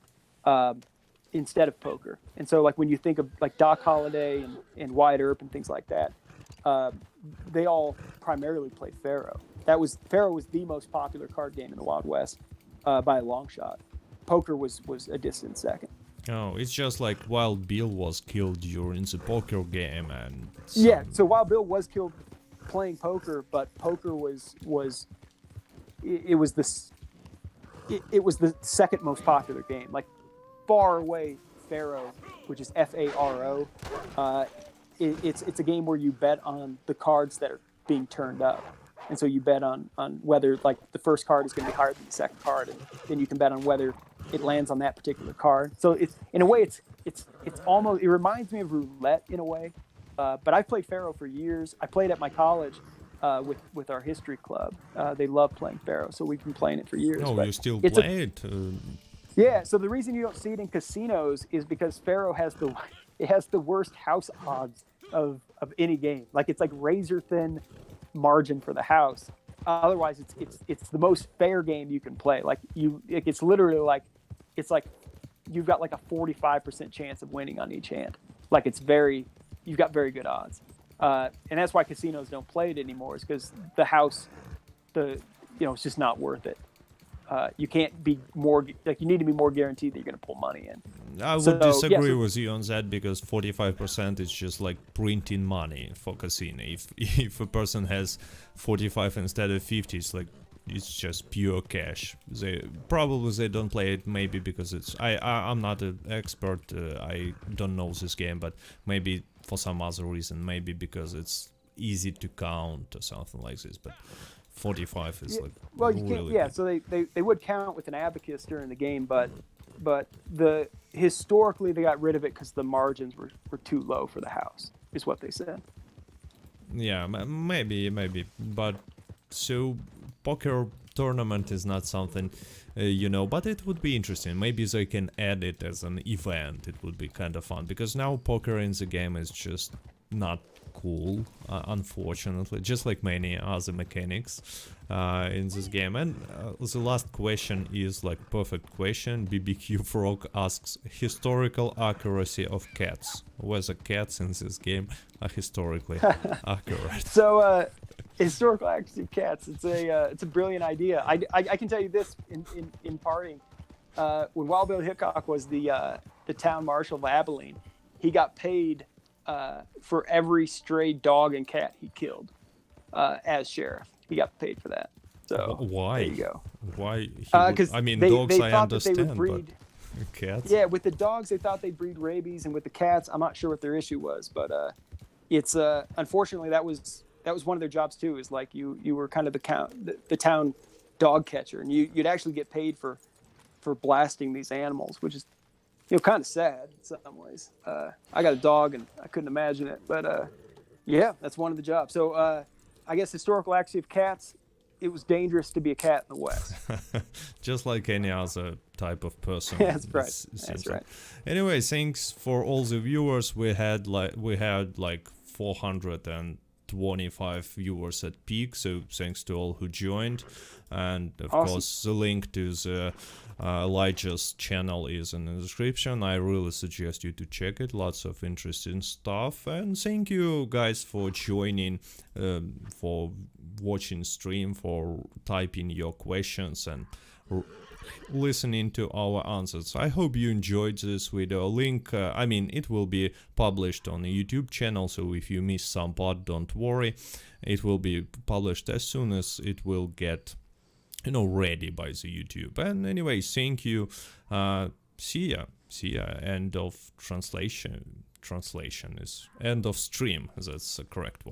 instead of poker. And so, like, when you think of like Doc Holliday and Wyatt Earp and things like that, they all primarily played faro. Faro was the most popular card game in the Wild West by a long shot. Poker was a distant second. Oh, it's just like Wild Bill was killed during the poker game, and so Wild Bill was killed playing poker, but poker was the second most popular game, like far away. Faro, which is Faro, it's a game where you bet on the cards that are being turned up, and so you bet on whether, like, the first card is going to be higher than the second card, and then you can bet on whether it lands on that particular card. So it's, in a way, it's almost, it reminds me of roulette in a way. But I've played faro for years. I played at my college with our history club. They love playing faro, so we've been playing it for years. Oh, you still play it? Yeah. So the reason you don't see it in casinos is because faro has the worst house odds of any game. Like, it's like razor thin margin for the house. Otherwise, it's the most fair game you can play. Like, it's literally like, it's like you've got like a 45% chance of winning on each hand. Like, you've got very good odds. And that's why casinos don't play it anymore, is because the house, it's just not worth it. You can't be more, like, you need to be more guaranteed that you're going to pull money in. I would disagree with you on that, because 45% is just like printing money for casino. If a person has 45 instead of 50, it's just pure cash. They don't play it, maybe because I'm not an expert. I don't know this game, but maybe for some other reason, maybe because it's easy to count or something like this. But 45 is you can't. Yeah, so they would count with an abacus during the game, but historically they got rid of it because the margins were too low for the house, is what they said. Yeah, maybe, but so poker tournament is not something, but it would be interesting. Maybe they can add it as an event. It would be kind of fun, because now poker in the game is just not cool, unfortunately, just like many other mechanics in this game. And the last question is like perfect question. BBQ Frog asks historical accuracy of cats. Whether cats in this game are historically accurate. So historical accuracy of cats, it's a brilliant idea. I can tell you this in parting. When Wild Bill Hickok was the town marshal of Abilene, he got paid for every stray dog and cat he killed as sheriff. He got paid for that. So why? there you go. Why? Because I mean, they dogs I thought that they understand, would breed. but cats. Yeah, with the dogs they thought they'd breed rabies, and with the cats, I'm not sure what their issue was, but it's unfortunately that was one of their jobs too. Is like you were kind of the town dog catcher, and you'd actually get paid for blasting these animals, which is kind of sad in some ways. I got a dog, and I couldn't imagine it, but yeah, that's one of the jobs. So I guess historical accuracy of cats. It was dangerous to be a cat in the West. Just like any other type of person. That's right. That's right. Anyway, thanks for all the viewers. We had like 425 viewers at peak, so thanks to all who joined. And of Awesome. course, the link to the Elijah's channel is in the description. I really suggest you to check it. Lots of interesting stuff. And thank you guys for joining, for watching stream, for typing your questions and listening to our answers. I hope you enjoyed this video. Link, it will be published on the YouTube channel, so if you miss some part, don't worry. It will be published as soon as it will get ready by the YouTube. And anyway, thank you. See ya. End of translation is end of stream. That's the correct one.